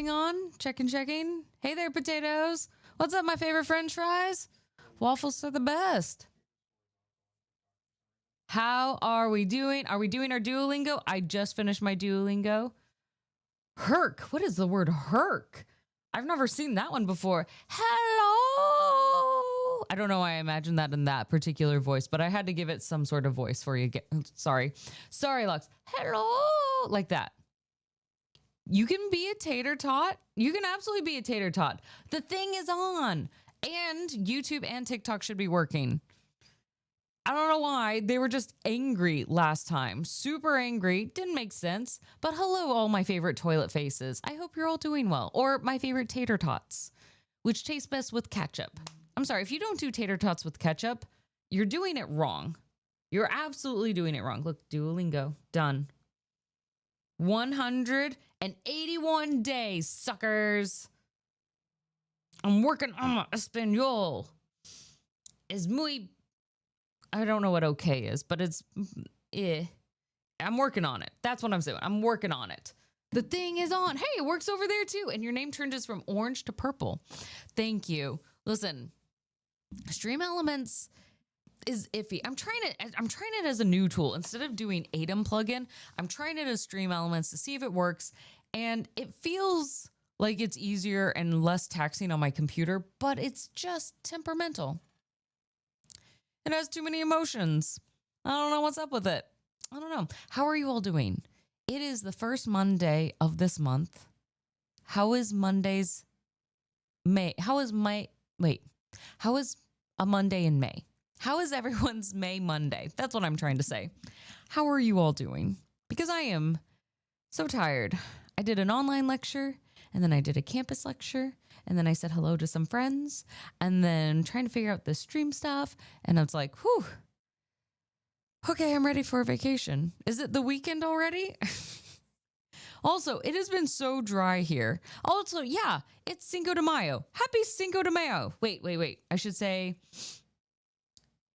going on? Checking. Hey there, potatoes. What's up, my favorite French fries? Waffles are the best. How are we doing? Are we doing our Duolingo? I just finished my Duolingo. Herc. What is the word herc? I've never seen that one before. Hello. I don't know why I imagined that in that particular voice, but I had to give it some sort of voice for you. Sorry, Lux. Hello. Like that. You can be a tater tot. You can absolutely be a tater tot. The thing is on. And YouTube and TikTok should be working. I don't know why. They were just angry last time. Super angry. Didn't make sense. But hello, all my favorite toilet faces. I hope you're all doing well. Or my favorite tater tots, which taste best with ketchup. I'm sorry, if you don't do tater tots with ketchup, you're doing it wrong. You're absolutely doing it wrong. Look, Duolingo. Done. 181 days, suckers. I'm working on my Espanol. Es muy... I don't know what okay is, but it's... I'm working on it. That's what I'm saying. I'm working on it. The thing is on. Hey, it works over there too. And your name changes from orange to purple. Thank you. Listen, Stream Elements is iffy. I'm trying it as a new tool. Instead of doing Atom plugin, I'm trying it as Stream Elements to see if it works. And it feels like it's easier and less taxing on my computer, but it's just temperamental. It has too many emotions. I don't know what's up with it. I don't know. How are you all doing? It is the first Monday of this month. How is Monday's May? How is a Monday in May? How is everyone's May Monday? That's what I'm trying to say. How are you all doing? Because I am so tired. I did an online lecture, and then I did a campus lecture, and then I said hello to some friends, and then trying to figure out the stream stuff, and it's like, whew. Okay, I'm ready for a vacation. Is it the weekend already? Also, it has been so dry here. Also, yeah, it's Cinco de Mayo. Happy Cinco de Mayo. Wait. I should say,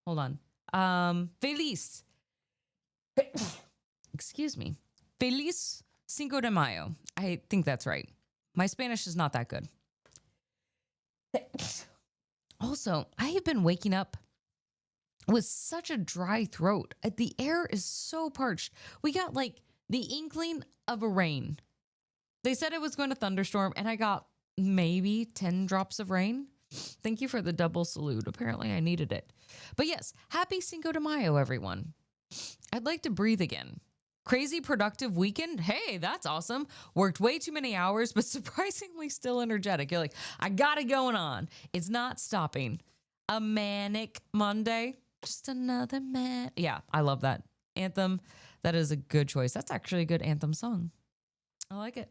hold on. Feliz. Excuse me. Feliz Cinco de Mayo. I think that's right. My Spanish is not that good. Also, I have been waking up with such a dry throat. The air is so parched. We got like the inkling of a rain. They said it was going to thunderstorm, and I got maybe 10 drops of rain. Thank you for the double salute. Apparently I needed it. But yes, happy Cinco de Mayo, everyone. I'd like to breathe again. Crazy productive weekend. Hey, that's awesome. Worked way too many hours, but surprisingly still energetic. You're like, I got it going on. It's not stopping. A manic Monday. Just another man. Yeah, I love that. Anthem. That is a good choice. That's actually a good Anthem song. I like it.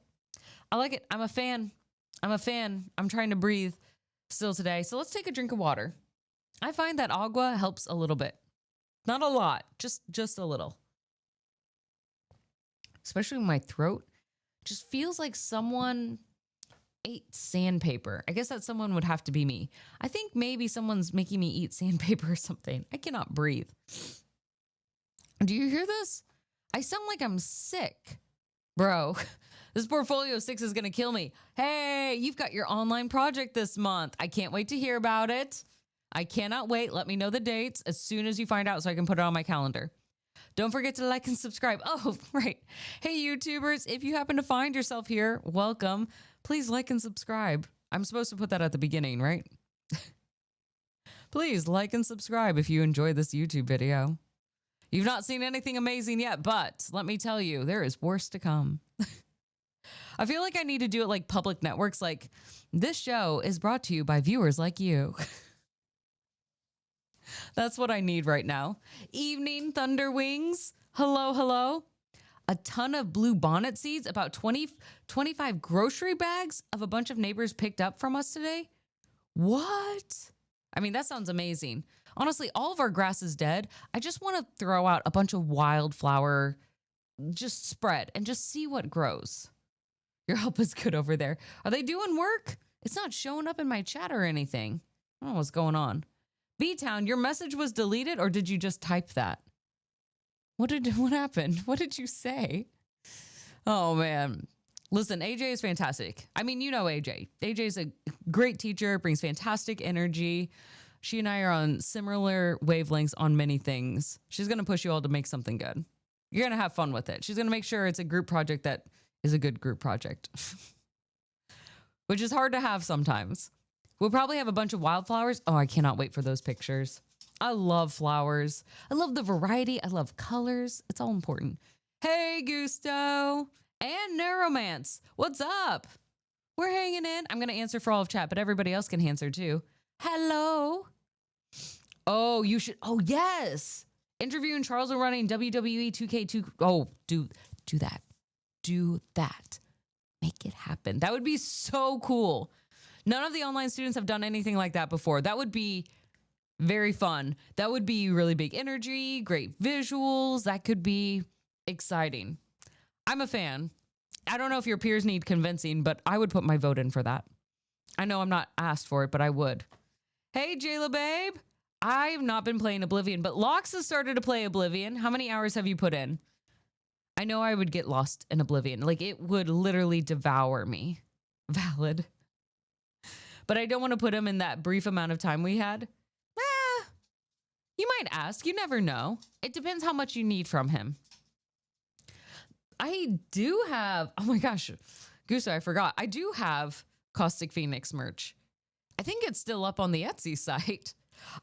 I'm a fan. I'm trying to breathe still today. So let's take a drink of water. I find that agua helps a little bit. Not a lot, just a little. Especially when my throat just feels like someone ate sandpaper. I guess that someone would have to be me. I think maybe someone's making me eat sandpaper or something. I cannot breathe. Do you hear this? I sound like I'm sick. Bro, this portfolio 6 is going to kill me. Hey, you've got your online project this month. I can't wait to hear about it. I cannot wait. Let me know the dates as soon as you find out so I can put it on my calendar. Don't forget to like and subscribe. Oh, right. Hey, YouTubers, if you happen to find yourself here, welcome. Please like and subscribe. I'm supposed to put that at the beginning, right? Please like and subscribe if you enjoy this YouTube video. You've not seen anything amazing yet, but let me tell you, there is worse to come. I feel like I need to do it like public networks. Like, this show is brought to you by viewers like you. That's what I need right now. Evening Thunder Wings. Hello. A ton of blue bonnet seeds, about 25 grocery bags of a bunch of neighbors picked up from us today. What? I mean, that sounds amazing. Honestly, all of our grass is dead. I just want to throw out a bunch of wildflower, just spread and just see what grows. Your help is good over there. Are they doing work? It's not showing up in my chat or anything. I don't know what's going on. B-Town, your message was deleted, or did you just type that? What happened? What did you say? Oh, man. Listen, AJ is fantastic. I mean, you know AJ. AJ is a great teacher, brings fantastic energy. She and I are on similar wavelengths on many things. She's going to push you all to make something good. You're going to have fun with it. She's going to make sure it's a group project that is a good group project, which is hard to have sometimes. We'll probably have a bunch of wildflowers. Oh, I cannot wait for those pictures. I love flowers. I love the variety. I love colors. It's all important. Hey, Gusto and Neuromance. What's up? We're hanging in. I'm going to answer for all of chat, but everybody else can answer too. Hello. Oh, you should. Oh, yes. Interviewing Charles and running WWE 2K2. Oh, do that. Do that. Make it happen. That would be so cool. None of the online students have done anything like that before. That would be very fun. That would be really big energy, great visuals. That could be exciting. I'm a fan. I don't know if your peers need convincing, but I would put my vote in for that. I know I'm not asked for it, but I would. Hey, Jayla babe. I've not been playing Oblivion, but Lox has started to play Oblivion. How many hours have you put in? I know I would get lost in Oblivion. Like, it would literally devour me. Valid. But I don't want to put him in that brief amount of time we had. You might ask. You never know. It depends how much you need from him. I do have... Oh my gosh. Gusto, I forgot. I do have Caustic Phoenix merch. I think it's still up on the Etsy site.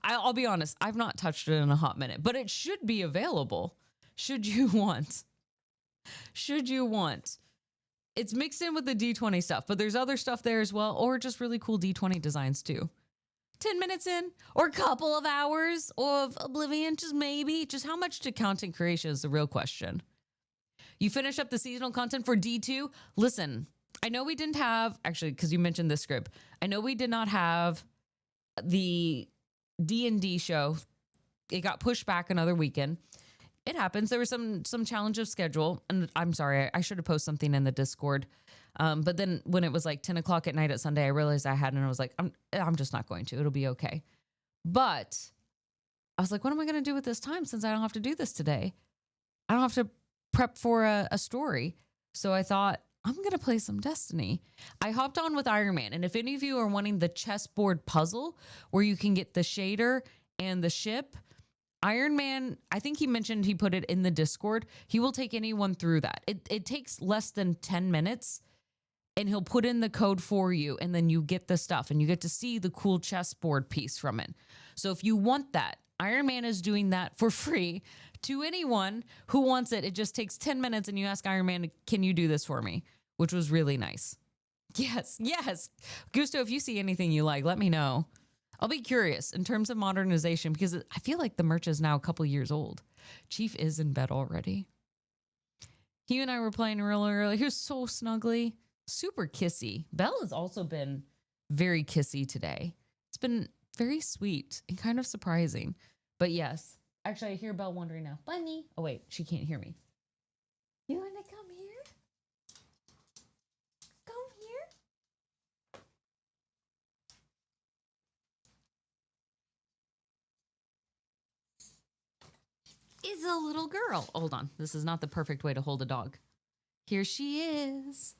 I'll be honest. I've not touched it in a hot minute. But it should be available. Should you want. Should you want. It's mixed in with the D20 stuff, but there's other stuff there as well, or just really cool D20 designs too. 10 minutes in, or a couple of hours of Oblivion, just maybe. Just how much to content creation is the real question. You finish up the seasonal content for D2? Listen, I know we didn't have, actually, because you mentioned this script, I know we did not have the D&D show. It got pushed back another weekend. It happens. There was some challenge of schedule, and I'm sorry, I should have posted something in the Discord. But then when it was like 10 o'clock at night at Sunday, I realized I hadn't, and I was like, I'm just not going to. It'll be okay. But I was like, what am I going to do with this time since I don't have to do this today? I don't have to prep for a story. So I thought, I'm going to play some Destiny. I hopped on with Iron Man, and if any of you are wanting the chessboard puzzle where you can get the shader and the ship, Iron Man, I think he mentioned he put it in the Discord. He will take anyone through that. It takes less than 10 minutes, and he'll put in the code for you, and then you get the stuff, and you get to see the cool chessboard piece from it. So if you want that, Iron Man is doing that for free to anyone who wants it. It just takes 10 minutes, and you ask Iron Man, can you do this for me? Which was really nice. Yes, yes. Gusto, if you see anything you like, let me know. I'll be curious in terms of modernization, because I feel like the merch is now a couple years old. Chief is in bed already. He and I were playing real early. He was so snuggly, super kissy. Belle has also been very kissy today. It's been very sweet and kind of surprising. But yes, actually, I hear Belle wondering now. Bunny. Oh, wait, she can't hear me. You want to come here? Come here. Is a little girl. Hold on. This is not the perfect way to hold a dog. Here she is.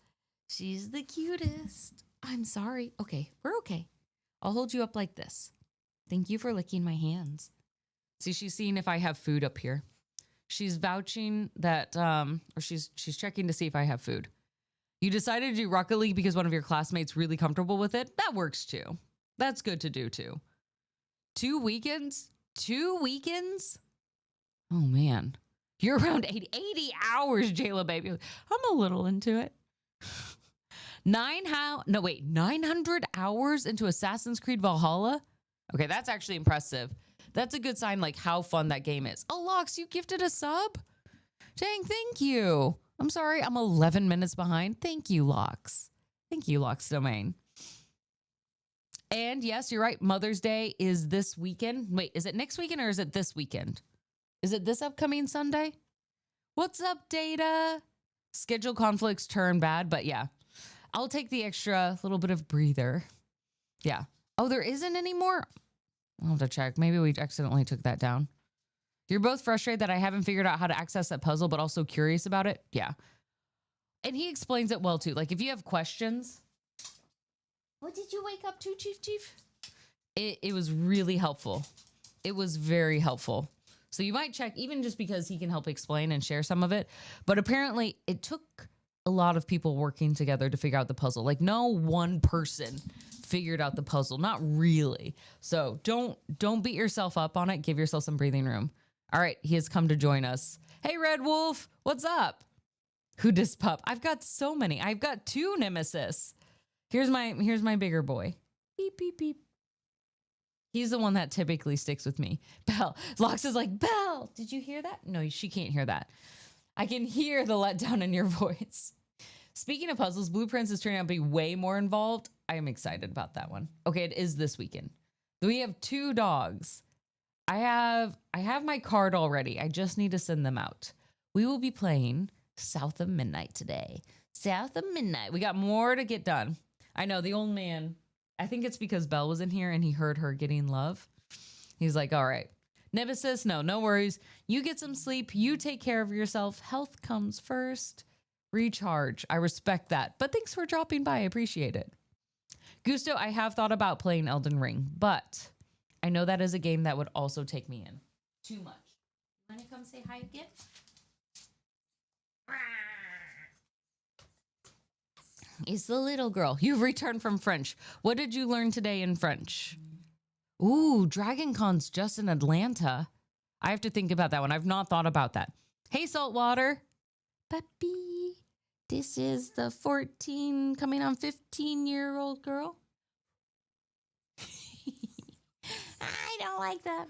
She's the cutest. I'm sorry. Okay, we're okay. I'll hold you up like this. Thank you for licking my hands. See, she's seeing if I have food up here. She's vouching that, or she's checking to see if I have food. You decided to do Rocket League because one of your classmates really comfortable with it? That works too. That's good to do too. 2 weekends? 2 weekends? Oh man. You're around 80 hours, Jayla baby. I'm a little into it. 900 hours into Assassin's Creed Valhalla? Okay, that's actually impressive. That's a good sign, like how fun that game is. Oh, Lox, you gifted a sub? Dang, thank you. I'm sorry, I'm 11 minutes behind. Thank you, Lox. Thank you, Lox Domain. And yes, you're right. Mother's Day is this weekend. Wait, is it next weekend or is it this weekend? Is it this upcoming Sunday? What's up, Data? Schedule conflicts turn bad, but yeah. I'll take the extra little bit of breather. Yeah. Oh, there isn't anymore? I'll have to check. Maybe we accidentally took that down. You're both frustrated that I haven't figured out how to access that puzzle, but also curious about it? Yeah. And he explains it well too. Like if you have questions, what did you wake up to, Chief? It was really helpful. It was very helpful. So you might check, even just because he can help explain and share some of it. But apparently it took a lot of people working together to figure out the puzzle. Like no one person figured out the puzzle, not really. So don't beat yourself up on it. Give yourself some breathing room. All right, he has come to join us. Hey, Red Wolf, what's up? Who dis pup? I've got so many. I've got 2 nemesis. Here's my bigger boy. Beep beep beep. He's the one that typically sticks with me. Belle. Lox is like, Belle, did you hear that? No, she can't hear that. I can hear the letdown in your voice. Speaking of puzzles, Blueprints is turning out to be way more involved. I am excited about that one. Okay, it is this weekend. We have 2 dogs. I have my card already. I just need to send them out. We will be playing South of Midnight today. South of Midnight. We got more to get done. I know the old man, I think it's because Belle was in here and he heard her getting love. He's like, all right, Nemesis, no worries. You get some sleep. You take care of yourself. Health comes first. Recharge. I respect that. But thanks for dropping by. I appreciate it. Gusto, I have thought about playing Elden Ring, but I know that is a game that would also take me in too much. Want to come say hi again? It's the little girl. You've returned from French. What did you learn today in French? Ooh, Dragon Con's just in Atlanta. I have to think about that one. I've not thought about that. Hey, Saltwater. Puppy. This is the 14 coming on 15-year-old girl. I don't like that.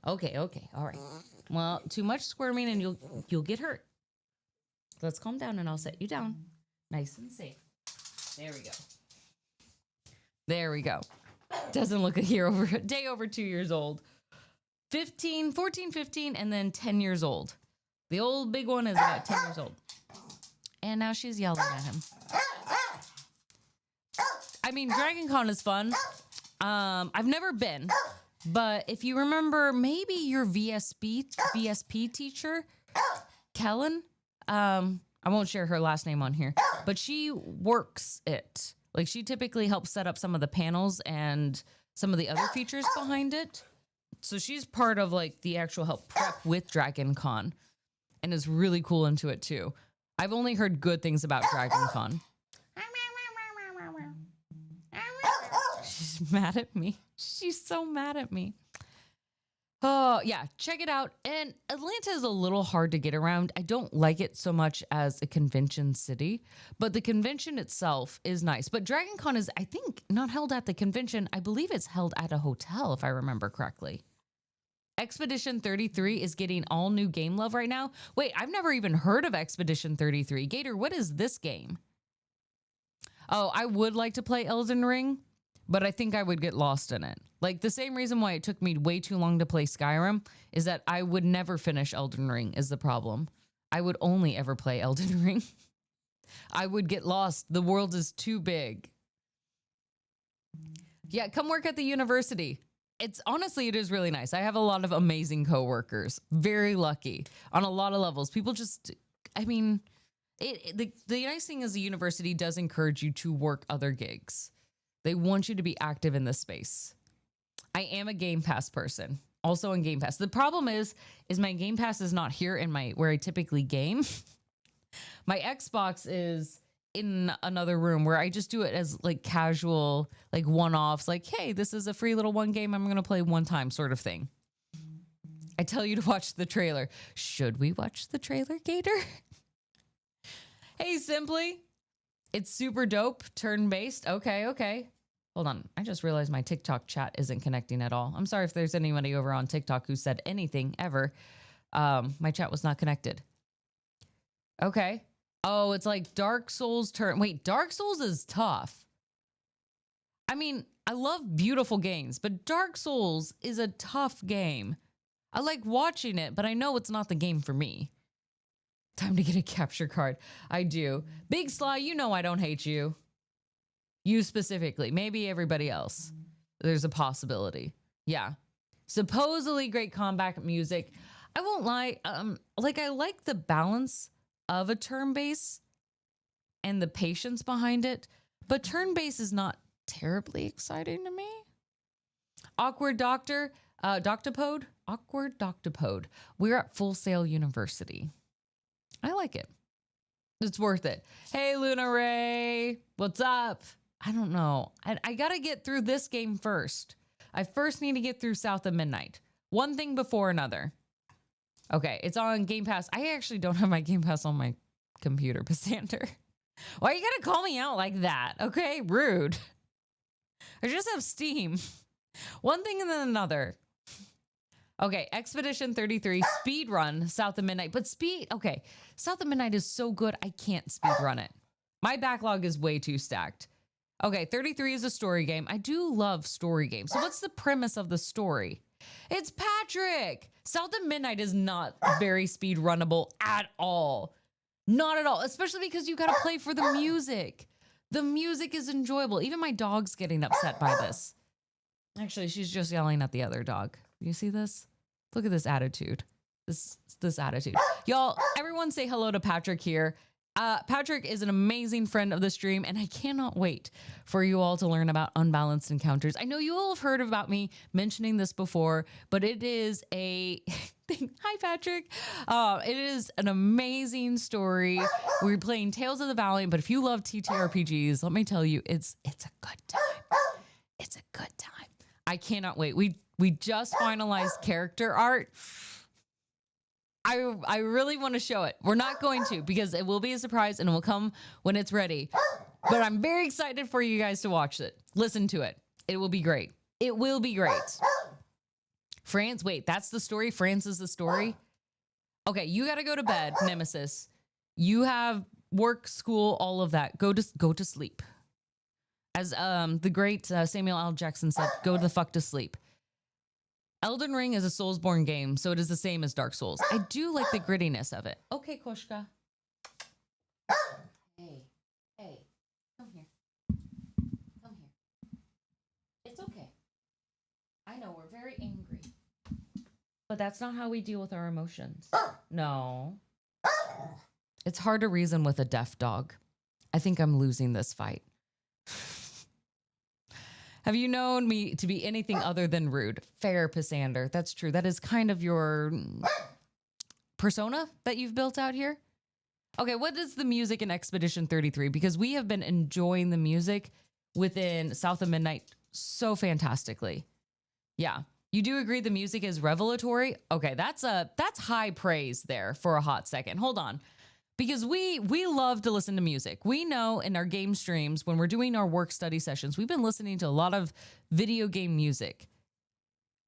Okay. All right. Well, too much squirming and you'll get hurt. Let's calm down and I'll set you down. Nice and safe. There we go. Doesn't look a year over a day over 2 years old. 14, 15, and then 10 years old. The old big one is about 10 years old. And now she's yelling at him. I mean, Dragon Con is fun. I've never been, but if you remember, maybe your VSP teacher, Kellen, I won't share her last name on here, but she works it. Like she typically helps set up some of the panels and some of the other features behind it. So she's part of like the actual help prep with Dragon Con and is really cool into it too. I've only heard good things about Dragon Con. She's mad at me. She's so mad at me. Oh, yeah. Check it out. And Atlanta is a little hard to get around. I don't like it so much as a convention city, but the convention itself is nice. But Dragon Con is, I think, not held at the convention. I believe it's held at a hotel, if I remember correctly. Expedition 33 is getting all new game love right now. Wait, I've never even heard of Expedition 33. Gator, what is this game? Oh, I would like to play Elden Ring, but I think I would get lost in it. Like the same reason why it took me way too long to play Skyrim is that I would never finish Elden Ring is the problem. I would only ever play Elden Ring. I would get lost. The world is too big. Yeah, come work at the university. It's honestly, it is really nice. I have a lot of amazing coworkers. Very lucky on a lot of levels. People just, I mean, the nice thing is the university does encourage you to work other gigs. They want you to be active in this space. I am a Game Pass person, also in Game Pass. The problem is my Game Pass is not here in where I typically game. My Xbox is in another room where I just do it as like casual, like one-offs, like, hey, this is a free little one game I'm going to play one time sort of thing. I tell you to watch the trailer. Should we watch the trailer, Gator? Hey, Simply. It's super dope, turn-based. Okay. Hold on. I just realized my TikTok chat isn't connecting at all. I'm sorry if there's anybody over on TikTok who said anything ever. My chat was not connected. Okay. Oh, it's like Dark Souls turn. Wait, Dark Souls is tough. I mean, I love beautiful games, but Dark Souls is a tough game. I like watching it, but I know it's not the game for me. Time to get a capture card. I do. Big Sly, you know I don't hate you. You specifically. Maybe everybody else. There's a possibility. Yeah. Supposedly great combat music. I won't lie. Like I like the balance of a turn base and the patience behind it, but turn base is not terribly exciting to me. Awkward Doctor, Doctopode, Awkward Doctopode. We're at Full Sail University. I like it. It's worth it. Hey, Luna Ray, what's up? I don't know. I gotta get through this game first. I first need to get through South of Midnight. One thing before another. Okay, it's on Game Pass. I actually don't have my Game Pass on my computer, Passander. Why you gotta call me out like that? Okay, rude. I just have Steam. One thing and then another. Okay, Expedition 33, speed run, South of Midnight. But okay, South of Midnight is so good, I can't speed run it. My backlog is way too stacked. Okay, 33 is a story game. I do love story games. So what's the premise of the story? It's Patrick. South of Midnight is not very speed runnable at all. Not at all, especially because you got to play for the music. The music is enjoyable. Even my dog's getting upset by this. Actually, she's just yelling at the other dog. You see this? Look at this attitude. This attitude. Y'all, everyone say hello to Patrick here. Patrick is an amazing friend of the stream, and I cannot wait for you all to learn about unbalanced encounters. I know you all have heard about me mentioning this before, but it is a thing. Hi, Patrick. It is an amazing story. We're playing Tales of the Valiant, but if you love TTRPGs, let me tell you, it's a good time. It's a good time. I cannot wait. We just finalized character art. I really want to show it. We're not going to because it will be a surprise and it will come when it's ready. But I'm very excited for you guys to watch it. Listen to it. It will be great. It will be great. France, wait, that's the story? France is the story? Okay, you got to go to bed, Nemesis. You have work, school, all of that. Go to sleep. As the great Samuel L. Jackson said, go the fuck to sleep. Elden Ring is a Soulsborne game, so it is the same as Dark Souls. I do like the grittiness of it. Okay, Koshka. Hey, come here. Come here. It's okay. I know we're very angry. But that's not how we deal with our emotions. No. It's hard to reason with a deaf dog. I think I'm losing this fight. Have you known me to be anything other than rude? Fair, Passander. That's true. That is kind of your persona that you've built out here. Okay, what is the music in Expedition 33? Because we have been enjoying the music within South of Midnight so fantastically. Yeah. You do agree the music is revelatory? Okay, that's high praise there for a hot second. Hold on. Because we love to listen to music. We know in our game streams, when we're doing our work study sessions, we've been listening to a lot of video game music.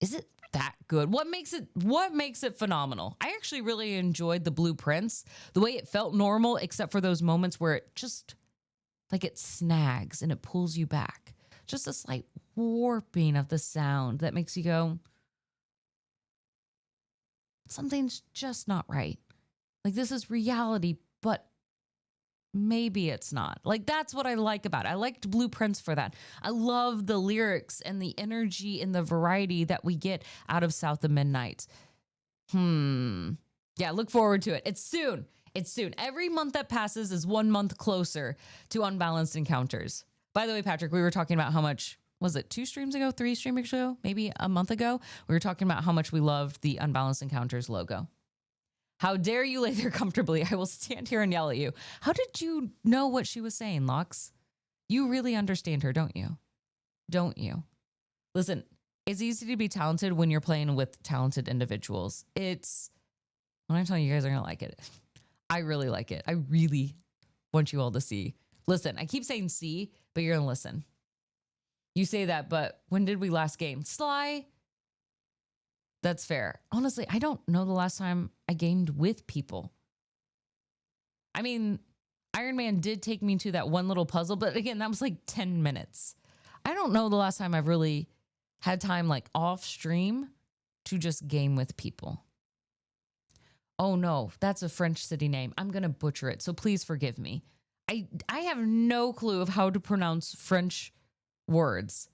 Is it that good? What makes it phenomenal? I actually really enjoyed the blueprints, the way it felt normal, except for those moments where it just, like it snags and it pulls you back. Just a slight warping of the sound that makes you go, something's just not right. Like, this is reality, but maybe it's not. Like, that's what I like about it. I liked blueprints for that. I love the lyrics and the energy and the variety that we get out of South of Midnight. Yeah, look forward to it. It's soon. It's soon. Every month that passes is 1 month closer to Unbalanced Encounters. By the way, Patrick, we were talking about how much, was it 2 streams ago, 3 streams ago, maybe a month ago? We were talking about how much we loved the Unbalanced Encounters logo. How dare you lay there comfortably? I will stand here and yell at you. How did you know what she was saying, Lux? You really understand her, don't you? Don't you? Listen, it's easy to be talented when you're playing with talented individuals. When I'm telling you, you guys are going to like it. I really like it. I really want you all to see. Listen, I keep saying see, but you're going to listen. You say that, but when did we last game? Sly? That's fair. Honestly, I don't know the last time I gamed with people. I mean, Iron Man did take me to that one little puzzle, but again, that was like 10 minutes. I don't know the last time I've really had time like off stream to just game with people. Oh no, that's a French city name. I'm going to butcher it, so please forgive me. I have no clue of how to pronounce French words,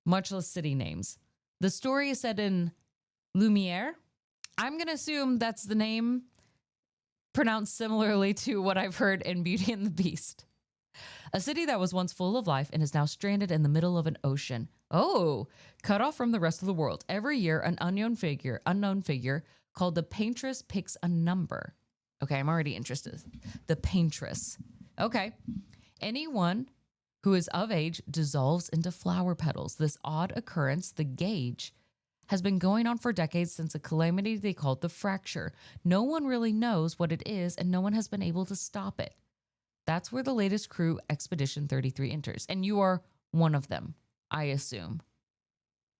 much less city names. The story is set in Lumiere. I'm going to assume that's the name pronounced similarly to what I've heard in Beauty and the Beast. A city that was once full of life and is now stranded in the middle of an ocean. Oh, cut off from the rest of the world. Every year, an unknown figure called the Paintress picks a number. Okay, I'm already interested. The Paintress. Okay. Anyone who is of age dissolves into flower petals. This odd occurrence, the gauge, has been going on for decades since a calamity they called the fracture. No one really knows what it is, and no one has been able to stop it. That's where the latest crew, Expedition 33, enters. And you are one of them, I assume.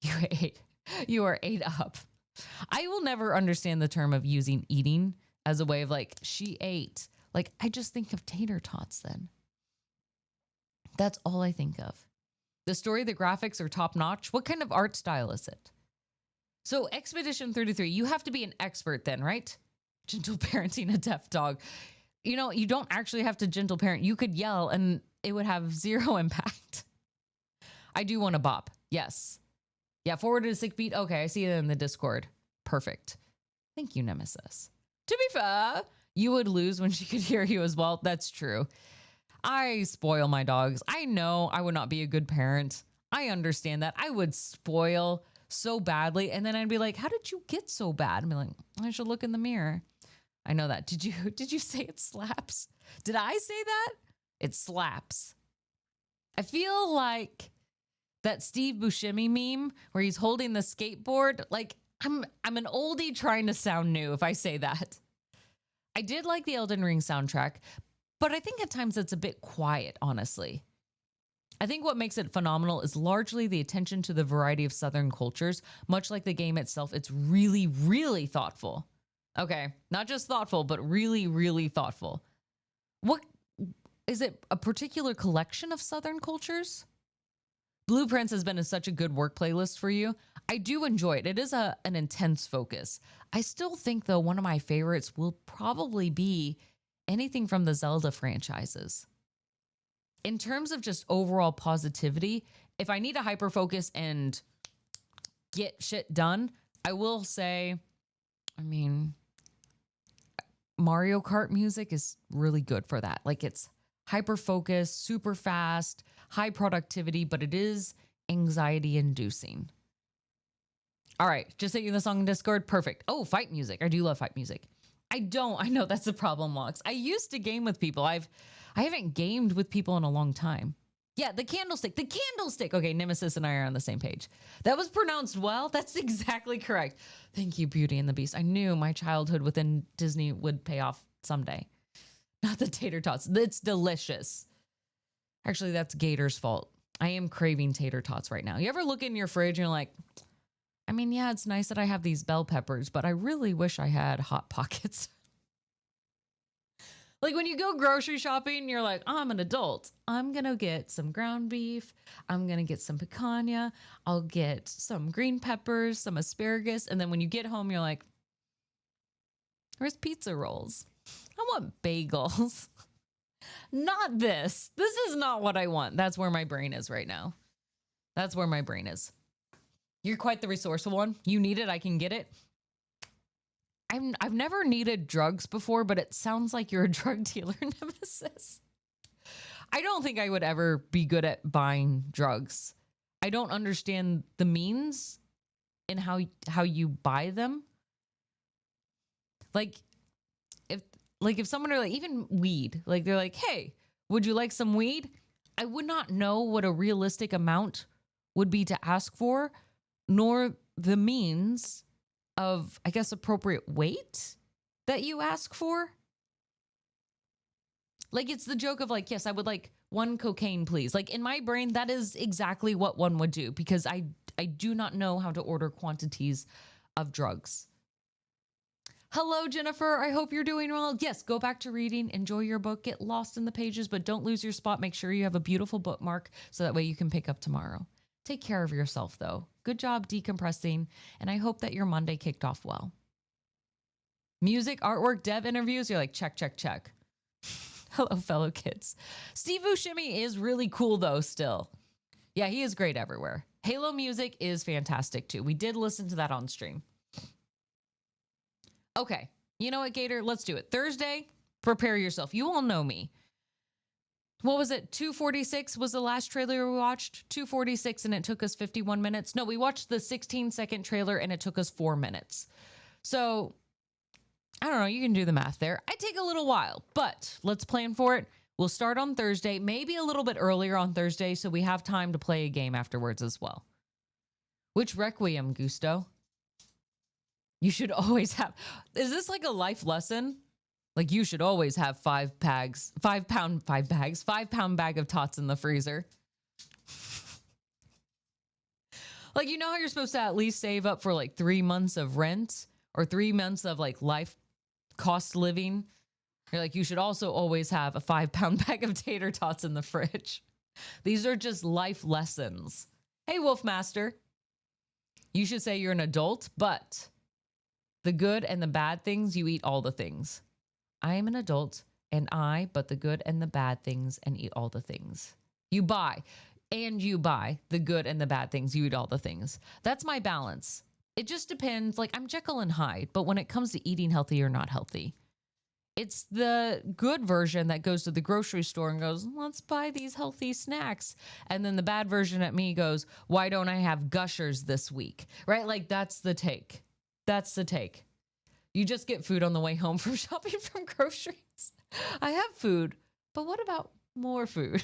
You are 8 up. I will never understand the term of using eating as a way of like, she ate. Like, I just think of tater tots then. That's all I think of. The story, the graphics are top notch. What kind of art style is it? So Expedition 33, you have to be an expert then, right? Gentle parenting a deaf dog. You know, you don't actually have to gentle parent. You could yell and it would have zero impact. I do want to bop. Yes. Yeah, forward to 6 feet. Okay, I see it in the Discord. Perfect. Thank you, Nemesis. To be fair, you would lose when she could hear you as well. That's true. I spoil my dogs. I know I would not be a good parent. I understand that. I would spoil so badly. And then I'd be like, how did you get so bad? I'd be like, I should look in the mirror. I know that. Did you say it slaps? Did I say that? It slaps. I feel like that Steve Buscemi meme where he's holding the skateboard. Like I'm an oldie trying to sound new if I say that. I did like the Elden Ring soundtrack, but I think at times it's a bit quiet, honestly. I think what makes it phenomenal is largely the attention to the variety of Southern cultures. Much like the game itself, it's really, really thoughtful. Okay, not just thoughtful, but really, really thoughtful. What is it? A particular collection of Southern cultures? Blueprints has been such a good work playlist for you. I do enjoy it. It is an intense focus. I still think, though, one of my favorites will probably be anything from the Zelda franchises. In terms of just overall positivity, if I need a hyper focus and get shit done, I will say, I mean, Mario Kart music is really good for that. Like it's hyper focused, super fast, high productivity, but it is anxiety inducing. All right, just sent you the song in Discord. Perfect. Oh, fight music. I do love fight music. I know that's the problem, Mox. I used to game with people. I haven't gamed with people in a long time. Yeah, the candlestick. The candlestick. Okay, Nemesis and I are on the same page. That was pronounced well. That's exactly correct. Thank you, Beauty and the Beast. I knew my childhood within Disney would pay off someday. Not the tater tots. It's delicious. Actually, that's Gator's fault. I am craving tater tots right now. You ever look in your fridge and you're like, I mean, yeah, it's nice that I have these bell peppers, but I really wish I had Hot Pockets. Like when you go grocery shopping, you're like, oh, I'm an adult. I'm going to get some ground beef. I'm going to get some picanha. I'll get some green peppers, some asparagus. And then when you get home, you're like, where's pizza rolls? I want bagels. Not this. This is not what I want. That's where my brain is right now. That's where my brain is. You're quite the resourceful one. You need it. I can get it. I've never needed drugs before, but it sounds like you're a drug dealer, Nemesis. I don't think I would ever be good at buying drugs. I don't understand the means and how you buy them. Like if someone are like, even weed, like they're like, hey, would you like some weed? I would not know what a realistic amount would be to ask for, nor the means of, I guess, appropriate weight that you ask for. Like it's the joke of like, yes, I would like 1 cocaine, please. Like in my brain, that is exactly what one would do because I do not know how to order quantities of drugs. Hello, Jennifer. I hope you're doing well. Yes, go back to reading. Enjoy your book. Get lost in the pages, but don't lose your spot. Make sure you have a beautiful bookmark so that way you can pick up tomorrow. Take care of yourself, though. Good job decompressing, and I hope that your Monday kicked off well. Music, artwork, dev interviews, you're like, check, check, check. Hello, fellow kids. Steve Buscemi is really cool, though, still. Yeah, he is great everywhere. Halo music is fantastic, too. We did listen to that on stream. Okay. You know what, Gator? Let's do it. Thursday, prepare yourself. You all know me. What was it? 2:46 was the last trailer we watched. 2:46 and it took us 51 minutes. No, we watched the 16-second trailer and it took us 4 minutes. So, I don't know. You can do the math there. I take a little while, but let's plan for it. We'll start on Thursday, maybe a little bit earlier on Thursday so we have time to play a game afterwards as well. Which Requiem, Gusto? You should always have. Is this like a life lesson? Like you should always have 5 pound bag of tots in the freezer. Like, you know how you're supposed to at least save up for like 3 months of rent or 3 months of like life cost living? You're like, you should also always have a 5-pound bag of tater tots in the fridge. These are just life lessons. Hey, Wolfmaster. You should say you're an adult, but the good and the bad things, you eat all the things. I am an adult, and but the good and the bad things, and eat all the things. You buy the good and the bad things. You eat all the things. That's my balance. It just depends. Like, I'm Jekyll and Hyde, but when it comes to eating healthy or not healthy, it's the good version that goes to the grocery store and goes, let's buy these healthy snacks. And then the bad version at me goes, why don't I have Gushers this week? Right? Like, that's the take. That's the take. You just get food on the way home from shopping from groceries. I have food, but what about more food?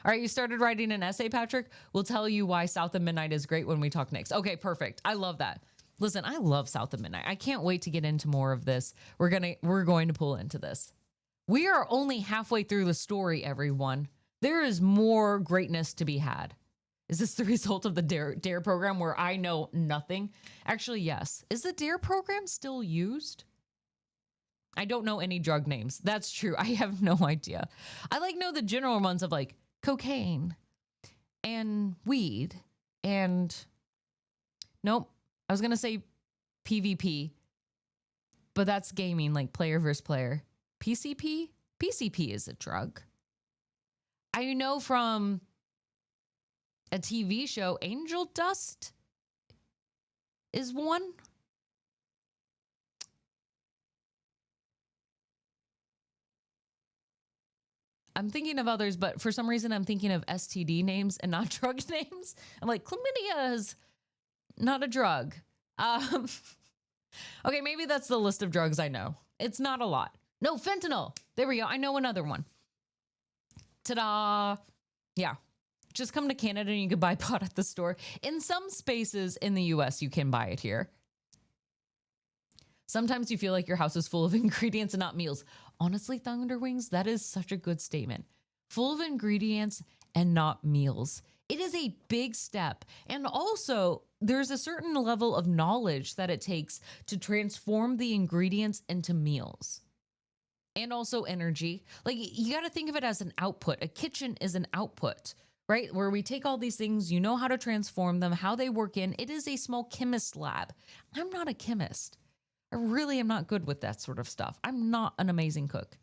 All right, you started writing an essay, Patrick. We'll tell you why South of Midnight is great when we talk next. Okay, perfect. I love that. Listen, I love South of Midnight. I can't wait to get into more of this. We're going to pull into this. We are only halfway through the story, everyone. There is more greatness to be had. Is this the result of the DARE program where I know nothing? Actually, yes. Is the DARE program still used? I don't know any drug names. That's true. I have no idea. I know the general ones of like cocaine and weed and nope. I was going to say PvP, but that's gaming, like player versus player. PCP? PCP is a drug. I know from a TV show, Angel Dust is one. I'm thinking of others, but for some reason I'm thinking of STD names and not drug names. I'm like, chlamydia is not a drug. Okay, maybe that's the list of drugs I know. It's not a lot. No, fentanyl. There we go. I know another one. Ta-da. Yeah. Just come to Canada and you can buy pot at the store. In some spaces in the US, you can buy it here. Sometimes you feel like your house is full of ingredients and not meals. Honestly, Thunder Wings, that is such a good statement. Full of ingredients and not meals. It is a big step. And also, there's a certain level of knowledge that it takes to transform the ingredients into meals. And also energy. Like, you got to think of it as an output. A kitchen is an output, right? Where we take all these things, you know how to transform them, how they work in. It is a small chemist lab. I'm not a chemist. I really am not good with that sort of stuff. I'm not an amazing cook.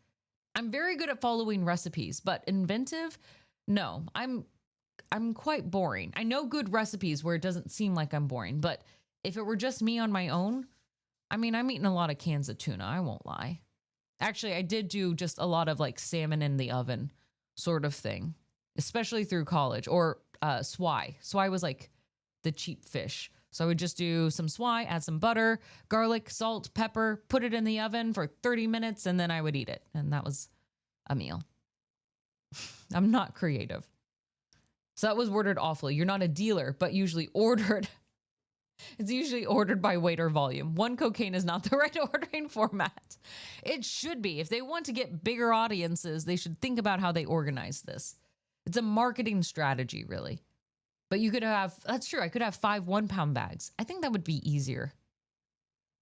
I'm very good at following recipes, but inventive? No, I'm quite boring. I know good recipes where it doesn't seem like I'm boring, but if it were just me on my own, I mean, I'm eating a lot of cans of tuna, I won't lie. Actually, I did do just a lot of like salmon in the oven sort of thing, especially through college, or swai. Swai was like the cheap fish. So I would just do some swai, add some butter, garlic, salt, pepper, put it in the oven for 30 minutes, and then I would eat it. And that was a meal. I'm not creative. So that was worded awfully. You're not a dealer, but usually ordered. It's usually ordered by weight or volume. One cocaine is not the right ordering format. It should be. If they want to get bigger audiences, they should think about how they organize this. It's a marketing strategy, really. But you could have, that's true, I could have 5 1-pound bags. I think that would be easier.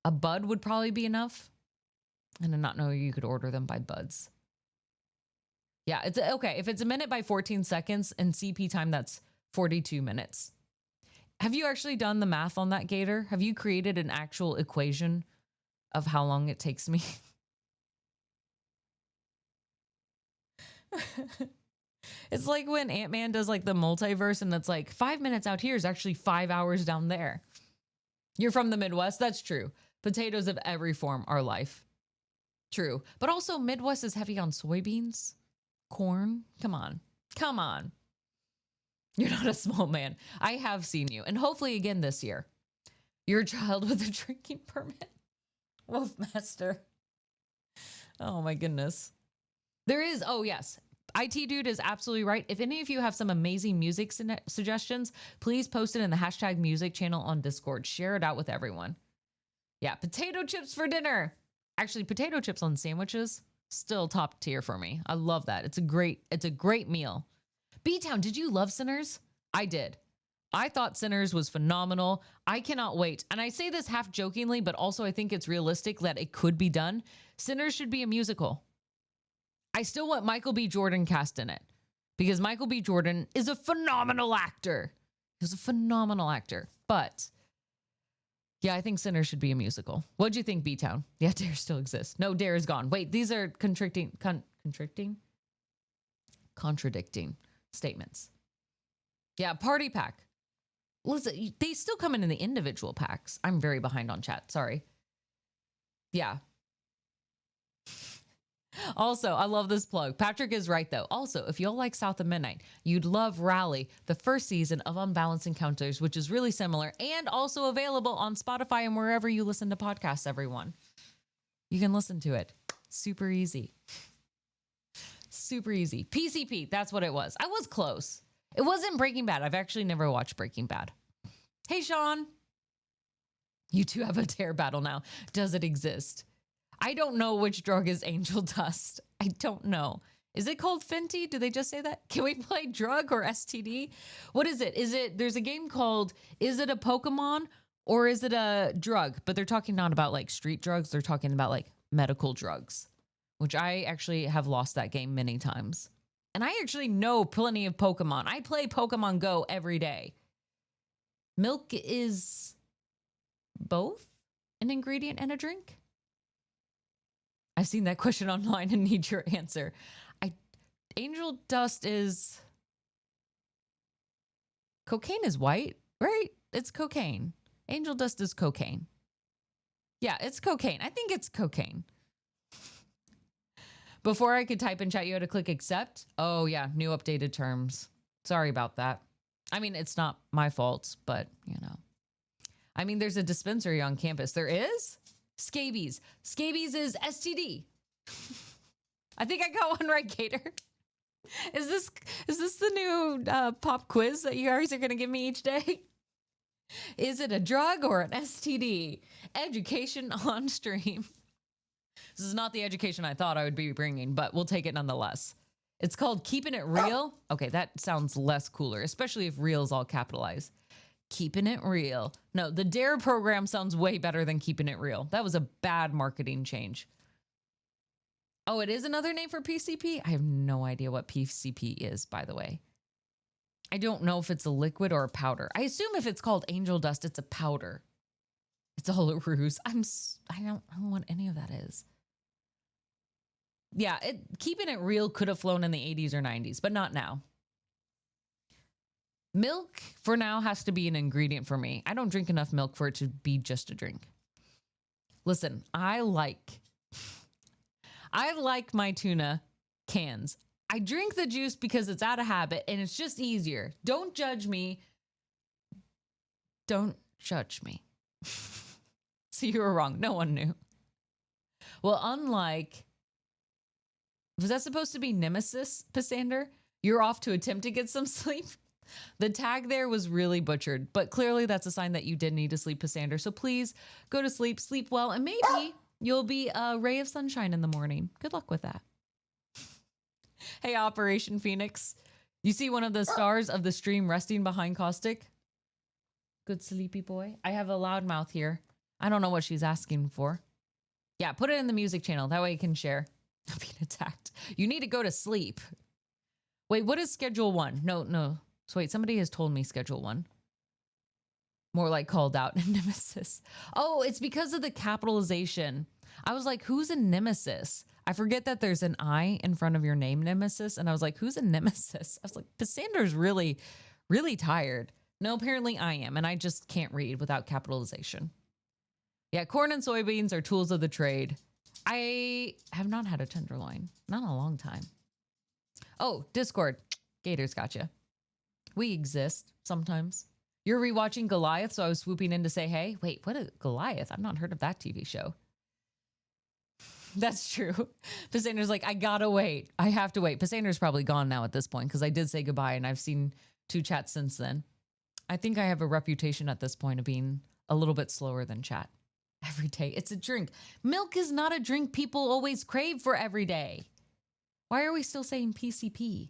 A bud would probably be enough. And I not know you could order them by buds. Yeah, it's okay. If it's a minute by 14 seconds and CP time, that's 42 minutes. Have you actually done the math on that, Gator? Have you created an actual equation of how long it takes me? It's like when Ant-Man does like the multiverse and it's like 5 minutes out here is actually 5 hours down there. You're from the Midwest. That's true. Potatoes of every form are life. True. But also, Midwest is heavy on soybeans, corn. Come on. Come on. You're not a small man. I have seen you. And hopefully again this year. You're a child with a drinking permit. Wolfmaster. Oh my goodness. There is, oh yes. IT Dude is absolutely right. If any of you have some amazing music suggestions, please post it in the hashtag music channel on Discord. Share it out with everyone. Yeah, potato chips for dinner. Actually, potato chips on sandwiches, still top tier for me. I love that. It's a great meal. B-Town, did you love Sinners? I did. I thought Sinners was phenomenal. I cannot wait. And I say this half jokingly, but also I think it's realistic that it could be done. Sinners should be a musical. I still want Michael B. Jordan cast in it because Michael B. Jordan is a phenomenal actor. He's a phenomenal actor. But yeah, I think Sinners should be a musical. What'd you think, B-Town? Yeah, Dare still exists. No, Dare is gone. Wait, these are contradicting statements. Yeah, party pack. Listen, they still come in the individual packs. I'm very behind on chat. Sorry. Yeah. Also, I love this plug. Patrick is right, though. Also, if you'll like South of Midnight, you'd love Rally, the first season of Unbalanced Encounters, which is really similar and also available on Spotify and wherever you listen to podcasts, everyone. You can listen to it. Super easy. Super easy. PCP, that's what it was. I was close. It wasn't Breaking Bad. I've actually never watched Breaking Bad. Hey, Sean. You two have a Dare battle now. Does it exist? I don't know which drug is angel dust. I don't know. Is it called Fenty? Did they just say that? Can we play drug or STD? What is it? There's a game called, is it a Pokemon or is it a drug? But they're talking not about like street drugs. They're talking about like medical drugs, which I actually have lost that game many times. And I actually know plenty of Pokemon. I play Pokemon Go every day. Milk is both an ingredient and a drink? I've seen that question online and need your answer. Angel dust is... Cocaine is white, right? It's cocaine. Angel dust is cocaine. Yeah, it's cocaine. I think it's cocaine. Before I could type in chat, you had to click accept. Oh yeah, new updated terms. Sorry about that. I mean, it's not my fault, but you know. I mean, there's a dispensary on campus. There is? Scabies. Scabies is STD. I think I got one right, Gator. Is this the new pop quiz that you guys are going to give me each day? Is it a drug or an STD? Education on stream. This is not the education I thought I would be bringing, but we'll take it nonetheless. It's called Keeping It Real. Okay, that sounds less cooler, especially if real is all capitalized. Keeping It Real. No, the DARE program sounds way better than Keeping It Real. That was a bad marketing change. Oh, it is another name for PCP? I have no idea what PCP is, by the way. I don't know if it's a liquid or a powder. I assume if it's called angel dust, it's a powder. It's all a ruse. I don't know what any of that is. Yeah, Keeping It Real could have flown in the 80s or 90s, but not now. Milk, for now, has to be an ingredient for me. I don't drink enough milk for it to be just a drink. Listen, I like my tuna cans. I drink the juice because it's out of habit and it's just easier. Don't judge me. Don't judge me. So you were wrong. No one knew. Well, unlike... Was that supposed to be Nemesis, Pisander? You're off to attempt to get some sleep? The tag there was really butchered, but clearly that's a sign that you did need to sleep, Pisander. So please go to sleep, sleep well, and maybe you'll be a ray of sunshine in the morning. Good luck with that. Hey, Operation Phoenix. You see one of the stars of the stream resting behind Caustic? Good sleepy boy. I have a loudmouth here. I don't know what she's asking for. Yeah, put it in the music channel. That way you can share. I'm being attacked. You need to go to sleep. Wait, what is schedule 1? No. So wait, somebody has told me schedule 1. More like called out in Nemesis. Oh, it's because of the capitalization. I was like, who's a Nemesis? I forget that there's an I in front of your name, Nemesis. And I was like, who's a Nemesis? I was like, Pissander's really, really tired. No, apparently I am. And I just can't read without capitalization. Yeah, corn and soybeans are tools of the trade. I have not had a tenderloin. Not in a long time. Oh, Discord. Gators gotcha. We exist sometimes. You're rewatching Goliath, so I was swooping in to say, hey, wait, what is Goliath? I've not heard of that TV show. That's true. Passander's like, I gotta wait. I have to wait. Passander's probably gone now at this point because I did say goodbye and I've seen 2 chats since then. I think I have a reputation at this point of being a little bit slower than chat. Every day. It's a drink. Milk is not a drink people always crave for every day. Why are we still saying PCP?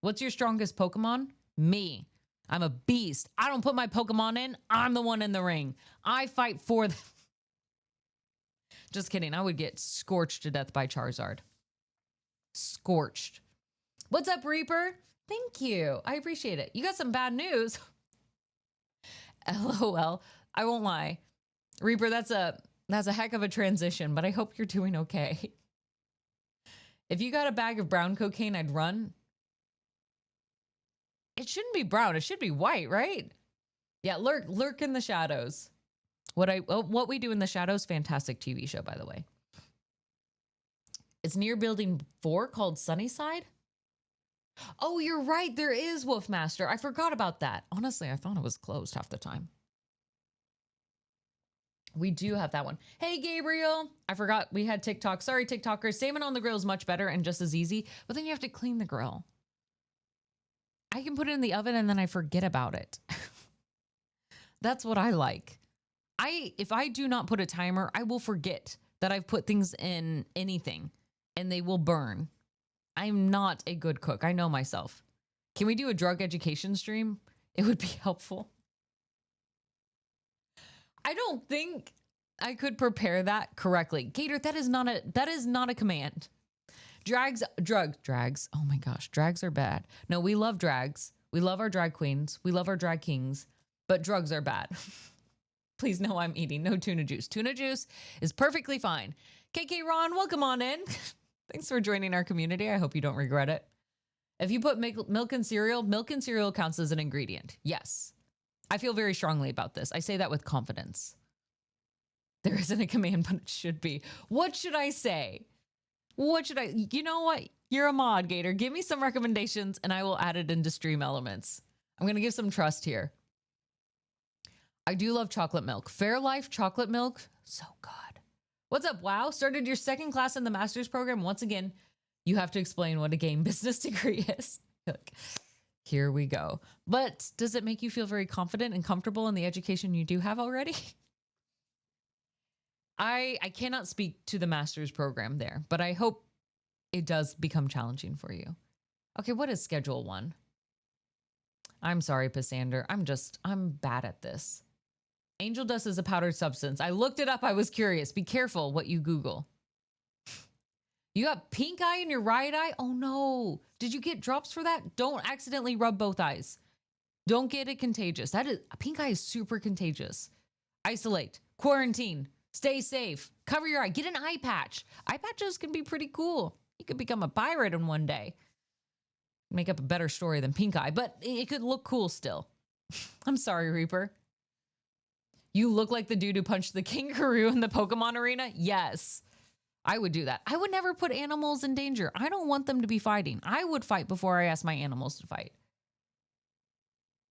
What's your strongest Pokemon? Me. I'm a beast. I don't put my Pokemon in. I'm the one in the ring. I fight for them. Just kidding. I would get scorched to death by Charizard. Scorched. What's up, Reaper? Thank you. I appreciate it. You got some bad news. LOL. I won't lie. Reaper, that's a heck of a transition, but I hope you're doing okay. If you got a bag of brown cocaine, I'd run. It shouldn't be brown. It should be white, right? Yeah, lurk in the shadows. What We Do in the Shadows, fantastic TV show, by the way. It's near Building 4 called Sunnyside. Oh, you're right. There is Wolfmaster. I forgot about that. Honestly, I thought it was closed half the time. We do have that one. Hey, Gabriel. I forgot we had TikTok. Sorry, TikTokers. Salmon on the grill is much better and just as easy, but then you have to clean the grill. I can put it in the oven and then I forget about it. That's what I like. If I do not put a timer, I will forget that I've put things in anything and they will burn. I'm not a good cook. I know myself. Can we do a drug education stream? It would be helpful. I don't think I could prepare that correctly. Gator, that is not a command. Drags. Oh my gosh, drags are bad. No, we love drags. We love our drag queens. We love our drag kings, but drugs are bad. Please know I'm eating no tuna juice. Tuna juice is perfectly fine. KK Ron, welcome on in. Thanks for joining our community. I hope you don't regret it. If you put milk in cereal counts as an ingredient. Yes. I feel very strongly about this. I say that with confidence. There isn't a command, but it should be. What should I say? You know what? You're a mod, Gator. Give me some recommendations and I will add it into stream elements. I'm going to give some trust here. I do love chocolate milk. Fairlife chocolate milk. So good. What's up, wow? Started your second class in the master's program. Once again, you have to explain what a game business degree is. Look, here we go. But does it make you feel very confident and comfortable in the education you do have already? I cannot speak to the master's program there, but I hope it does become challenging for you. Okay, what is Schedule 1? I'm sorry, Passander. I'm bad at this. Angel dust is a powdered substance. I looked it up. I was curious. Be careful what you Google. You got pink eye in your right eye? Oh no. Did you get drops for that? Don't accidentally rub both eyes. Don't get it contagious. Pink eye is super contagious. Isolate, quarantine, stay safe, cover your eye, get an eye patch. Eye patches can be pretty cool. You could become a pirate in one day. Make up a better story than pink eye, but it could look cool still. I'm sorry, Reaper. You look like the dude who punched the kangaroo in the Pokemon arena? Yes, I would do that. I would never put animals in danger. I don't want them to be fighting. I would fight before I ask my animals to fight.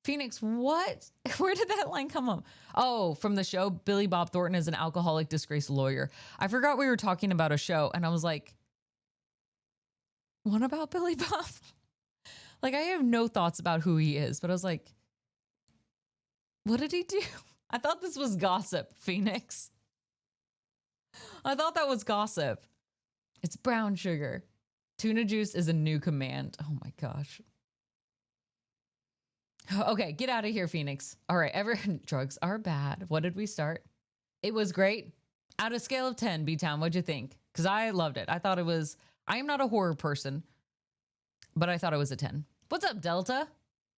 Phoenix, what? Where did that line come from? Oh, from the show, Billy Bob Thornton is an alcoholic, disgraced lawyer. I forgot we were talking about a show, and I was like, what about Billy Bob? Like, I have no thoughts about who he is, but I was like, what did he do? I thought this was gossip, Phoenix. I thought that was gossip. It's brown sugar. Tuna juice is a new command. Oh my gosh. Okay, get out of here, Phoenix. All right, drugs are bad. What did we start? It was great. Out of scale of 10, B-Town, what'd you think? Because I loved it. I am not a horror person, but I thought it was a 10. What's up, Delta?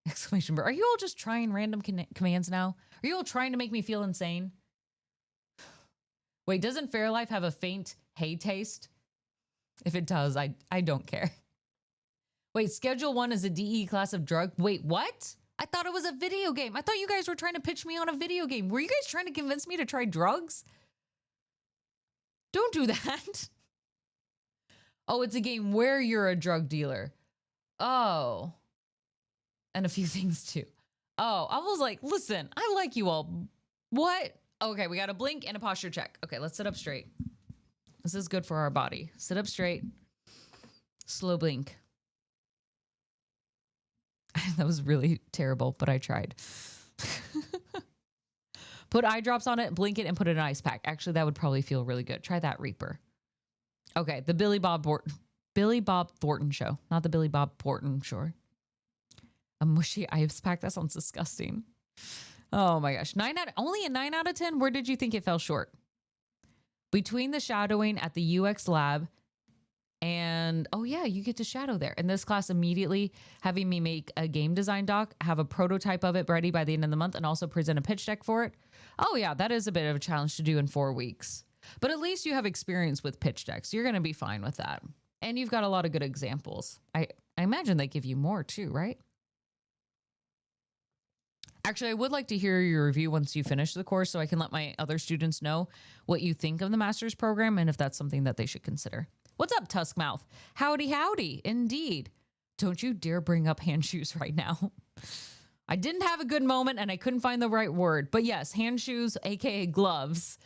Exclamation mark. Are you all just trying random commands now? Are you all trying to make me feel insane? Wait, doesn't Fairlife have a faint hay taste? If it does, I don't care. Wait, Schedule 1 is a DE class of drug. Wait, what? I thought it was a video game. I thought you guys were trying to pitch me on a video game. Were you guys trying to convince me to try drugs? Don't do that. Oh, it's a game where you're a drug dealer. Oh. And a few things too. Oh, I was like, listen, I like you all. What? Okay, we got a blink and a posture check. Okay, let's sit up straight. This is good for our body. Sit up straight. Slow blink. That was really terrible, but I tried. Put eye drops on it, blink it, and put it in an ice pack. Actually, that would probably feel really good. Try that, Reaper. Okay, the Billy Bob Thornton show, not the Billy Bob Thornton show. A mushy ice pack. That sounds disgusting. Oh my gosh. Only a 9 out of 10. Where did you think it fell short? Between the shadowing at the UX lab and, oh yeah, you get to shadow there. In this class, immediately having me make a game design doc, have a prototype of it ready by the end of the month, and also present a pitch deck for it. Oh yeah, that is a bit of a challenge to do in 4 weeks. But at least you have experience with pitch decks. You're going to be fine with that. And you've got a lot of good examples. I imagine they give you more too, right? Actually, I would like to hear your review once you finish the course so I can let my other students know what you think of the master's program and if that's something that they should consider. What's up, Tuskmouth? Howdy, howdy. Indeed. Don't you dare bring up hand shoes right now. I didn't have a good moment and I couldn't find the right word. But yes, hand shoes, aka gloves,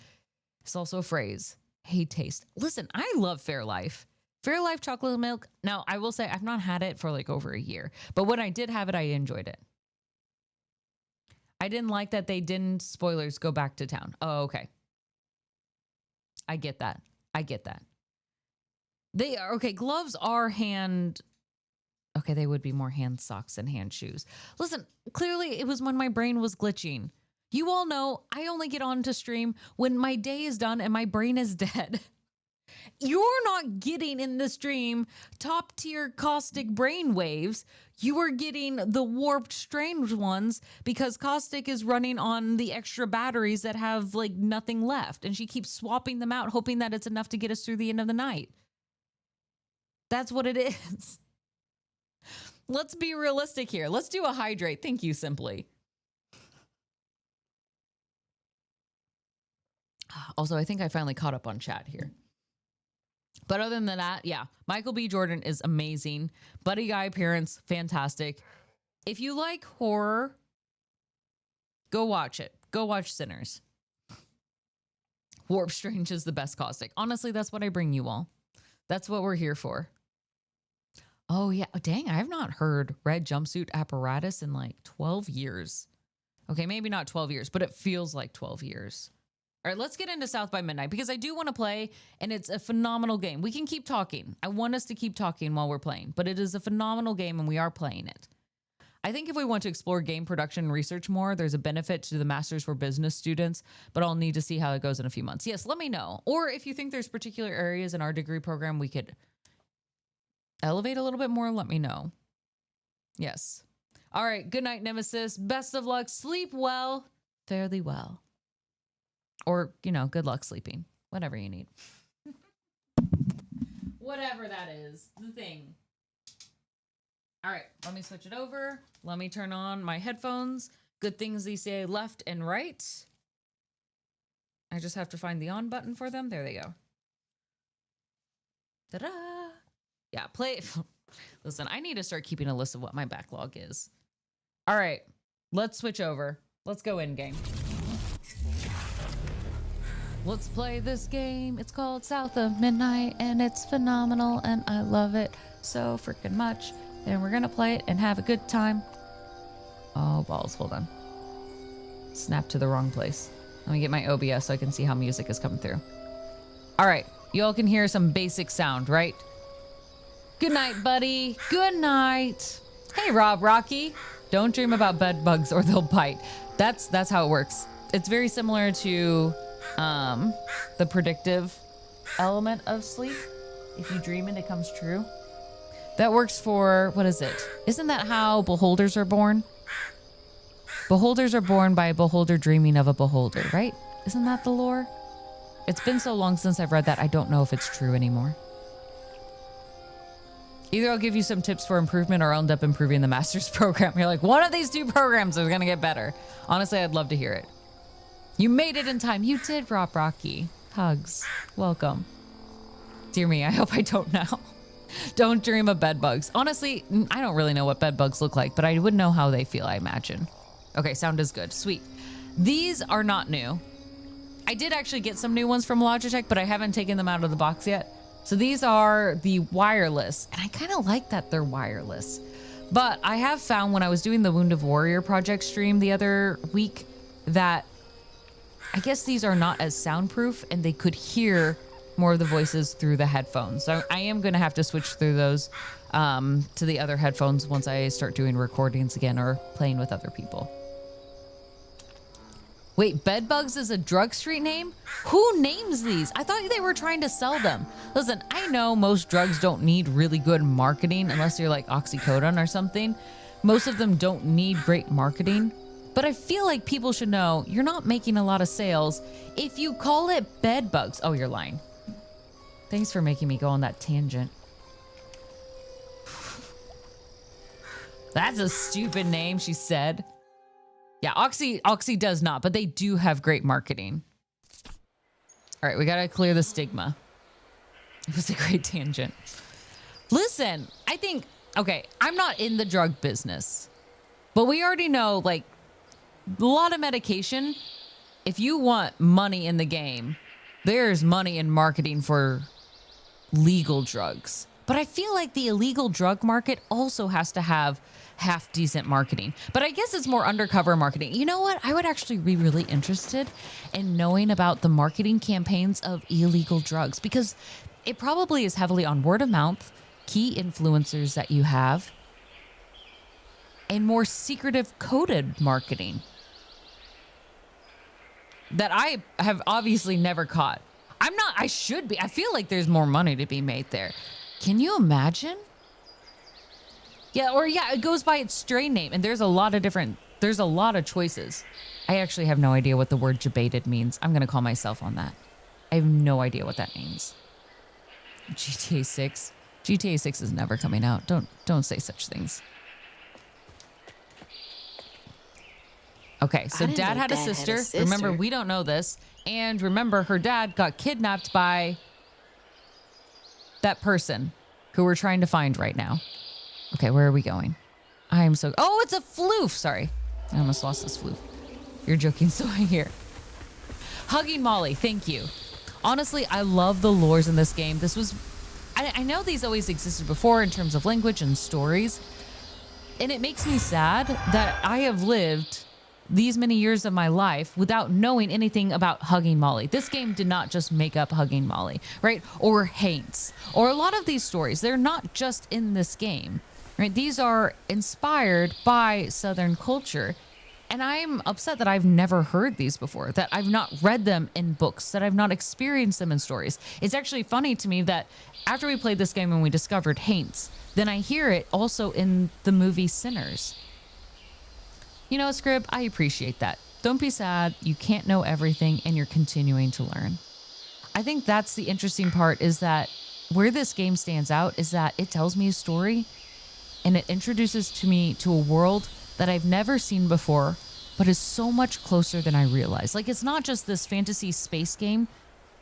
is also a phrase. Hey, taste. Listen, I love Fairlife. Fairlife chocolate milk. Now, I will say I've not had it for like over a year. But when I did have it, I enjoyed it. I didn't like that they didn't, spoilers, go back to town. Oh, okay. I get that. I get that. They are, okay, gloves are hand, okay, they would be more hand socks than hand shoes. Listen, clearly it was when my brain was glitching. You all know I only get on to stream when my day is done and my brain is dead. You're not getting in the stream top tier caustic brain waves. You are getting the warped strange ones because caustic is running on the extra batteries that have like nothing left. And she keeps swapping them out, hoping that it's enough to get us through the end of the night. That's what it is. Let's be realistic here. Let's do a hydrate. Thank you, Simply. Also, I think I finally caught up on chat here. But other than that, yeah, Michael B. Jordan is amazing. Buddy Guy appearance, fantastic. If you like horror, go watch it. Go watch Sinners. Warp Strange is the best caustic. Honestly, that's what I bring you all. That's what we're here for. Oh, yeah. Oh, dang, I have not heard Red Jumpsuit Apparatus in like 12 years. Okay, maybe not 12 years, but it feels like 12 years. All right, let's get into South by Midnight because I do want to play, and it's a phenomenal game. We can keep talking. I want us to keep talking while we're playing, but it is a phenomenal game, and we are playing it. I think if we want to explore game production and research more, there's a benefit to the Masters for Business students, but I'll need to see how it goes in a few months. Yes, let me know. Or if you think there's particular areas in our degree program we could elevate a little bit more, let me know. Yes. All right, good night, Nemesis. Best of luck. Sleep well. Fairly well. Or, you know, good luck sleeping. Whatever you need. Whatever that is. The thing. All right. Let me switch it over. Let me turn on my headphones. Good things they say left and right. I just have to find the on button for them. There they go. Ta-da! Yeah, play. Listen, I need to start keeping a list of what my backlog is. All right. Let's switch over. Let's go in game. Let's play this game. It's called South of Midnight, and it's phenomenal, and I love it so freaking much. And we're gonna play it and have a good time. Oh, balls, hold on. Snap to the wrong place. Let me get my OBS so I can see how music is coming through. All right, you all can hear some basic sound, right? Good night, buddy. Good night. Hey, Rob Rocky. Don't dream about bed bugs or they'll bite. That's how it works. It's very similar to the predictive element of sleep. If you dream it, it comes true. That works for, what is it? Isn't that how beholders are born? Beholders are born by a beholder dreaming of a beholder, right? Isn't that the lore? It's been so long since I've read that, I don't know if it's true anymore. Either I'll give you some tips for improvement or I'll end up improving the master's program. You're like, one of these two programs is going to get better. Honestly, I'd love to hear it. You made it in time. You did, Rob Rocky. Hugs. Welcome. Dear me, I hope I don't now. Don't dream of bed bugs. Honestly, I don't really know what bed bugs look like, but I would know how they feel, I imagine. Okay, sound is good. Sweet. These are not new. I did actually get some new ones from Logitech, but I haven't taken them out of the box yet. So these are the wireless, and I kind of like that they're wireless. But I have found when I was doing the Wounded Warrior Project stream the other week that I guess these are not as soundproof and they could hear more of the voices through the headphones. So I am going to have to switch through those to the other headphones once I start doing recordings again or playing with other people. Wait, Bedbugs is a drug street name? Who names these? I thought they were trying to sell them. Listen, I know most drugs don't need really good marketing unless you're like Oxycodone or something. Most of them don't need great marketing. But I feel like people should know you're not making a lot of sales if you call it Bedbugs. Oh, you're lying. Thanks for making me go on that tangent. That's a stupid name, she said. Yeah, Oxy does not, but they do have great marketing. All right, we got to clear the stigma. It was a great tangent. Listen, I think, okay, I'm not in the drug business, but we already know, like, a lot of medication, if you want money in the game, there's money in marketing for legal drugs. But I feel like the illegal drug market also has to have half decent marketing. But I guess it's more undercover marketing. You know what? I would actually be really interested in knowing about the marketing campaigns of illegal drugs, because it probably is heavily on word of mouth, key influencers that you have, and more secretive coded marketing that I have obviously never caught. I should be. I feel like there's more money to be made there. Can you imagine? Yeah, it goes by its strain name, and there's a lot of choices. I actually have no idea what the word debated means. I'm going to call myself on that. I have no idea what that means. GTA 6. GTA 6 is never coming out. Don't say such things. Okay, so Dad had a sister. Remember, we don't know this. And remember, her dad got kidnapped by that person who we're trying to find right now. Okay, where are we going? Oh, it's a floof. Sorry. I almost lost this floof. You're joking, so I hear. Hugging Molly, thank you. Honestly, I love the lores in this game. I know these always existed before in terms of language and stories. And it makes me sad that I have lived these many years of my life without knowing anything about Hugging Molly. This game did not just make up Hugging Molly, right? Or Haints, or a lot of these stories. They're not just in this game, right? These are inspired by Southern culture. And I'm upset that I've never heard these before, that I've not read them in books, that I've not experienced them in stories. It's actually funny to me that after we played this game and we discovered Haints, then I hear it also in the movie Sinners. You know, Scrib, I appreciate that. Don't be sad. You can't know everything and you're continuing to learn. I think that's the interesting part, is that where this game stands out is that it tells me a story and it introduces to me to a world that I've never seen before, but is so much closer than I realized. Like, it's not just this fantasy space game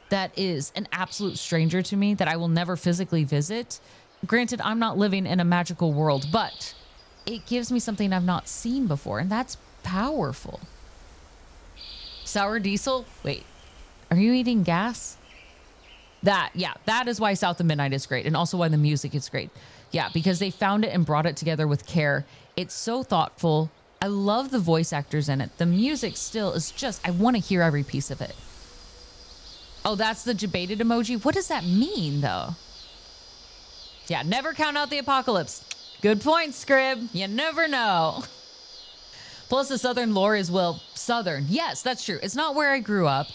that is an absolute stranger to me that I will never physically visit. Granted, I'm not living in a magical world, but it gives me something I've not seen before, and that's powerful. Sour diesel? Wait, are you eating gas? That is why South of Midnight is great, and also why the music is great. Yeah, because they found it and brought it together with care. It's so thoughtful. I love the voice actors in it. The music still is just, I want to hear every piece of it. Oh, that's the debated emoji? What does that mean, though? Yeah, never count out the apocalypse. Good point, Scrib. You never know. Plus, the Southern lore is, well, Southern. Yes, that's true. It's not where I grew up.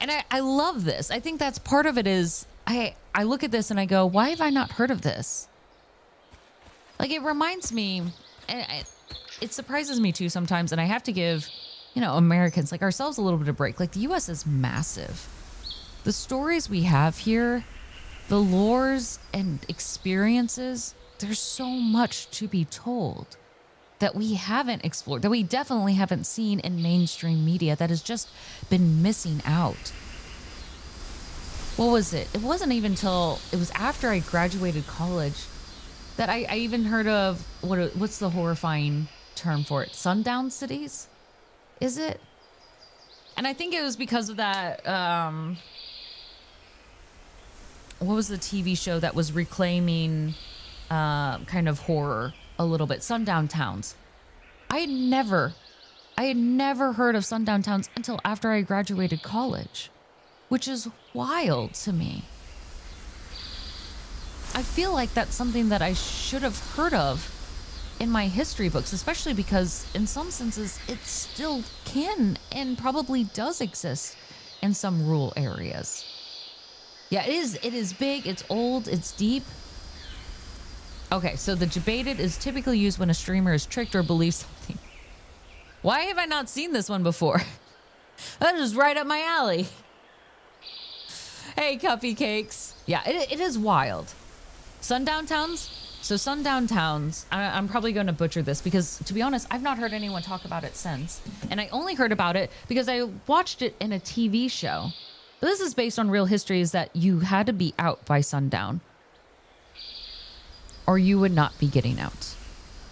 And I love this. I think that's part of it is, I look at this and I go, why have I not heard of this? Like, it reminds me, and it surprises me too sometimes, and I have to give, Americans like ourselves a little bit of break. Like, the U.S. is massive. The stories we have here, the lores and experiences, there's so much to be told that we haven't explored, that we definitely haven't seen in mainstream media, that has just been missing out. what was it? It wasn't even till it was after I graduated college that I even heard of what's the horrifying term for it? Sundown cities? Is it? And I think it was because of that. What was the TV show that was reclaiming kind of horror a little bit? Sundown Towns. I had never heard of sundown towns until after I graduated college, which is wild to me. I feel like that's something that I should have heard of in my history books, especially because in some senses it still can and probably does exist in some rural areas. Yeah, it is big, it's old, it's deep. Okay, so the jebaited is typically used when a streamer is tricked or believes something. Why have I not seen this one before? That is right up my alley. Hey, Cuppy Cakes. Yeah, it is wild. Sundown towns? So sundown towns, I'm probably going to butcher this because, to be honest, I've not heard anyone talk about it since. And I only heard about it because I watched it in a TV show. But this is based on real history, is that you had to be out by sundown, or you would not be getting out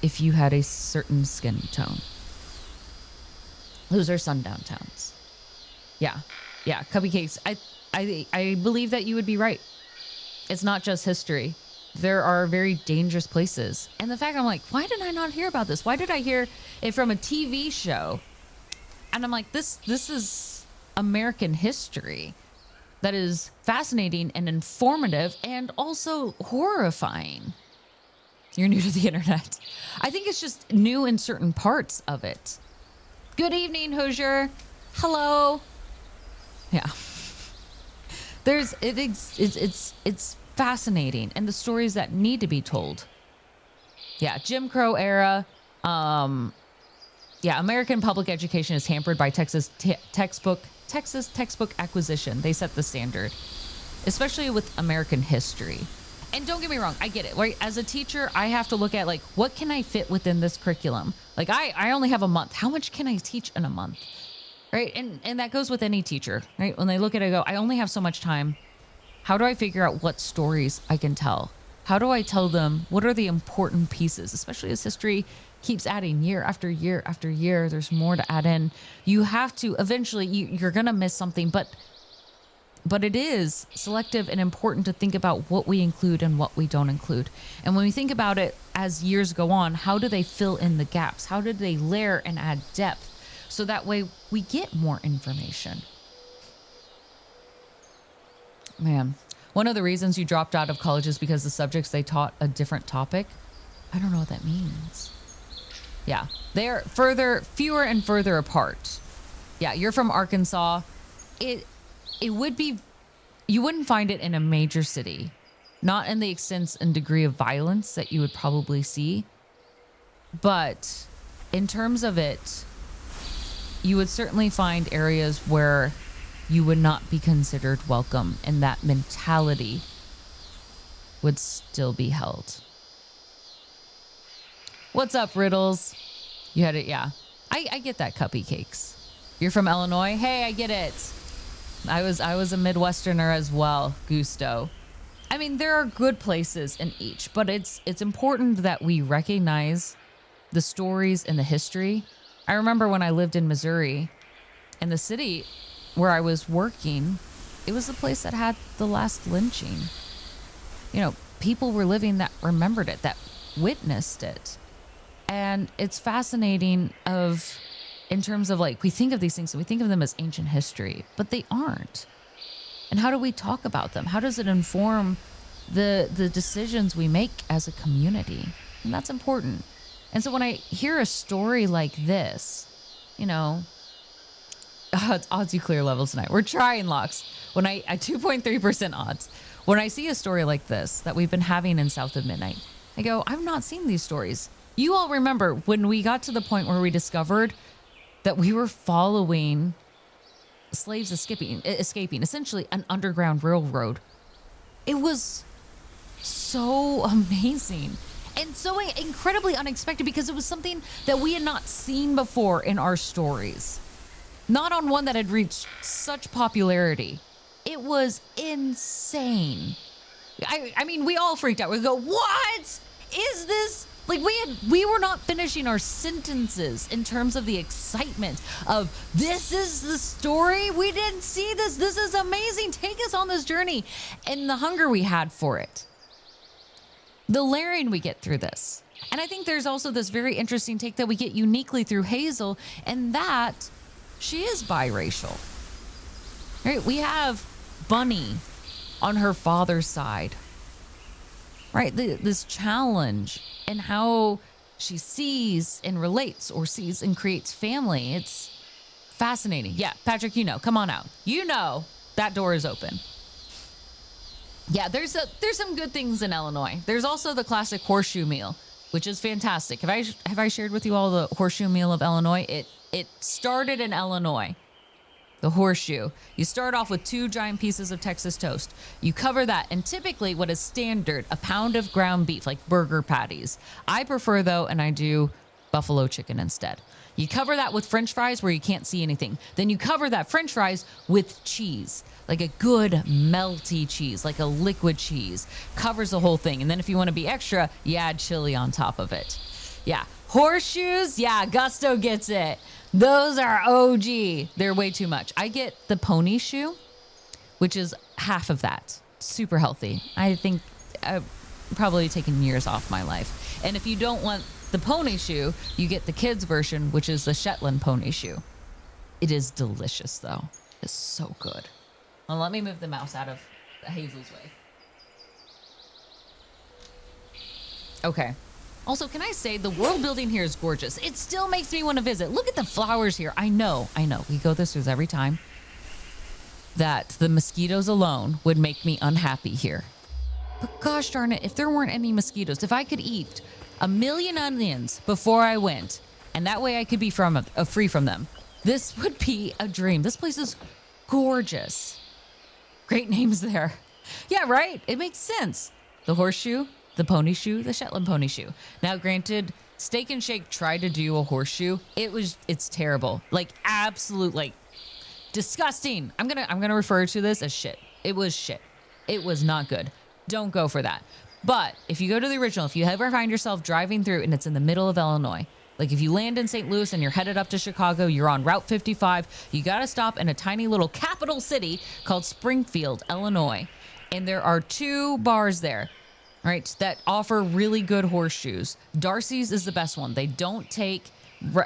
if you had a certain skin tone. Those are sundown towns. Yeah. Cubby Cakes. I believe that you would be right. It's not just history. There are very dangerous places. And the fact I'm like, why did I not hear about this? Why did I hear it from a TV show? And I'm like, this is American history that is fascinating and informative and also horrifying. You're new to the internet. I think it's just new in certain parts of it. Good evening, Hoosier. Hello. Yeah. It's fascinating, and the stories that need to be told. Yeah, Jim Crow era. Yeah, American public education is hampered by Texas textbook acquisition. They set the standard, especially with American history. And don't get me wrong, I get it. Right? As a teacher, I have to look at, like, what can I fit within this curriculum? Like, I only have a month. How much can I teach in a month? Right? And that goes with any teacher, right? When they look at it, I go, I only have so much time. How do I figure out what stories I can tell? How do I tell them? What are the important pieces? Especially as history keeps adding year after year after year. There's more to add in. You have to, eventually, you're going to miss something, but it is selective and important to think about what we include and what we don't include. And when we think about it as years go on, how do they fill in the gaps? How did they layer and add depth? So that way we get more information. Man, one of the reasons you dropped out of college is because the subjects they taught a different topic. I don't know what that means. Yeah, they're fewer and further apart. Yeah, you're from Arkansas. It would be, you wouldn't find it in a major city, not in the extent and degree of violence that you would probably see. But in terms of it, you would certainly find areas where you would not be considered welcome, and that mentality would still be held. What's up, Riddles? You had it, yeah. I get that, Cuppy Cakes. You're from Illinois? Hey, I get it. I was a Midwesterner as well, Gusto. I mean, there are good places in each, but it's important that we recognize the stories and the history. I remember when I lived in Missouri, in the city where I was working, it was the place that had the last lynching. You know, people were living that remembered it, that witnessed it. And it's fascinating in terms of, like, we think of these things, we think of them as ancient history, but they aren't. And how do we talk about them? How does it inform the decisions we make as a community? And that's important. And so when I hear a story like this, you know, it's odds you clear levels tonight. We're trying, Locks. When I 2.3% odds. When I see a story like this that we've been having in South of Midnight, I go, I've not seen these stories. You all remember when we got to the point where we discovered that we were following slaves escaping, essentially an underground railroad. It was so amazing and so incredibly unexpected because it was something that we had not seen before in our stories. Not on one that had reached such popularity. It was insane. I mean, we all freaked out. We go, what is this? Like we were not finishing our sentences in terms of the excitement of this is the story. We didn't see this. This is amazing. Take us on this journey. And the hunger we had for it. The layering we get through this. And I think there's also this very interesting take that we get uniquely through Hazel, and that she is biracial. Right? We have Bunny on her father's side. Right? This challenge and how she sees and relates or sees and creates family. It's fascinating. Yeah, Patrick, come on out. That door is open. Yeah, there's some good things in Illinois. There's also the classic horseshoe meal, which is fantastic. Have I shared with you all the horseshoe meal of Illinois? It started in Illinois. The horseshoe. You start off with 2 giant pieces of Texas toast. You cover that, and typically what is standard, a pound of ground beef, like burger patties. I prefer, though, and I do buffalo chicken instead. You cover that with French fries where you can't see anything. Then you cover that French fries with cheese, like a good melty cheese, like a liquid cheese. Covers the whole thing. And then if you want to be extra, you add chili on top of it. Yeah. Horseshoes, yeah, Gusto gets it. Those are OG. They're way too much. I get the pony shoe, which is half of that. Super healthy. I think I've probably taken years off my life. And if you don't want the pony shoe, you get the kids version, which is the Shetland pony shoe. It is delicious, though. It's so good. Well, let me move the mouse out of Hazel's way. Okay. Also, can I say the world building here is gorgeous. It still makes me want to visit. Look at the flowers here. I know. We go this through every time. That the mosquitoes alone would make me unhappy here. But gosh darn it, if there weren't any mosquitoes, if I could eat 1 million onions before I went, and that way I could be free from them, this would be a dream. This place is gorgeous. Great names there. Yeah, right? It makes sense. The horseshoe, the pony shoe, the Shetland pony shoe. Now, granted, Steak and Shake tried to do a horseshoe. It's terrible. Like, absolute, like, disgusting. I'm gonna refer to this as shit. It was shit. It was not good. Don't go for that. But if you go to the original, if you ever find yourself driving through and it's in the middle of Illinois, like if you land in St. Louis and you're headed up to Chicago, you're on Route 55, you got to stop in a tiny little capital city called Springfield, Illinois. And there are 2 bars there, right, that offer really good horseshoes. Darcy's is the best one. They don't take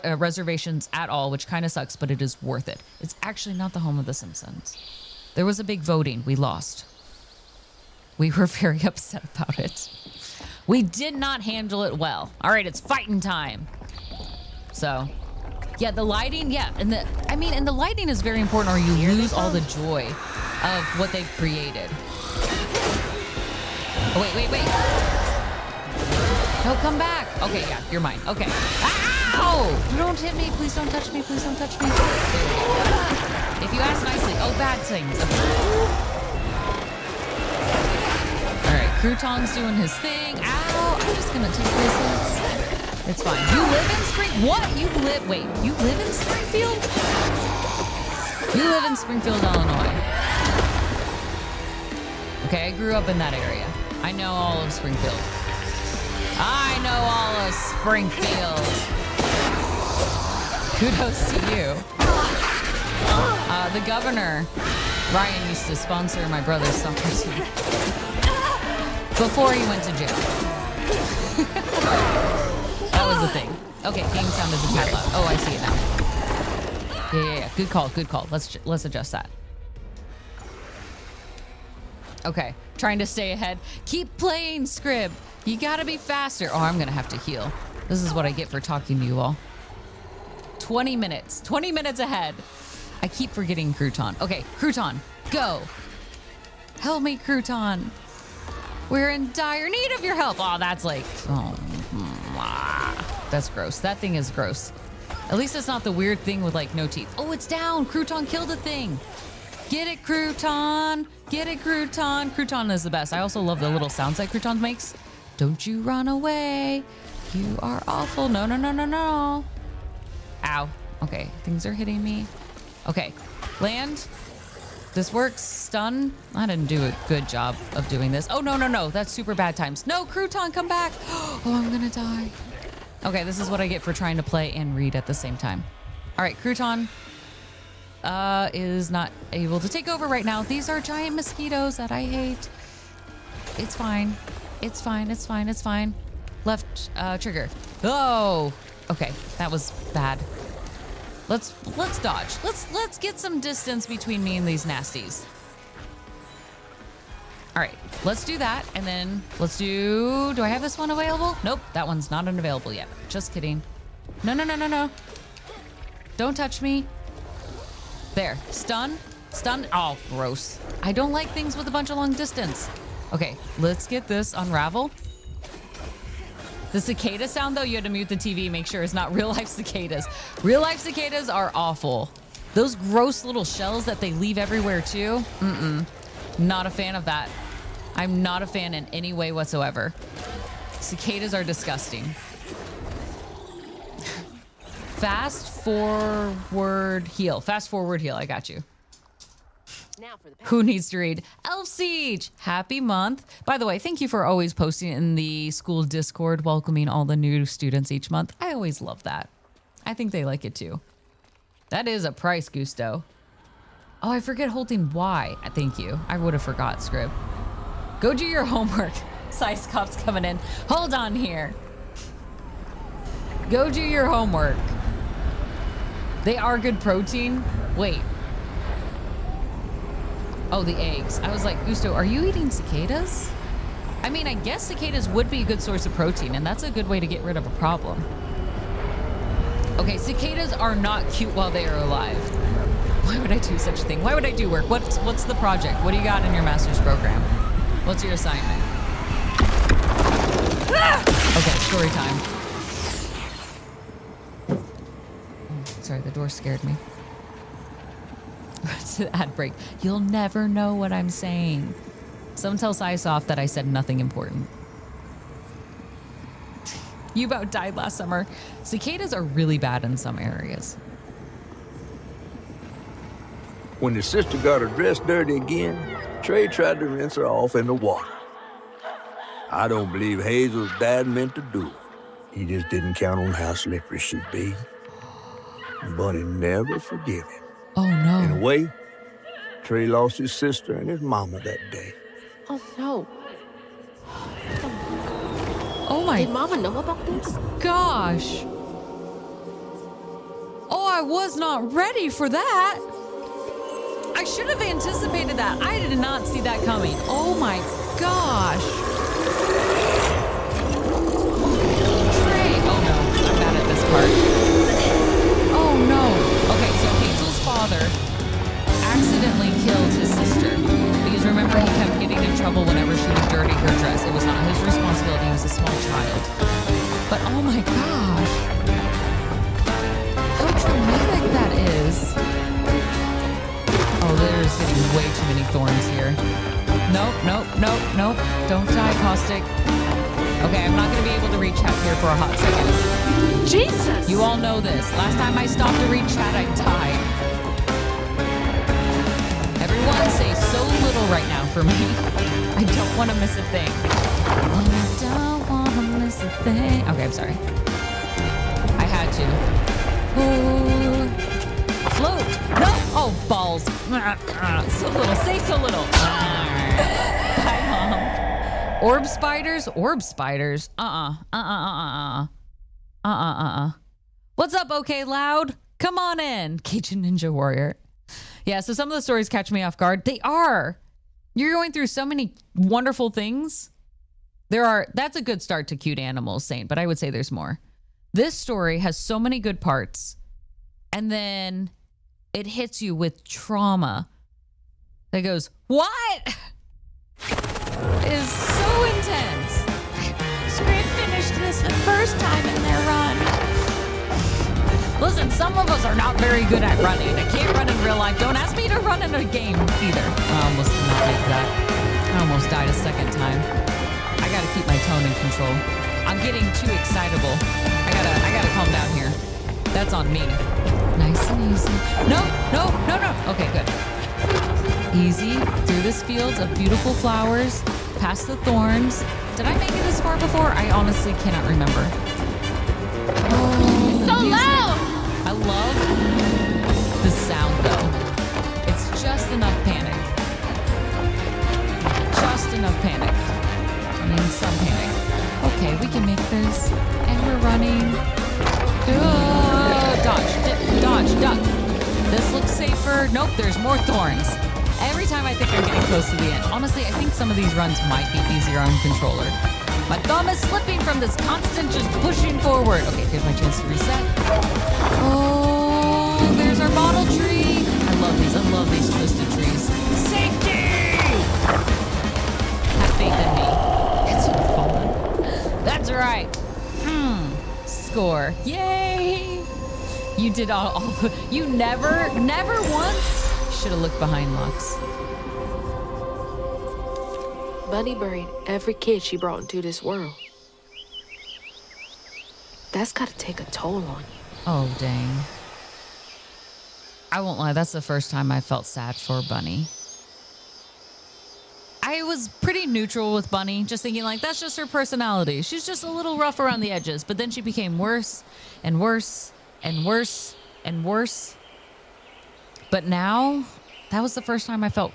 reservations at all, which kind of sucks, but it is worth it. It's actually not the home of The Simpsons. There was a big voting. We lost. We were very upset about it. We did not handle it well. All right, it's fighting time. So, yeah, the lighting, yeah, and the lighting is very important, or you lose all the joy of what they've created. Oh, wait. No, come back. Okay, yeah, you're mine. Okay. Ow! Don't hit me. Please don't touch me. Please don't touch me. There we go. If you ask nicely. Oh, bad things. All right, Crouton's doing his thing. Ow! I'm just gonna take these hits. It's fine. You live in Wait, you live in Springfield? You live in Springfield, Illinois. Okay, I grew up in that area. I know all of Springfield. Kudos to you. The governor, Ryan, used to sponsor my brother's soccer team before he went to jail. That was the thing. Okay, game sound is a tad loud. Oh, I see it now. Yeah. Good call. Let's adjust that. Okay, trying to stay ahead. Keep playing, Scrib. You gotta be faster. Oh, I'm gonna have to heal. This is what I get for talking to you all. 20 minutes. 20 minutes ahead. I keep forgetting Crouton. Okay, Crouton, go. Help me, Crouton. We're in dire need of your help. Oh, that's like... that's gross. That thing is gross. At least it's not the weird thing with, like, no teeth. Oh, it's down. Crouton killed a thing. Get it, Crouton. Get it, Crouton. Crouton is the best. I also love the little sounds that Crouton makes. Don't you run away. You are awful. No. Ow. Okay, things are hitting me. Okay, land. This works. Stun. I didn't do a good job of doing this. Oh, no. That's super bad times. No, Crouton, come back. Oh, I'm gonna die. Okay, this is what I get for trying to play and read at the same time. All right, Crouton is not able to take over right now. These are giant mosquitoes that I hate. It's fine. It's fine. Left trigger. Oh, okay. That was bad. Let's dodge. Let's get some distance between me and these nasties. All right, let's do that. And then do I have this one available? Nope, that one's not unavailable yet. Just kidding. No. Don't touch me. There, stun. Oh, gross. I don't like things with a bunch of long distance. Okay, let's get this unravel. The cicada sound, though, you had to mute the TV, make sure it's not real life cicadas. Real life cicadas are awful. Those gross little shells that they leave everywhere, too. Not a fan of that. I'm not a fan in any way whatsoever. Cicadas are disgusting. Fast forward heal. I got you. Now for the who needs to read? Elf Siege, happy month. By the way, thank you for always posting in the school Discord, welcoming all the new students each month. I always love that. I think they like it too. That is a price, Gusto. Oh, I forget holding Y. Thank you. I would have forgot, Scrib. Go do your homework. Size Cop's coming in. Hold on here. Go do your homework. They are good protein. Wait. Oh, the eggs. I was like, Gusto, are you eating cicadas? I mean, I guess cicadas would be a good source of protein, and that's a good way to get rid of a problem. Okay, cicadas are not cute while they are alive. Why would I do such a thing? Why would I do work? What's the project? What do you got in your master's program? What's your assignment? Okay, story time. Sorry, the door scared me. It's an ad break. You'll never know what I'm saying. Someone tell Sysoft that I said nothing important. You about died last summer. Cicadas are really bad in some areas. When his sister got her dress dirty again, Trey tried to rinse her off in the water. I don't believe Hazel's dad meant to do it. He just didn't count on how slippery she'd be. But he never forgave him. Oh, no. In a way, Trey lost his sister and his mama that day. Oh, no. Oh, my... Did Mama know about this? Gosh. Oh, I was not ready for that. I should have anticipated that. I did not see that coming. Oh, my gosh. Trey. Oh, no. I'm bad at this part. Oh, no. Okay, so Hazel's father accidentally killed his sister. Because remember, he kept getting in trouble whenever she would dirty her dress. It was not his responsibility. He was a small child. But oh my gosh. How traumatic that is. Oh, there's getting way too many thorns here. Nope. Don't die, Caustic. Okay, I'm not going to be able to read chat here for a hot second. Jesus! You all know this. Last time I stopped to read chat, I died. Everyone say so little right now for me. I don't want to miss a thing. I don't want to miss a thing. Okay, I'm sorry. I had to. Ooh. Float. No. Oh, balls. So little. Say so little. Bye, Mom. Orb spiders. What's up, okay, Loud? Come on in. Cajun Ninja Warrior. Yeah, so some of the stories catch me off guard. They are. You're going through so many wonderful things. That's a good start to Cute Animals, Saint, but I would say there's more. This story has so many good parts, and then it hits you with trauma that goes, what? Is so intense. Script finished this the first time in their run. Listen, some of us are not very good at running. I can't run in real life. Don't ask me to run in a game either. I almost did not make that. I almost died a second time. I gotta keep my tone in control. I'm getting too excitable. I gotta calm down here. That's on me. Nice and easy. No. Okay, good. Easy through this field of beautiful flowers, past the thorns. Did I make it this far before? I honestly cannot remember. Oh, So loud! I love the sound though. It's just enough panic. Just enough panic. I mean, some panic. Okay, we can make this. And we're running. Dodge, dodge, duck. This looks safer. Nope, there's more thorns. Every time I think I'm getting close to the end. Honestly, I think some of these runs might be easier on controller. My thumb is slipping from this constant just pushing forward. Okay, here's my chance to reset. Oh, there's our bottle tree. I love these. I love these twisted trees. Safety! Have faith in me. It's fallen. That's right. Score. Yay! You did all you never once should have looked behind Lux. Bunny buried every kid she brought into this world. That's gotta take a toll on you. Oh, dang. I won't lie, that's the first time I felt sad for Bunny. I was pretty neutral with Bunny, just thinking like, that's just her personality. She's just a little rough around the edges, but then she became worse and worse and worse and worse. But now, that was the first time I felt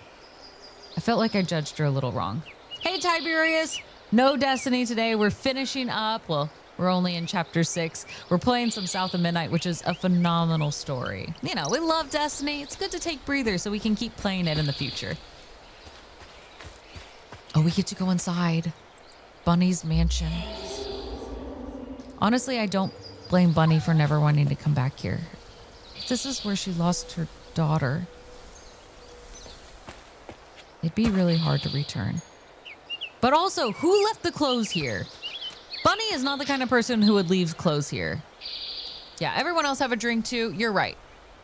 like I judged her a little wrong. Hey, Tiberius. No Destiny today. We're finishing up. Well, we're only in chapter 6. We're playing some South of Midnight, which is a phenomenal story. You know, we love Destiny. It's good to take breathers so we can keep playing it in the future. Oh, we get to go inside Bunny's mansion. Honestly, I don't blame Bunny for never wanting to come back here. This is where she lost her daughter. It'd be really hard to return. But also, who left the clothes here? Bunny is not the kind of person who would leave clothes here. Yeah, everyone else have a drink too. You're right.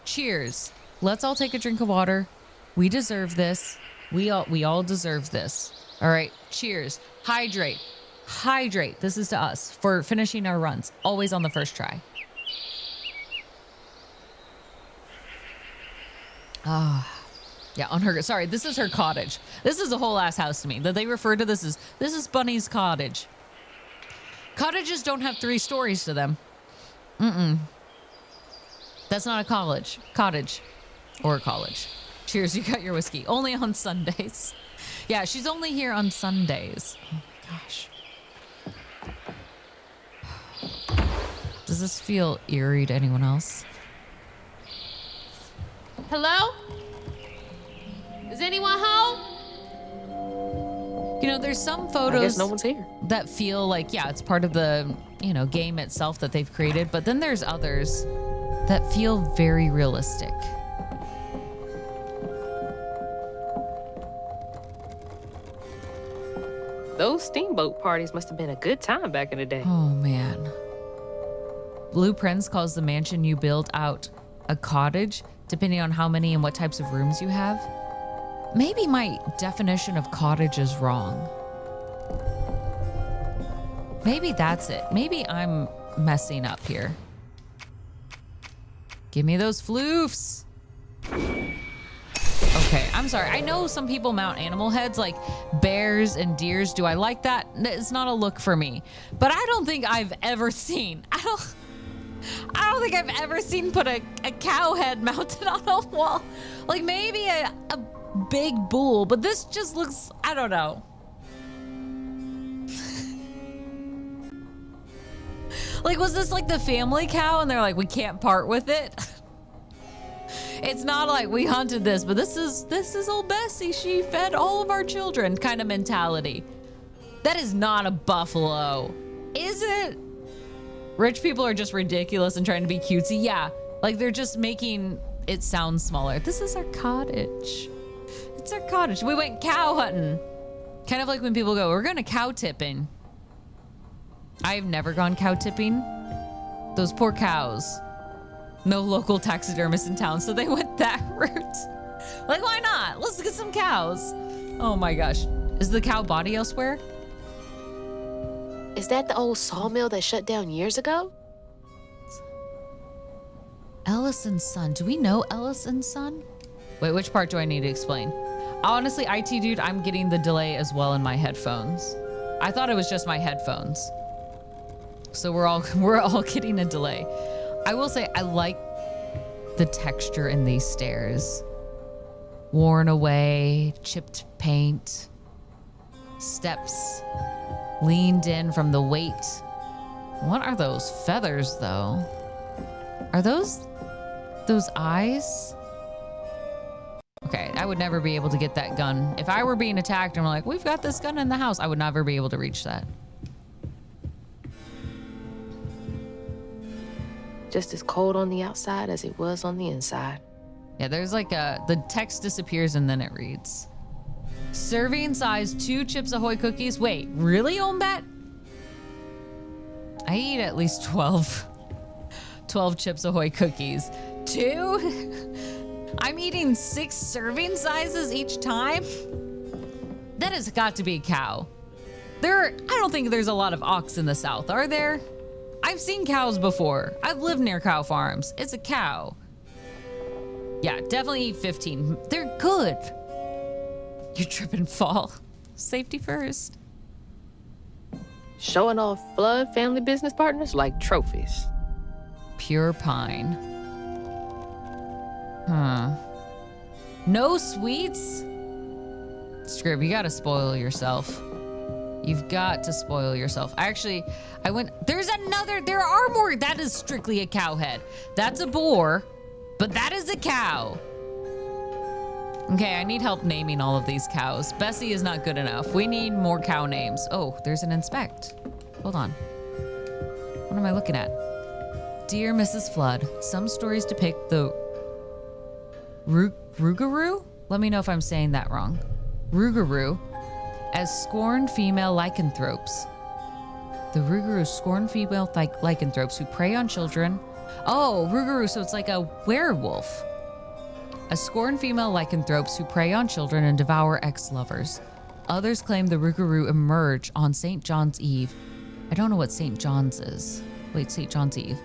Cheers. Let's all take a drink of water. We deserve this. We all deserve this. All right, cheers. Hydrate. Hydrate. This is to us for finishing our runs. Always on the first try. Yeah, on her, sorry, this is her cottage. This is a whole ass house to me. That they refer to this is Bunny's cottage. Cottages don't have 3 stories to them. That's not a cottage. Or a college. Cheers, you got your whiskey. Only on Sundays. Yeah, she's only here on Sundays. Oh my gosh. Does this feel eerie to anyone else? Hello? Is anyone home? You know, there's some I photos guess no one's here. that feel like, yeah, it's part of the, you know, game itself that they've created. But then there's others that feel very realistic. Those steamboat parties must have been a good time back in the day. Oh, man. Blueprints calls the mansion you build out a cottage, depending on how many and what types of rooms you have. Maybe my definition of cottage is wrong. Maybe that's it. Maybe I'm messing up here. Give me those floofs. Okay, I'm sorry. I know some people mount animal heads like bears and deers. Do I like that? It's not a look for me. But I don't think I've ever seen, I don't think I've ever seen put a cow head mounted on a wall. Like maybe a big bull, but this just looks, I don't know. Like, was this like the family cow and they're like, we can't part with it? It's not like we hunted this, but this is old Bessie. She fed all of our children kind of mentality. That is not a buffalo, is it? Rich people are just ridiculous and trying to be cutesy. Yeah, like they're just making it sound smaller. This is our cottage. It's our cottage. We went cow hunting. Kind of like when people go, we're going to cow tipping. I've never gone cow tipping. Those poor cows. No local taxidermists in town, so they went that route. Like, why not? Let's get some cows. Oh my gosh. Is the cow body elsewhere? Is that the old sawmill that shut down years ago? Ellis and Son. Do we know Ellis and Son? Wait, which part do I need to explain? Honestly, IT dude, I'm getting the delay as well in my headphones. I thought it was just my headphones. So we're all getting a delay. I will say I like the texture in these stairs. Worn away, chipped paint, steps leaned in from the weight. What are those feathers though? Are those eyes? Okay, I would never be able to get that gun. If I were being attacked and we're like, we've got this gun in the house, I would never be able to reach that. Just as cold on the outside as it was on the inside. Yeah, there's like the text disappears and then it reads. Serving size 2 Chips Ahoy cookies. Wait, really, Ombat? I eat at least 12 Chips Ahoy cookies. 2? I'm eating 6 serving sizes each time? That has got to be a cow. I don't think there's a lot of ox in the South, are there? I've seen cows before. I've lived near cow farms. It's a cow. Yeah, definitely eat 15. They're good. You trip and fall. Safety first. Showing off Flood family business partners like trophies. Pure pine. Huh. No sweets? Scrib, you gotta spoil yourself. You've got to spoil yourself. Actually, there are more. That is strictly a cow head. That's a boar, but that is a cow. Okay, I need help naming all of these cows. Bessie is not good enough. We need more cow names. Oh, there's an inspect. Hold on. What am I looking at? Dear Mrs. Flood, some stories depict the Rougarou? Let me know if I'm saying that wrong. Rougarou as scorned female lycanthropes. The Rougarou scorned female lycanthropes who prey on children. Oh, Rougarou, so it's like a werewolf. As scorned female lycanthropes who prey on children and devour ex-lovers. Others claim the Rougarou emerge on St. John's Eve. I don't know what St. John's is. Wait, St. John's Eve.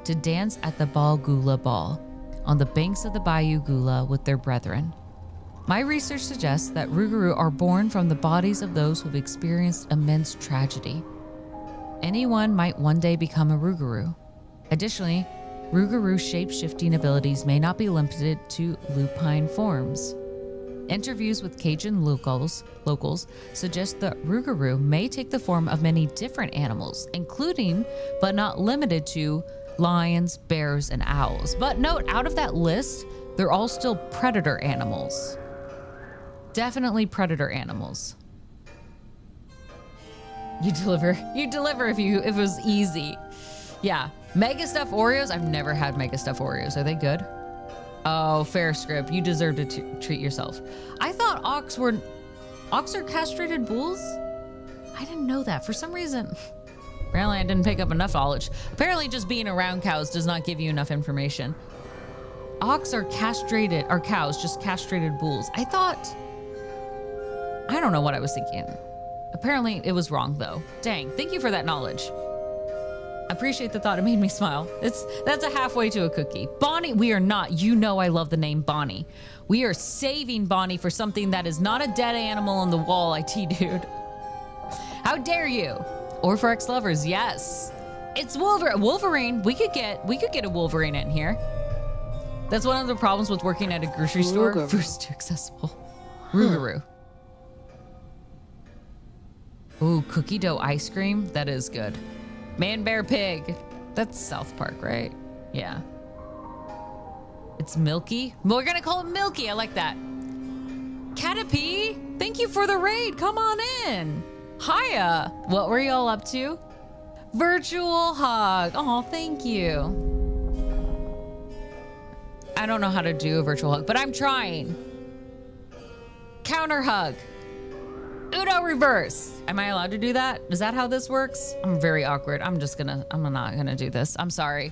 To dance at the Bal Gula Ball on the banks of the Bayou Gula with their brethren. My research suggests that Rougarou are born from the bodies of those who have experienced immense tragedy. Anyone might one day become a Rougarou. Additionally, Rougarou shape-shifting abilities may not be limited to lupine forms. Interviews with Cajun locals suggest that Rougarou may take the form of many different animals, including, but not limited to, lions, bears, and owls. But note, out of that list, they're all still predator animals. Definitely predator animals. You deliver if it was easy. Yeah. Mega Stuffed Oreos? I've never had Mega Stuffed Oreos. Are they good? Oh, fair script. You deserve to treat yourself. I thought ox are castrated bulls? I didn't know that for some reason. Apparently I didn't pick up enough knowledge. Apparently just being around cows does not give you enough information. Ox are cows, just castrated bulls. I don't know what I was thinking. Apparently it was wrong though. Dang, thank you for that knowledge. Appreciate the thought, it made me smile. That's a halfway to a cookie. Bonnie, we are not, I love the name Bonnie. We are saving Bonnie for something that is not a dead animal on the wall, IT dude. How dare you? Or for ex-lovers, yes. It's Wolverine. We could get a Wolverine in here. That's one of the problems with working at a grocery store. Food's too accessible. Rougarou. Ooh, cookie dough ice cream. That is good. Man, bear, pig. That's South Park, right? Yeah. It's Milky. We're gonna call it Milky. I like that. Caterpie, thank you for the raid. Come on in. Hiya. What were y'all up to? Virtual hug. Oh, thank you. I don't know how to do a virtual hug, but I'm trying. Counter hug. Uno reverse. Am I allowed to do that? Is that how this works? I'm very awkward. I'm not gonna do this. I'm sorry.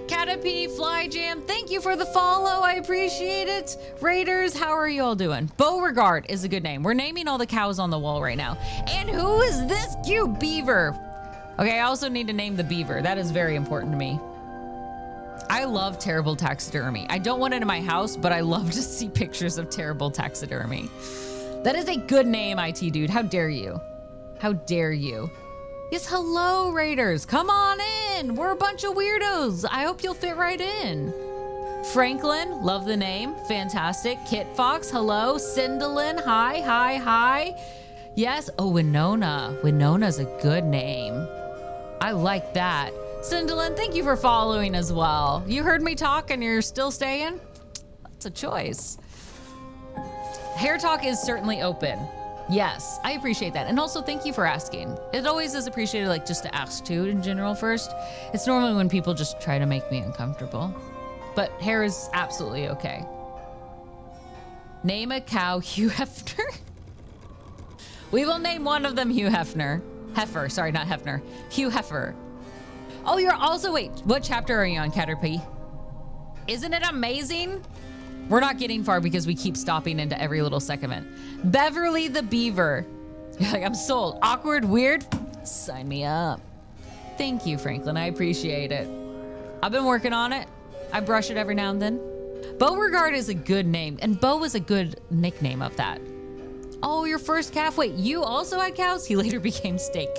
Caterpie, Fly Jam, thank you for the follow. I appreciate it. Raiders, how are you all doing? Beauregard is a good name. We're naming all the cows on the wall right now. And who is this cute beaver? Okay, I also need to name the beaver. That is very important to me. I love terrible taxidermy. I don't want it in my house, but I love to see pictures of terrible taxidermy. That is a good name, IT dude. How dare you? How dare you? Yes, hello, Raiders. Come on in. We're a bunch of weirdos. I hope you'll fit right in. Franklin, love the name. Fantastic. Kit Fox, hello. Cindelin, hi, hi, hi. Yes. Oh, Winona. Winona's a good name. I like that. Cindelin, thank you for following as well. You heard me talk and you're still staying? That's a choice. Hair Talk is certainly open. Yes, I appreciate that. And also thank you for asking. It always is appreciated, like, just to ask too in general first. It's normally when people just try to make me uncomfortable. But hair is absolutely okay. Name a cow Hugh Hefner. We will name one of them Hugh Hefner. Heifer, sorry, not Hefner. Hugh Heifer. Oh, you're also, wait, what chapter are you on, Caterpie? Isn't it amazing? We're not getting far because we keep stopping into every little segment. Beverly the Beaver. You're like, I'm sold. Awkward, weird? Sign me up. Thank you, Franklin. I appreciate it. I've been working on it. I brush it every now and then. Beauregard is a good name, and Beau is a good nickname of that. Oh, your first calf. Wait, you also had cows? He later became steak.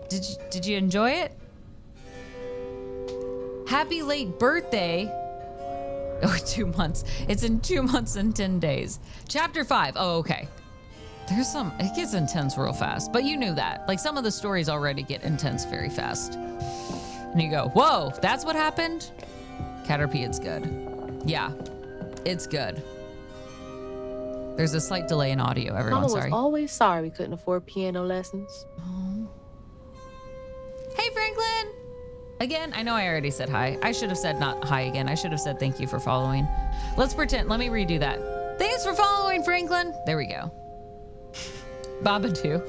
Did you enjoy it? Happy late birthday. Oh, 2 months. It's in 2 months and 10 days. Chapter 5. Oh, okay. It gets intense real fast, but you knew that. Like, some of the stories already get intense very fast. And you go, whoa, that's what happened? Caterpie, it's good. Yeah, it's good. There's a slight delay in audio, everyone. Mama Sorry. was always sorry we couldn't afford piano lessons. Oh. Hey, Franklin. Again, I know I already said hi. I should have said not hi again. I should have said thank you for following. Let's pretend. Let me redo that. Thanks for following, Franklin. There we go. Babadoo.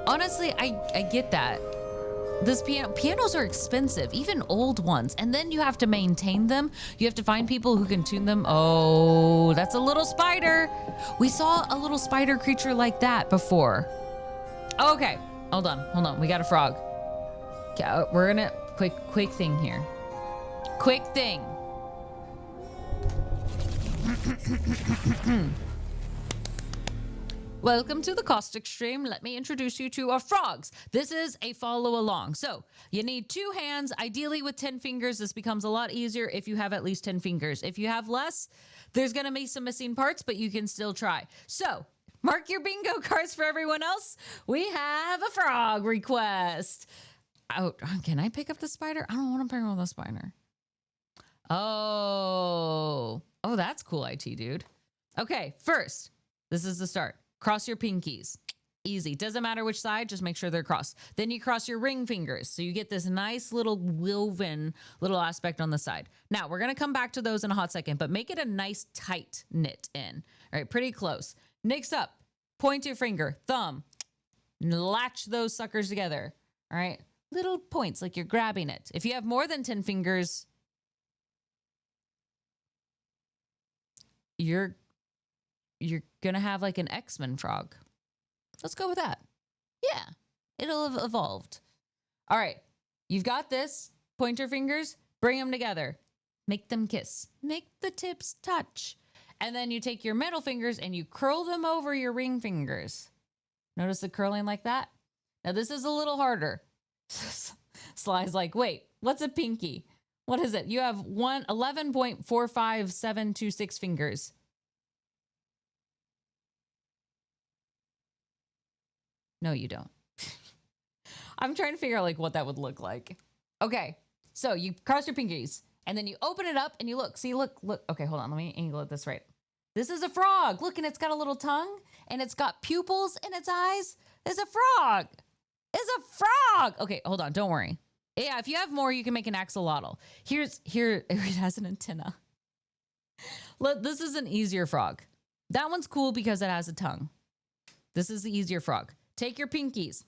Honestly, I get that. Pianos are expensive, even old ones, and then you have to maintain them. You have to find people who can tune them. Oh, that's a little spider. We saw a little spider creature like that before. Okay, hold on. We got a frog. Okay, we're gonna quick thing here. Quick thing. Welcome to the caustic stream. Let me introduce you to our frogs. This is a follow along. So you need 2 hands, ideally with 10 fingers. This becomes a lot easier if you have at least 10 fingers. If you have less, there's gonna be some missing parts, but you can still try. So mark your bingo cards for everyone else. We have a frog request. Oh, can I pick up the spider? I don't want to pick up the spider. Oh, that's cool, IT dude. Okay, first, this is the start. Cross your pinkies. Easy. Doesn't matter which side, just make sure they're crossed. Then you cross your ring fingers. So you get this nice little woven little aspect on the side. Now, we're going to come back to those in a hot second, but make it a nice tight knit in. All right, pretty close. Next up, point your finger, thumb, latch those suckers together. All right, little points like you're grabbing it. If you have more than 10 fingers, you're going to have like an X-Men frog. Let's go with that. Yeah, it'll have evolved. All right, you've got this. Pointer fingers, bring them together. Make them kiss. Make the tips touch. And then you take your middle fingers and you curl them over your ring fingers. Notice the curling like that? Now this is a little harder. Sly's like, wait, what's a pinky? What is it? You have 11.45726 fingers. No, you don't. I'm trying to figure out like what that would look like. Okay, so you cross your pinkies and then you open it up and you look. See, look. Okay, hold on. Let me angle it this right. This is a frog. Look, and it's got a little tongue and it's got pupils in its eyes. It's a frog. It's a frog. Okay, hold on. Don't worry. Yeah, if you have more, you can make an axolotl. Here, it has an antenna. This is an easier frog. That one's cool because it has a tongue. This is the easier frog. Take your pinkies,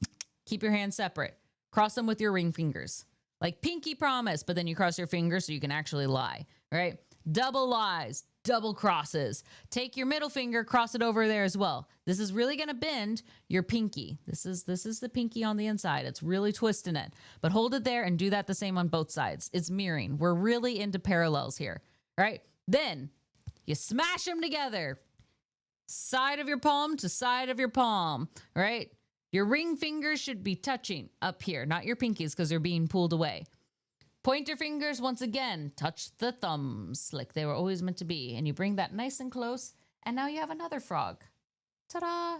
keep your hands separate, cross them with your ring fingers. Like pinky promise, but then you cross your fingers so you can actually lie, right? Double lies, double crosses. Take your middle finger, cross it over there as well. This is really going to bend your pinky. This is the pinky on the inside. It's really twisting it. But hold it there and do that the same on both sides. It's mirroring. We're really into parallels here. All right? Then you smash them together. Side of your palm to side of your palm. All right? Your ring fingers should be touching up here, not your pinkies because they're being pulled away. Pointer fingers, once again, touch the thumbs like they were always meant to be. And you bring that nice and close. And now you have another frog. Ta-da!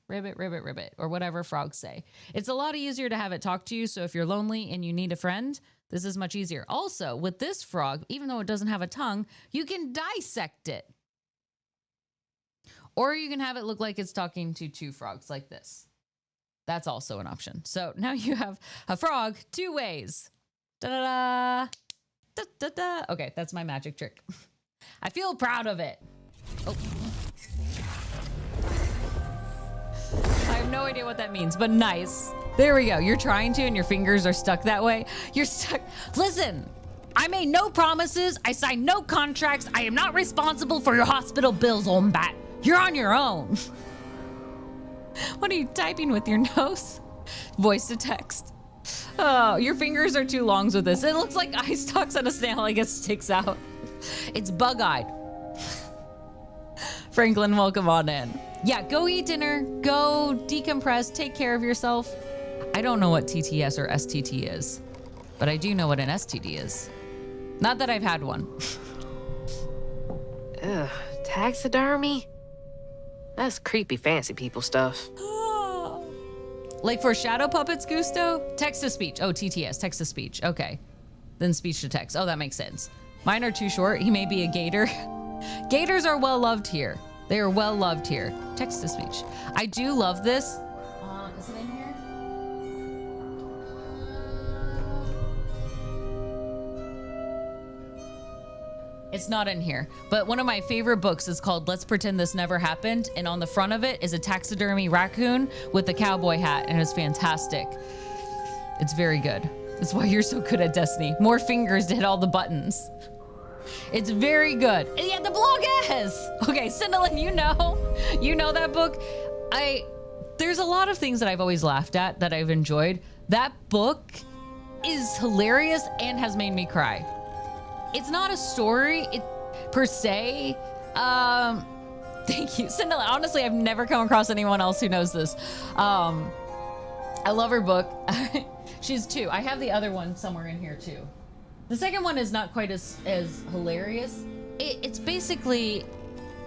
Ribbit, ribbit, ribbit. Or whatever frogs say. It's a lot easier to have it talk to you. So if you're lonely and you need a friend, this is much easier. Also, with this frog, even though it doesn't have a tongue, you can dissect it. Or you can have it look like it's talking to two frogs like this. That's also an option. So now you have a frog two ways. Da-da-da. Da-da-da. Okay, that's my magic trick. I feel proud of it. Oh. I have no idea what that means, but nice. There we go. You're trying to and your fingers are stuck that way. You're stuck. Listen, I made no promises. I signed no contracts. I am not responsible for your hospital bills, Ombat. You're on your own. What are you typing with your nose? Voice to text. Oh, your fingers are too long with this. It looks like eye stalks on a snail. I guess sticks out. It's bug-eyed. Franklin, welcome on in. Yeah, go eat dinner. Go decompress. Take care of yourself. I don't know what TTS or STT is, but I do know what an STD is. Not that I've had one. Ugh, taxidermy? That's creepy fancy people stuff. Like for shadow puppets, Gusto? Text to speech. Oh, TTS, text to speech. Okay. Then speech to text. Oh, that makes sense. Mine are too short. He may be a gator. Gators are well loved here. They are well loved here. Text to speech. I do love this. Is it in here? It's not in here, but one of my favorite books is called Let's Pretend This Never Happened, and on the front of it is a taxidermy raccoon with a cowboy hat, and it's fantastic. It's very good. That's why you're so good at Destiny. More fingers to hit all the buttons. It's very good. And yeah, the blog is. Okay, Cinderlin, you know that book. There's a lot of things that I've always laughed at that I've enjoyed. That book is hilarious and has made me cry. It's not a story per se. Thank you, Cinderella. Honestly, I've never come across anyone else who knows this. I love her book. She's two. I have the other one somewhere in here too. The second one is not quite as hilarious. It's basically,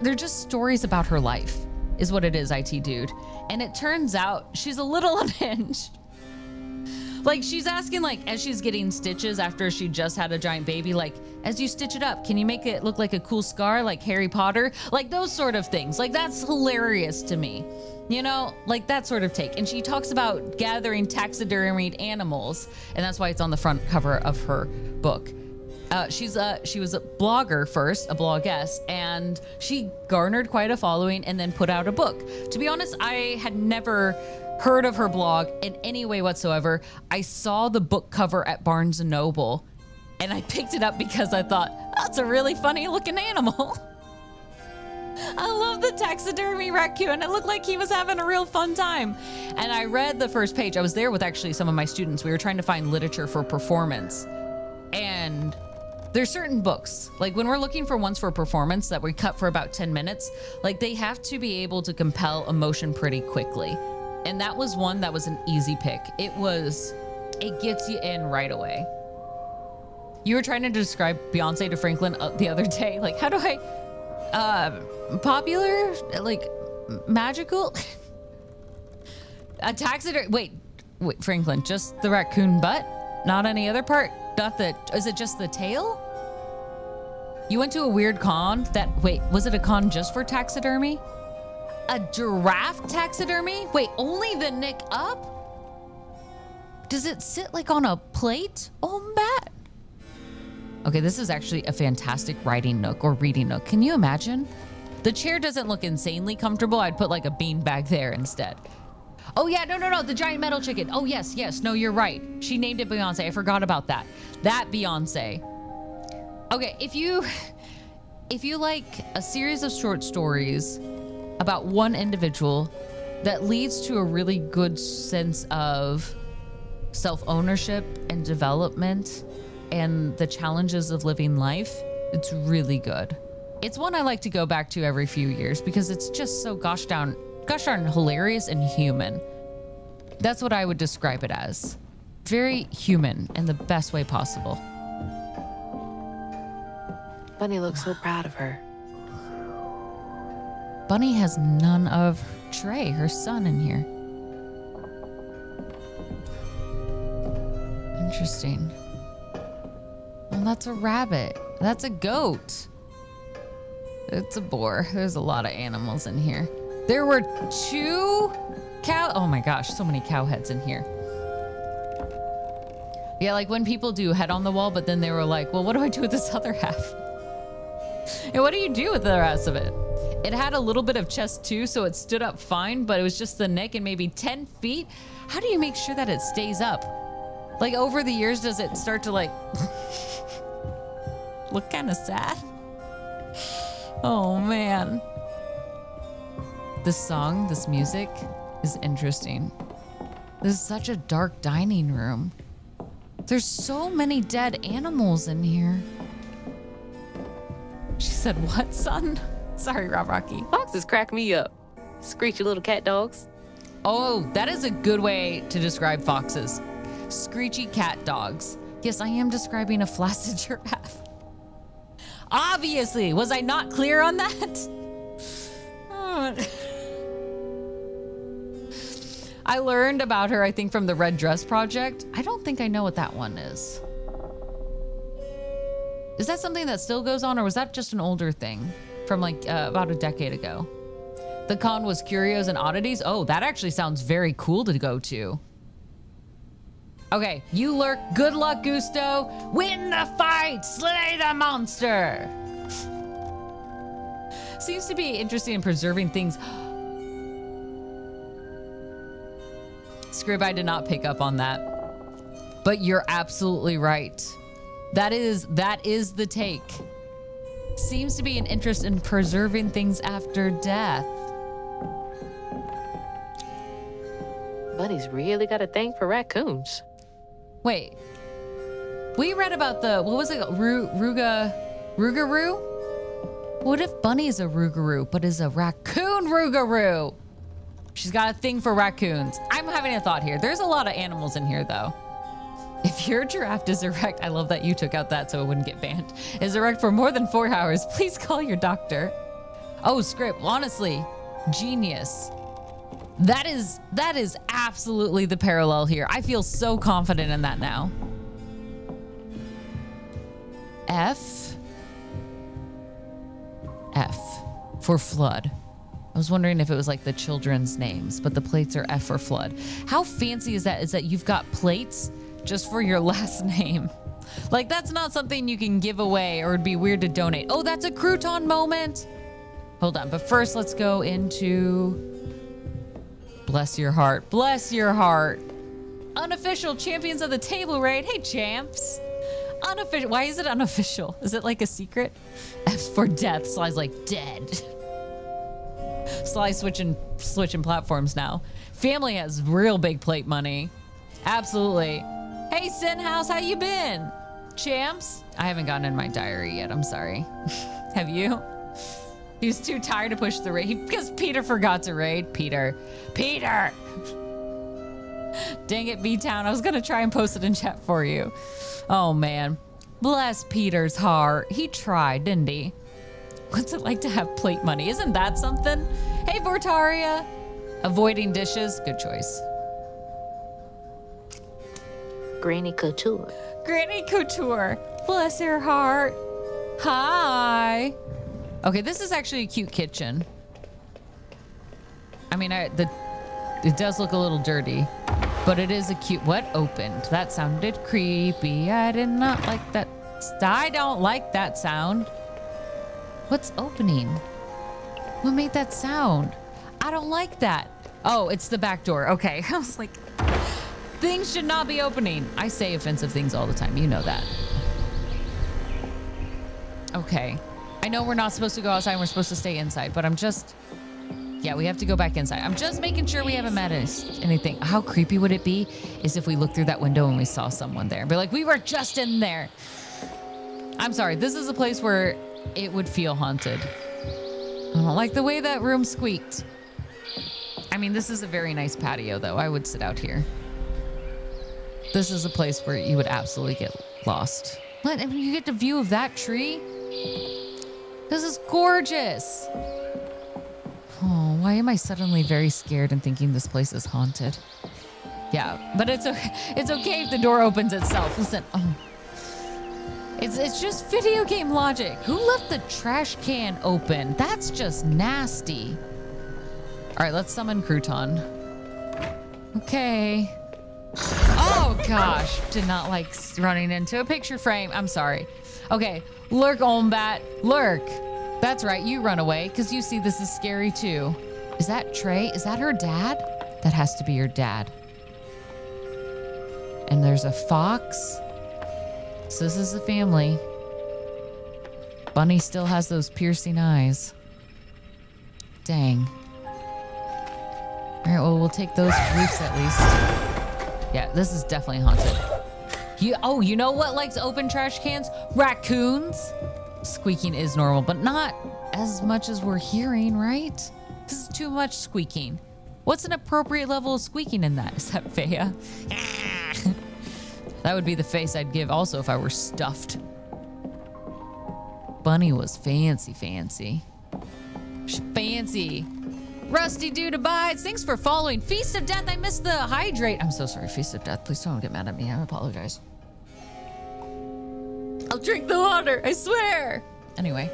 they're just stories about her life, is what it is, IT dude. And it turns out she's a little unhinged. Like, she's asking, like, as she's getting stitches after she just had a giant baby, like, as you stitch it up, can you make it look like a cool scar like Harry Potter? Like, those sort of things. Like, that's hilarious to me. You know, like that sort of take. And she talks about gathering taxidermied animals, and that's why it's on the front cover of her book. She was a blogger first, a bloggess, and she garnered quite a following and then put out a book. To be honest, I had never heard of her blog in any way whatsoever. I saw the book cover at Barnes & Noble, and I picked it up because I thought, that's a really funny looking animal. I love the taxidermy raccoon. It looked like he was having a real fun time. And I read the first page. I was there with actually some of my students. We were trying to find literature for performance. And there's certain books, like when we're looking for ones for performance that we cut for about 10 minutes, like they have to be able to compel emotion pretty quickly. And that was one that was an easy pick. It gets you in right away. You were trying to describe Beyonce to Franklin the other day. Like, how do I... popular, like magical. A taxidermy. Wait, Franklin, just the raccoon butt, not any other part. Not the. Is it just the tail? You went to a weird con. Was it a con just for taxidermy? A giraffe taxidermy? Wait, only the neck up? Does it sit like on a plate? Oh, Matt. Okay, this is actually a fantastic writing nook or reading nook. Can you imagine? The chair doesn't look insanely comfortable. I'd put like a bean bag there instead. Oh yeah, no, the giant metal chicken. Oh yes, no, you're right. She named it Beyonce. I forgot about that. That Beyonce. Okay, if you like a series of short stories about one individual that leads to a really good sense of self-ownership and development and the challenges of living life, it's really good. It's one I like to go back to every few years because it's just so gosh darn hilarious and human. That's what I would describe it as. Very human in the best way possible. Bunny looks so proud of her. Bunny has none of Trey, her son, in here. Interesting. Well, that's a rabbit. That's a goat. It's a boar. There's a lot of animals in here. There were 2 cow. Oh my gosh, so many cow heads in here. Yeah, like when people do head on the wall, but then they were like, well, what do I do with this other half? And what do you do with the rest of it? It had a little bit of chest too, so it stood up fine, but it was just the neck and maybe 10 feet. How do you make sure that it stays up? Like over the years, does it start to like look kind of sad? Oh man. This song, this music is interesting. This is such a dark dining room. There's so many dead animals in here. She said, what, son? Sorry, Rob Rocky. Foxes crack me up. Screechy little cat dogs. Oh, that is a good way to describe foxes. Screechy cat dogs. Yes, I am describing a flaccid giraffe. Obviously, was I not clear on that? I learned about her, I think, from the Red Dress Project. I don't think I know what that one is. Is that something that still goes on, or was that just an older thing from like about a decade ago? The con was Curios and Oddities. Oh, that actually sounds very cool to go to. Okay, you lurk. Good luck, Gusto. Win the fight. Slay the monster. Seems to be interested in preserving things. Scrib, I did not pick up on that. But you're absolutely right. That is the take. Seems to be an interest in preserving things after death. Bunny's really got a thing for raccoons. Wait. We read about the, what was it? Rougarou? What if Bunny's a Rougarou, but is a raccoon Rougarou? She's got a thing for raccoons. I'm having a thought here. There's a lot of animals in here, though. If your giraffe is erect, I love that you took out that so it wouldn't get banned, is erect for more than 4 hours, please call your doctor. Oh, script, honestly, genius. That is absolutely the parallel here. I feel so confident in that now. F for flood. I was wondering if it was like the children's names, but the plates are F for flood. How fancy is that? Is that you've got plates just for your last name? Like, that's not something you can give away, or it'd be weird to donate. Oh, that's a crouton moment. Hold on, but first let's go into bless your heart. Bless your heart. Unofficial champions of the table raid. Hey, champs. Unofficial. Why is it unofficial? Is it like a secret? F for death. Sly's like dead. Sly switching platforms now. Family has real big plate money. Absolutely. Hey, Sin House, how you been? Champs? I haven't gotten in my diary yet. I'm sorry. Have you? He was too tired to push the raid because Peter forgot to raid. Peter. Dang it, B-Town. I was going to try and post it in chat for you. Oh, man. Bless Peter's heart. He tried, didn't he? What's it like to have plate money? Isn't that something? Hey, Vortaria. Avoiding dishes. Good choice. Granny Couture. Granny Couture. Bless her heart. Hi. Okay, this is actually a cute kitchen. I mean, it does look a little dirty, but it is a cute... What opened? That sounded creepy. I did not like that. I don't like that sound. What's opening? What made that sound? I don't like that. Oh, it's the back door. Okay. I was like, things should not be opening. I say offensive things all the time. You know that. Okay. I know we're not supposed to go outside. We're supposed to stay inside, but I'm just... Yeah, we have to go back inside. I'm just making sure we haven't met anything. How creepy would it be is if we looked through that window and we saw someone there. Be like, we were just in there. I'm sorry. This is a place where it would feel haunted. I don't like the way that room squeaked. I mean, this is a very nice patio, though. I would sit out here. This is a place where you would absolutely get lost. What? I mean, you get the view of that tree? This is gorgeous. Oh, why am I suddenly very scared and thinking this place is haunted? Yeah, but it's okay. It's okay if the door opens itself. Listen, it's just video game logic. Who left the trash can open? That's just nasty. All right, let's summon Crouton. Okay. Oh gosh, did not like running into a picture frame. I'm sorry. Okay, Lurk Ombat, Lurk. That's right, you run away because you see this is scary too. Is that Trey? Is that her dad? That has to be your dad. And there's a fox. So this is the family. Bunny still has those piercing eyes. Dang. All right, well, we'll take those roofs at least. Yeah, this is definitely haunted. You know what likes open trash cans? Raccoons. Squeaking is normal, but not as much as we're hearing, right? This is too much squeaking. What's an appropriate level of squeaking in that? Is that Faya? That would be the face I'd give also if I were stuffed. Bunny was fancy. Fancy. Rusty Dude abides. Thanks for following. Feast of Death. I missed the hydrate. I'm so sorry, Feast of Death. Please don't get mad at me. I apologize. I'll drink the water. I swear. Anyway.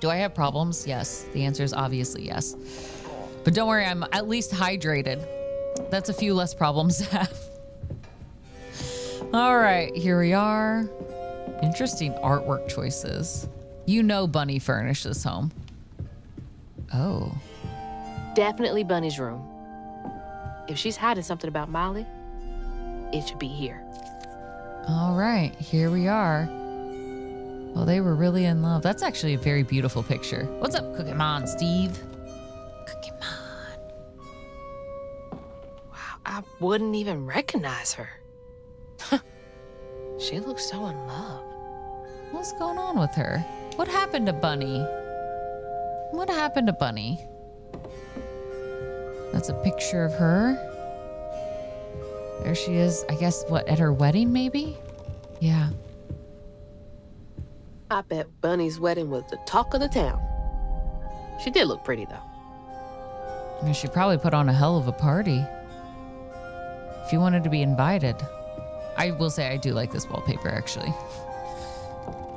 Do I have problems? Yes. The answer is obviously yes. But don't worry, I'm at least hydrated. That's a few less problems to have. All right, here we are. Interesting artwork choices. You know Bunny furnished this home. Oh. Definitely Bunny's room. If she's hiding something about Molly, it should be here. All right, here we are. Well, they were really in love. That's actually a very beautiful picture. What's up, Cookie Mon, Steve? Cookie Mon. Wow, I wouldn't even recognize her. She looks so in love. What's going on with her? What happened to Bunny? What happened to Bunny? That's a picture of her. There she is. I guess, what, at her wedding, maybe? Yeah. I bet Bunny's wedding was the talk of the town. She did look pretty, though. I mean, she probably put on a hell of a party. If you wanted to be invited. I will say I do like this wallpaper, actually.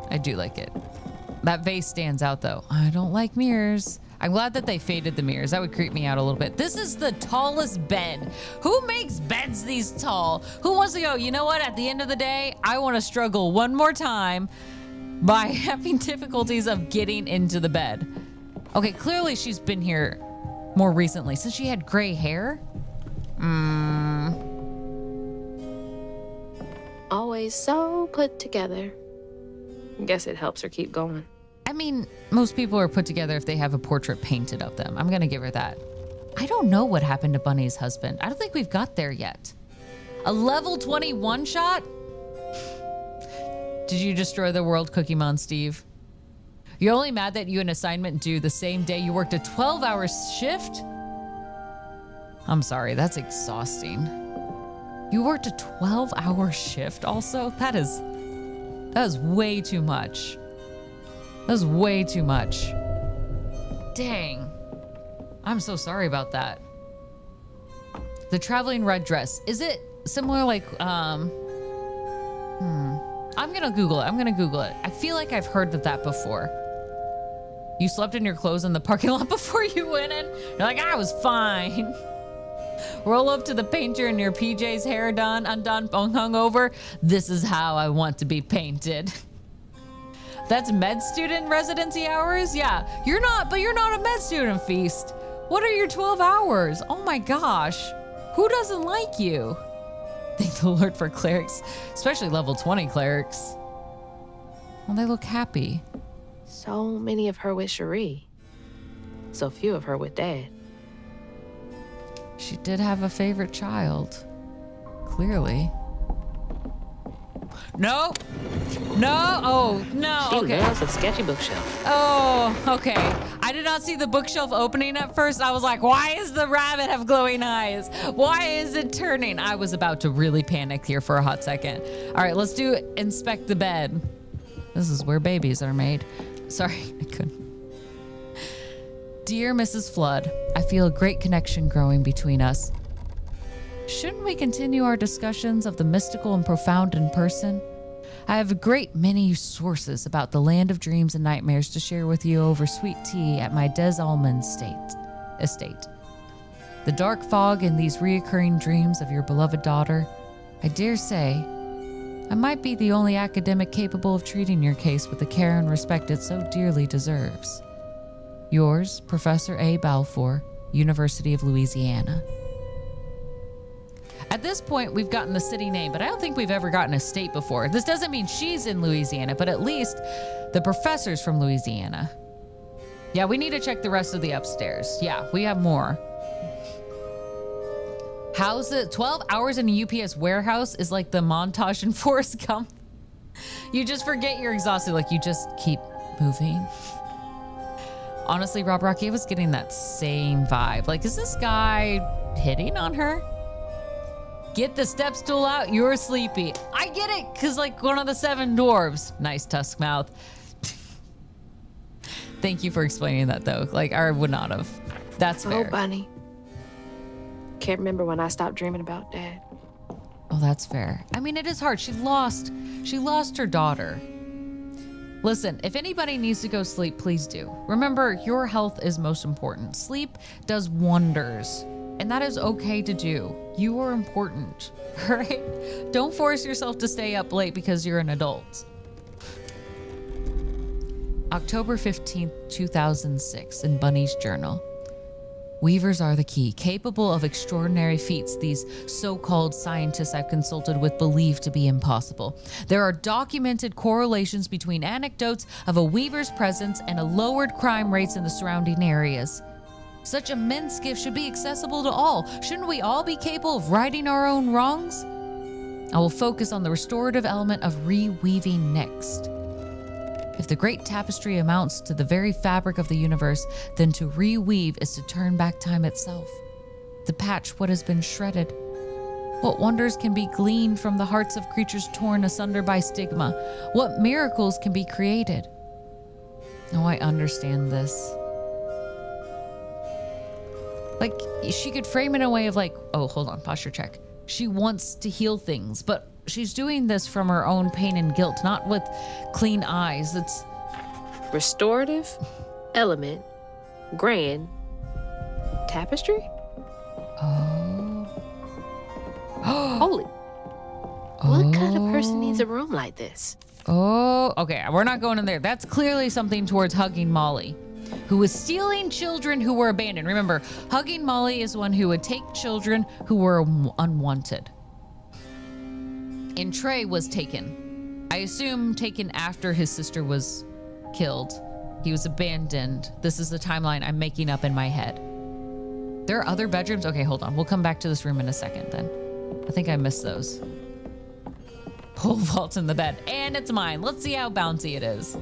I do like it. That vase stands out, though. I don't like mirrors. I'm glad that they faded the mirrors. That would creep me out a little bit. This is the tallest bed. Who makes beds these tall? Who wants to go, you know what? At the end of the day, I want to struggle one more time by having difficulties of getting into the bed. Okay, clearly she's been here more recently. Since she had gray hair? Always so put together. Guess it helps her keep going. I mean, most people are put together if they have a portrait painted of them. I'm going to give her that. I don't know what happened to Bunny's husband. I don't think we've got there yet. A level 21 shot? Did you destroy the world, Cookie Mon, Steve? You're only mad that you an assignment due the same day you worked a 12-hour shift? I'm sorry, that's exhausting. You worked a 12-hour shift also? That is way too much. That was way too much. Dang. I'm so sorry about that. The traveling red dress. Is it similar like, I'm gonna Google it. I feel like I've heard of that before. You slept in your clothes in the parking lot before you went in? You're like, I was fine. Roll up to the painter in your PJs, hair done, undone, hungover. This is how I want to be painted. That's med student residency hours? Yeah, you're not a med student, Feast. What are your 12 hours? Oh my gosh. Who doesn't like you? Thank the Lord for clerics, especially level 20 clerics. Well, they look happy. So many of her with Cherie. So few of her with Dad. She did have a favorite child. Clearly. No. No. Oh, no. She Okay. loves a sketchy bookshelf. Oh, okay. I did not see the bookshelf opening at first. I was like, why is the rabbit have glowing eyes? Why is it turning? I was about to really panic here for a hot second. All right, let's do inspect the bed. This is where babies are made. Sorry, I couldn't. Dear Mrs. Flood, I feel a great connection growing between us. Shouldn't we continue our discussions of the mystical and profound in person? I have a great many sources about the land of dreams and nightmares to share with you over sweet tea at my Des Allemands estate. The dark fog and these reoccurring dreams of your beloved daughter, I dare say, I might be the only academic capable of treating your case with the care and respect it so dearly deserves. Yours, Professor A. Balfour, University of Louisiana. At this point, we've gotten the city name, but I don't think we've ever gotten a state before. This doesn't mean she's in Louisiana, but at least the professor's from Louisiana. Yeah, we need to check the rest of the upstairs. Yeah, we have more. How's it? 12 hours in a UPS warehouse is like the montage in Forrest Gump. You just forget you're exhausted, like you just keep moving. Honestly, Rob Rocky, I was getting that same vibe. Like, is this guy hitting on her? Get the step stool out, you're sleepy. I get it, because like one of the 7 dwarves. Nice tusk mouth. Thank you for explaining that though. Like, I would not have. That's fair. Oh, Bunny. Can't remember when I stopped dreaming about Dad. Oh, that's fair. I mean, it is hard. She lost her daughter. Listen, if anybody needs to go sleep, please do. Remember, your health is most important. Sleep does wonders, and that is okay to do. You are important, all right? Don't force yourself to stay up late because you're an adult. October 15th, 2006, in Bunny's journal. Weavers are the key, capable of extraordinary feats these so-called scientists I've consulted with believe to be impossible. There are documented correlations between anecdotes of a weaver's presence and a lowered crime rates in the surrounding areas. Such immense gift should be accessible to all. Shouldn't we all be capable of righting our own wrongs? I will focus on the restorative element of reweaving next. If the great tapestry amounts to the very fabric of the universe, then to reweave is to turn back time itself, to patch what has been shredded. What wonders can be gleaned from the hearts of creatures torn asunder by stigma? What miracles can be created? Oh, I understand this. Like, she could frame it in a way of like, oh, hold on, posture check. She wants to heal things, but she's doing this from her own pain and guilt, not with clean eyes. It's restorative, element, grand, tapestry? Oh. Holy. What kind of person needs a room like this? Oh, okay. We're not going in there. That's clearly something towards Hugging Molly, who was stealing children who were abandoned. Remember, Hugging Molly is one who would take children who were unwanted. And Trey was taken. I assume taken after his sister was killed. He was abandoned. This is the timeline I'm making up in my head. There are other bedrooms? Okay, hold on. We'll come back to this room in a second then. I think I missed those. Pole vault in the bed. And it's mine. Let's see how bouncy it is.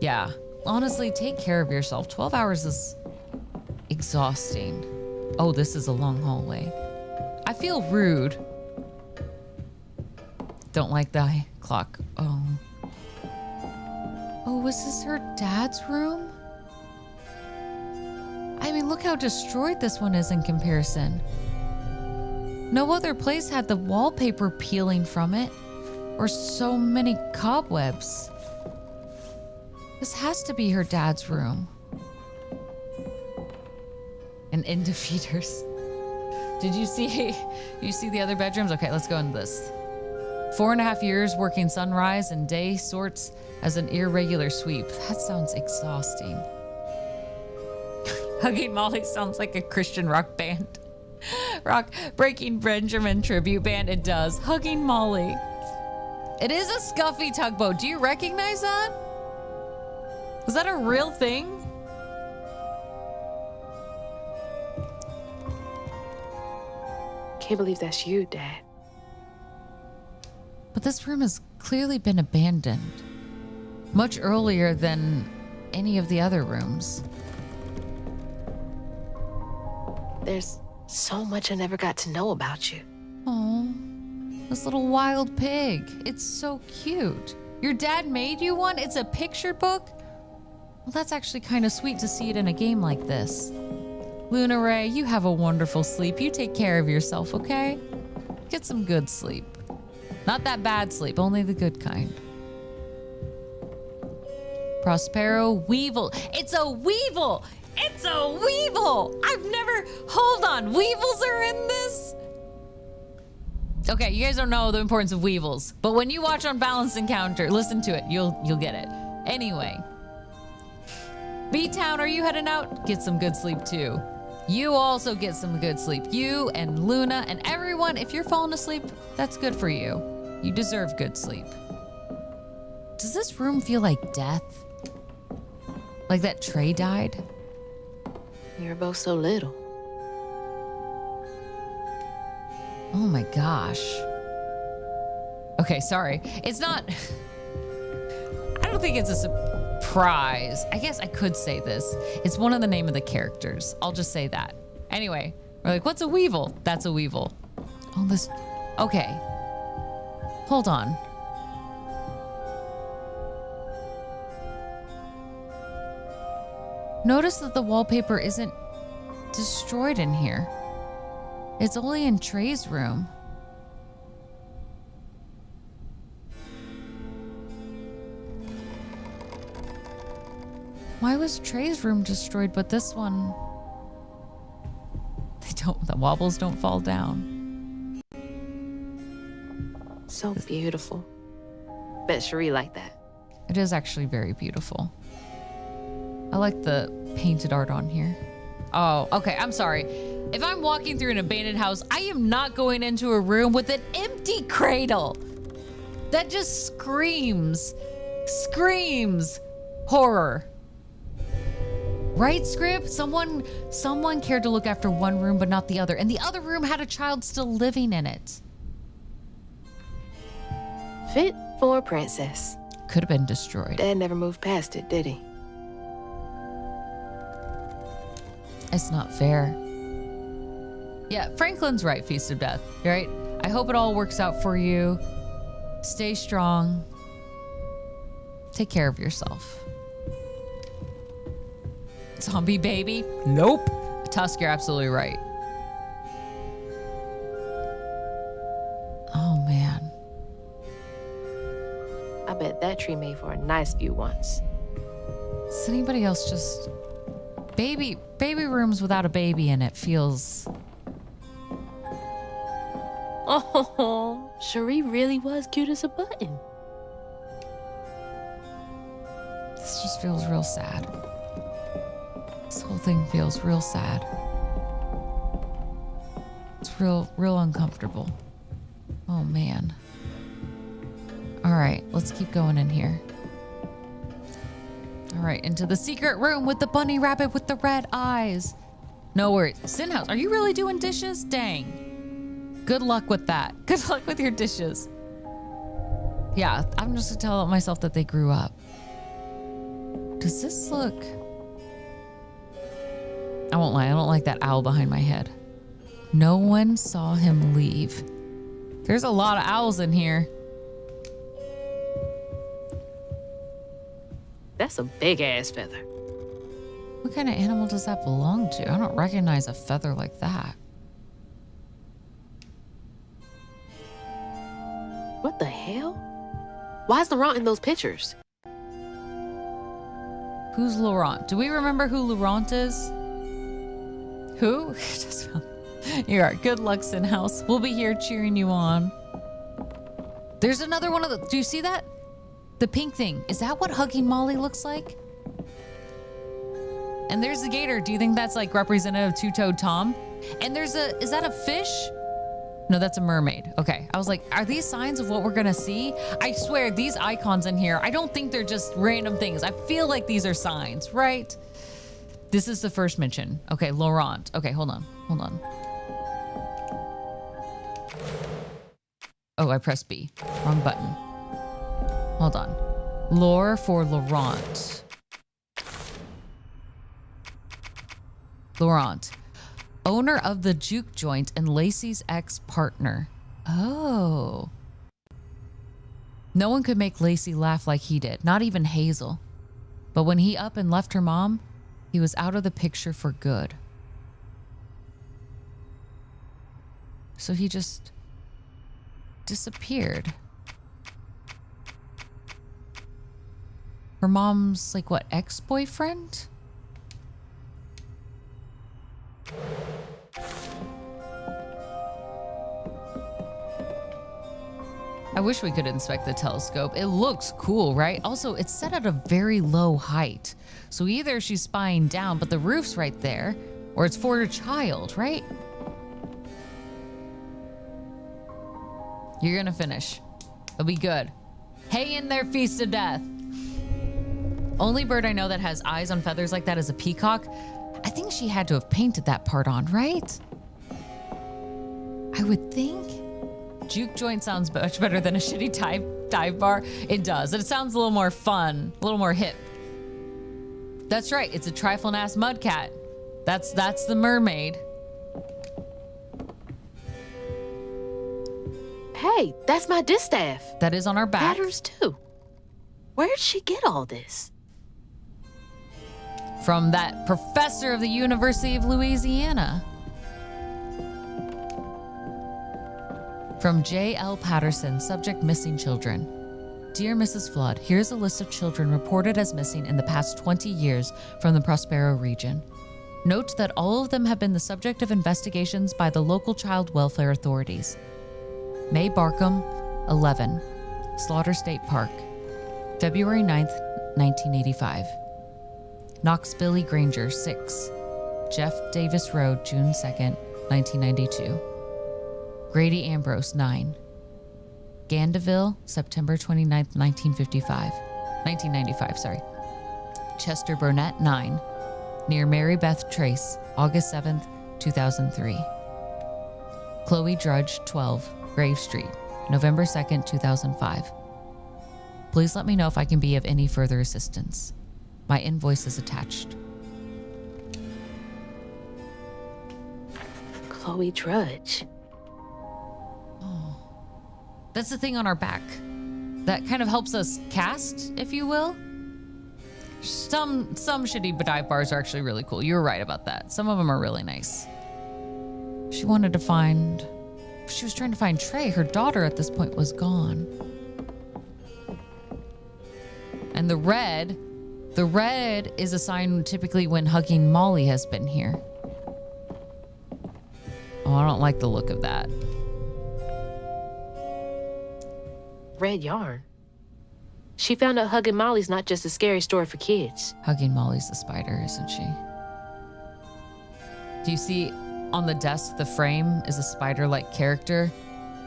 Yeah. Honestly, take care of yourself. 12 hours is exhausting. Oh, this is a long hallway. I feel rude. Don't like the clock. Oh. Oh, was this her dad's room? I mean, look how destroyed this one is in comparison. No other place had the wallpaper peeling from it, or so many cobwebs. This has to be her dad's room. And into feeders. Did you see the other bedrooms? Okay, let's go into this. 4.5 years working sunrise and day sorts as an irregular sweep. That sounds exhausting. Hugging Molly sounds like a Christian rock band. Rock breaking Benjamin tribute band. It does. Hugging Molly. It is a scuffy tugboat. Do you recognize that? Was that a real thing? Can't believe that's you, Dad. But this room has clearly been abandoned much earlier than any of the other rooms. There's so much I never got to know about you. Oh, this little wild pig. It's so cute. Your dad made you one? It's a picture book? Well, that's actually kind of sweet to see it in a game like this. Luna Ray, you have a wonderful sleep. You take care of yourself, okay? Get some good sleep. Not that bad sleep, only the good kind. Prospero Weevil. It's a weevil! It's a weevil! I've never... Hold on, weevils are in this? Okay, you guys don't know the importance of weevils, but when you watch Unbalanced Encounter, listen to it. You'll get it. Anyway. B-Town, are you heading out? Get some good sleep too. You also get some good sleep. You and Luna and everyone, if you're falling asleep, that's good for you. You deserve good sleep. Does this room feel like death? Like that Trey died? You were both so little. Oh my gosh. Okay, sorry. It's not... I don't think it's a surprise. I guess I could say this. It's one of the name of the characters. I'll just say that. Anyway, we're like, what's a weevil? That's a weevil. Oh, this... Okay. Hold on. Notice that the wallpaper isn't destroyed in here. It's only in Trey's room. Why was Trey's room destroyed, but this one... The wobbles don't fall down. So beautiful. Bet Cherie liked that. It is actually very beautiful. I like the painted art on here. Oh, okay, I'm sorry. If I'm walking through an abandoned house, I am not going into a room with an empty cradle. That just screams horror. Right, Script? Someone cared to look after one room but not the other, and the other room had a child still living in it. Fit for a princess. Could have been destroyed. Dad never moved past it, did he? It's not fair. Yeah, Franklin's right, Feast of Death, right? I hope it all works out for you. Stay strong. Take care of yourself. Zombie baby? Nope. Tusk, you're absolutely right. Oh, man. I bet that tree made for a nice view once. Does anybody else just... Baby rooms without a baby in it feels... Oh, Cherie really was cute as a button. This just feels real sad. This whole thing feels real sad. It's real uncomfortable. Oh, man. All right, let's keep going in here. All right, into the secret room with the bunny rabbit with the red eyes. No worries. Sin House, are you really doing dishes? Dang. Good luck with that. Good luck with your dishes. Yeah, I'm just gonna tell myself that they grew up. Does this look... I won't lie, I don't like that owl behind my head. No one saw him leave. There's a lot of owls in here. That's a big ass feather. What kind of animal does that belong to? I don't recognize a feather like that. What the hell? Why is Laurent in those pictures? Who's Laurent? Do we remember who Laurent is? Who? You're right. Good luck, Sin House. We'll be here cheering you on. There's another one of the... Do you see that? The pink thing. Is that what Hugging Molly looks like? And there's the gator. Do you think that's like representative of Two-Toed Tom? And is that a fish? No, that's a mermaid. Okay. I was like, are these signs of what we're going to see? I swear, these icons in here, I don't think they're just random things. I feel like these are signs, right? This is the first mention. Okay, Laurent. Okay, hold on. Oh, I pressed B. Wrong button. Hold on. Lore for Laurent. Laurent. Owner of the juke joint and Lacey's ex-partner. Oh. No one could make Lacey laugh like he did, not even Hazel. But when he up and left her mom, he was out of the picture for good. So he just disappeared. Her mom's like what, ex-boyfriend? I wish we could inspect the telescope. It looks cool, right? Also, it's set at a very low height. So either she's spying down, but the roof's right there, or it's for her child, right? You're gonna finish. It'll be good. Hey in there, feast of death. Only bird I know that has eyes on feathers like that is a peacock. I think she had to have painted that part on, right? I would think. Juke joint sounds much better than a shitty dive bar. It does. It sounds a little more fun, a little more hip. That's right. It's a trifling ass mud cat. That's the mermaid. Hey, that's my distaff. That is on our back. Patterns too. Where'd she get all this? From that professor of the University of Louisiana. From J.L. Patterson, subject missing children. Dear Mrs. Flood, here's a list of children reported as missing in the past 20 years from the Prospero region. Note that all of them have been the subject of investigations by the local child welfare authorities. May Barkham, 11, Slaughter State Park, February 9th, 1985. Knox Billy Granger, 6, Jeff Davis Road, June 2nd, 1992. Grady Ambrose, 9. Gandaville, September 29th, 1995, sorry. Chester Burnett, 9. Near Mary Beth Trace, August 7th, 2003. Chloe Drudge, 12, Grave Street, November 2nd, 2005. Please let me know if I can be of any further assistance. My invoice is attached. Chloe Drudge. That's the thing on our back. That kind of helps us cast, if you will. Some shitty dive bars are actually really cool. You're right about that. Some of them are really nice. She was trying to find Trey. Her daughter at this point was gone. And the red is a sign typically when hugging Molly has been here. Oh, I don't like the look of that. Red yarn. She found out Hugging Molly's not just a scary story for kids. Hugging Molly's the spider, isn't she? Do you see on the desk, the frame is a spider-like character?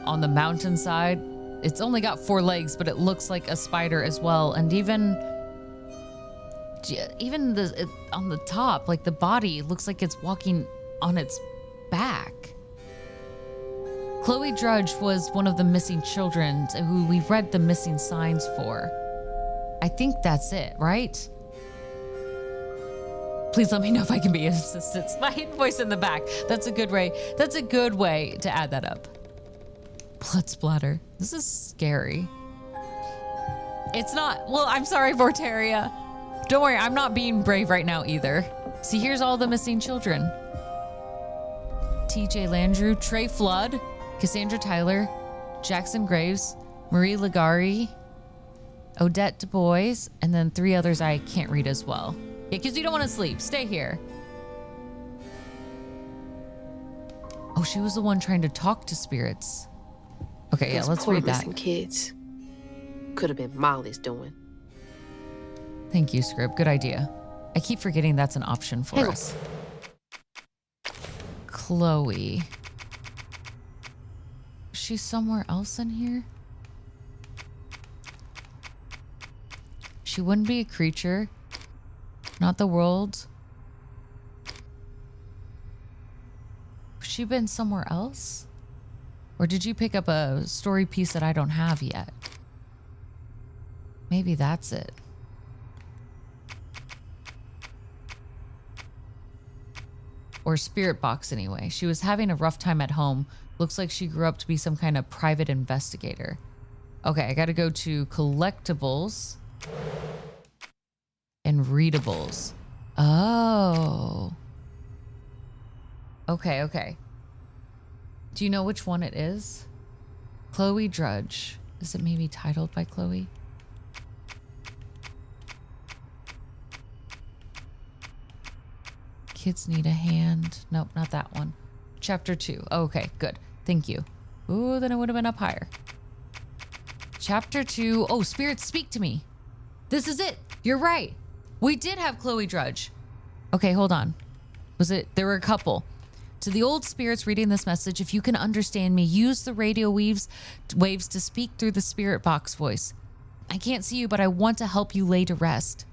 On the mountainside, it's only got 4 legs, but it looks like a spider as well. And even on the top, like the body looks like it's walking on its back. Chloe Drudge was one of the missing children who we read the missing signs for. I think that's it, right? Please let me know if I can be of assistance. My invoice in the back. That's a good way to add that up. Blood splatter. This is scary. It's not. Well, I'm sorry, Vorteria. Don't worry, I'm not being brave right now either. See, here's all the missing children. TJ Landrew, Trey Flood, Cassandra Tyler, Jackson Graves, Marie Ligari, Odette Du Bois, and then 3 others I can't read as well. Yeah, because you don't want to sleep. Stay here. Oh, she was the one trying to talk to spirits. Okay, yeah, let's read that. Missing kids. Could have been Molly's doing. Thank you, Scrib. Good idea. I keep forgetting that's an option for us. Chloe. She's somewhere else in here? She wouldn't be a creature. Not the world. She been somewhere else? Or did you pick up a story piece that I don't have yet? Maybe that's it. Or spirit box anyway. She was having a rough time at home. Looks like she grew up to be some kind of private investigator. Okay, I gotta go to collectibles and readables. Oh. Okay, okay. Do you know which one it is? Chloe Drudge. Is it maybe titled by Chloe? Kids need a hand. Nope, not that one. Chapter 2. Oh, okay, good. Thank you. Ooh, then it would have been up higher. Chapter 2. Oh, spirits speak to me. This is it. You're right. We did have Chloe Drudge. Okay, hold on. There were a couple. To the old spirits reading this message, if you can understand me, use the radio waves to speak through the spirit box voice. I can't see you, but I want to help you lay to rest.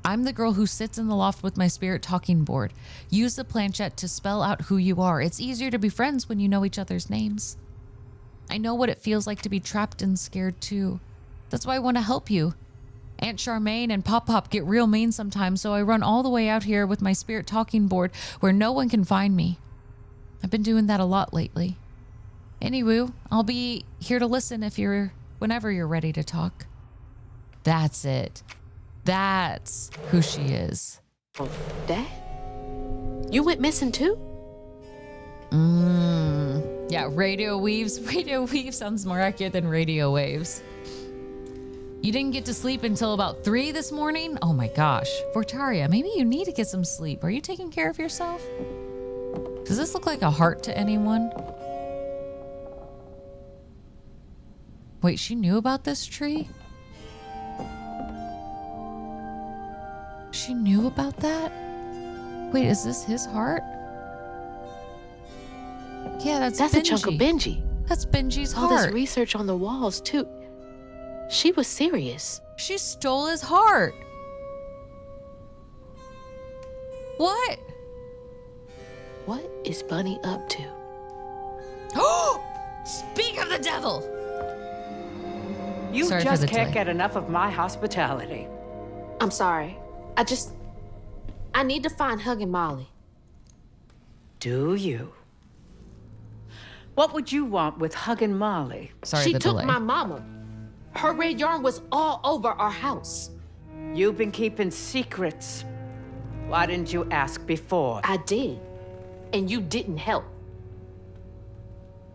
I'm the girl who sits in the loft with my spirit talking board. Use the planchette to spell out who you are. It's easier to be friends when you know each other's names. I know what it feels like to be trapped and scared too. That's why I want to help you. Aunt Charmaine and Pop Pop get real mean sometimes, so I run all the way out here with my spirit talking board where no one can find me. I've been doing that a lot lately. Anyway, I'll be here to listen whenever you're ready to talk. That's it. That's who she is. Oh, Dad? You went missing too? Yeah, radio weaves. Radio weave sounds more accurate than radio waves. You didn't get to sleep until about 3 this morning? Oh my gosh. Vortaria, maybe you need to get some sleep. Are you taking care of yourself? Does this look like a heart to anyone? Wait, she knew about this tree? She knew about that? Wait, is this his heart? Yeah, that's a Benji. chunk of Benji. That's Benji's All heart. this research on the walls, too. She was serious. She stole his heart. What? What is Bunny up to? Oh! Speak of the devil! You Sorry just for the can't delay. get enough of my hospitality. I'm sorry. I need to find Huggin' Molly. Do you? What would you want with Huggin' Molly? Sorry She the took delay. my mama. Her red yarn was all over our house. You've been keeping secrets. Why didn't you ask before? I did. And you didn't help.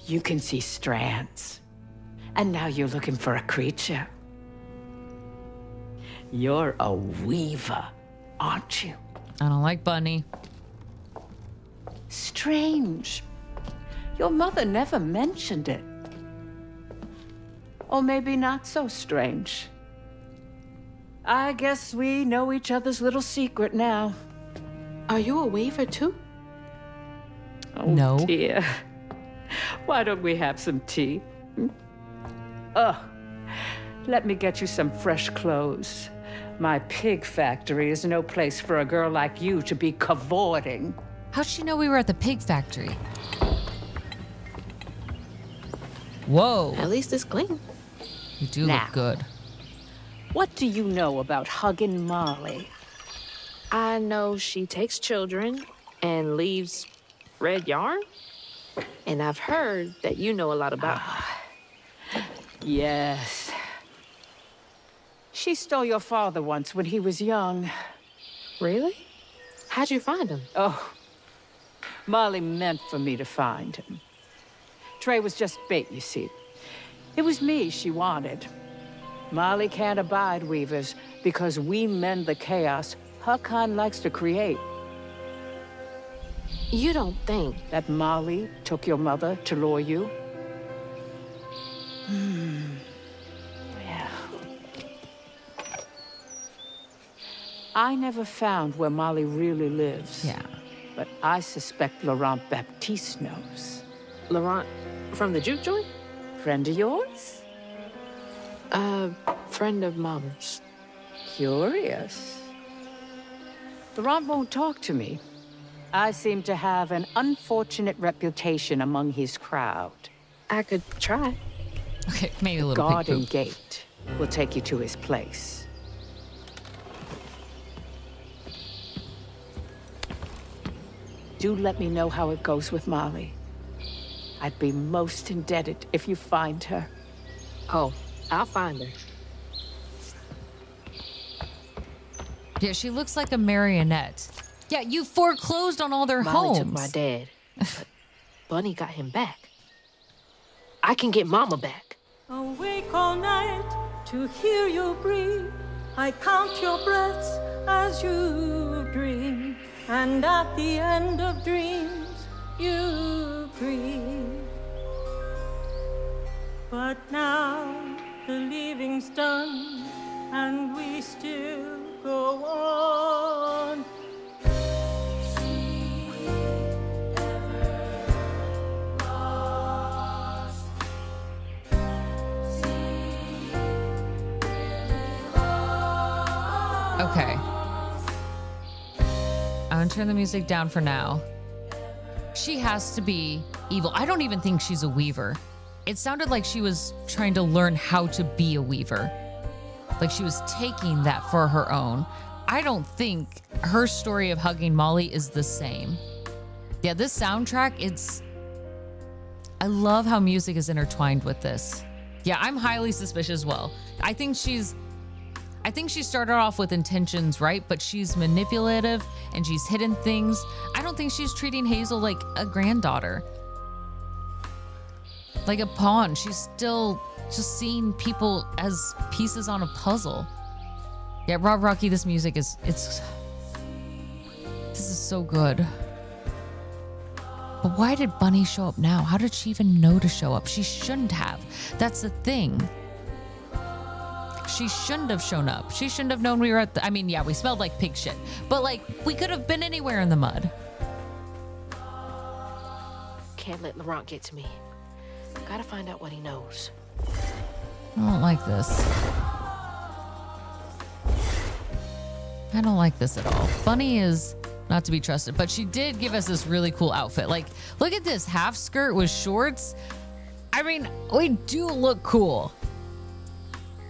You can see strands. And now you're looking for a creature. You're a weaver, aren't you? I don't like Bunny. Strange. Your mother never mentioned it. Or maybe not so strange. I guess we know each other's little secret now. Are you a weaver too? Oh, No. dear. Why don't we have some tea? Let me get you some fresh clothes. My pig factory is no place for a girl like you to be cavorting. How'd she know we were at the pig factory? Whoa. At least it's clean. You do Now. look good. What do you know about Huggin' Molly? I know she takes children and leaves red yarn. And I've heard that you know a lot about her. Yes. She stole your father once when he was young. Really? How'd you find him? Oh, Molly meant for me to find him. Trey was just bait, you see. It was me she wanted. Molly can't abide weavers because we mend the chaos her kind likes to create. You don't think That Molly took your mother to lure you? Yeah. I never found where Molly really lives. Yeah. but I suspect Laurent Baptiste knows. Laurent from the juke joint? Friend of yours? Friend of Mama's. Curious. Laurent won't talk to me. I seem to have an unfortunate reputation among his crowd. I could try. Okay, maybe a little Guard pig and poop. gate will take you to his place. Do let me know how it goes with Molly. I'd be most indebted if you find her. Oh, I'll find her. Yeah, she looks like a marionette. Yeah, you foreclosed on all their Molly homes. took my dad, but Bunny got him back. I can get Mama back. Awake all night to hear you breathe. I count your breaths as you dream. And at the end of dreams, you breathe. But now the leaving's done, and we still go on. Okay. I'm gonna turn the music down for now. She has to be evil. I don't even think she's a weaver. It sounded like she was trying to learn how to be a weaver. Like she was taking that for her own. I don't think her story of hugging Molly is the same. Yeah, this soundtrack, I love how music is intertwined with this. Yeah, I'm highly suspicious as well. I think she started off with intentions, right? But she's manipulative and she's hidden things. I don't think she's treating Hazel like a granddaughter, like a pawn. She's still just seeing people as pieces on a puzzle. Yeah, Rob Rocky, this music this is so good. But why did Bunny show up now? How did she even know to show up? She shouldn't have. That's the thing. She shouldn't have shown up. She shouldn't have known we were at yeah, we smelled like pig shit. But like, we could have been anywhere in the mud. Can't let Laurent get to me. Gotta find out what he knows. I don't like this. I don't like this at all. Bunny is not to be trusted, but she did give us this really cool outfit. Like, look at this half skirt with shorts. I mean, we do look cool.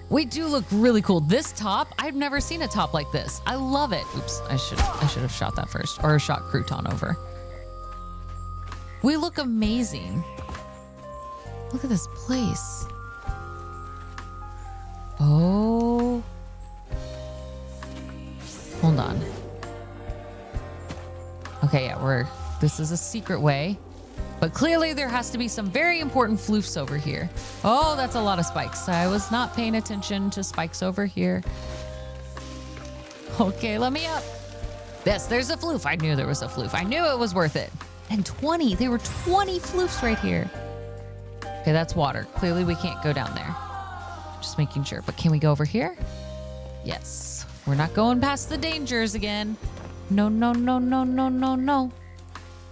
We do look really cool. This top, I've never seen a top like this. I love it. Oops, I should have shot that first, or shot crouton over. We look amazing. Look at this place. Oh. Hold on. Okay, yeah, this is a secret way. But clearly there has to be some very important floofs over here. Oh, that's a lot of spikes. I was not paying attention to spikes over here. Okay, let me up. Yes, there's a floof. I knew there was a floof. I knew it was worth it. And 20. There were 20 floofs right here. Okay, that's water. Clearly we can't go down there. Just making sure. But can we go over here? Yes. We're not going past the dangers again. No, no, no, no, no, no, no.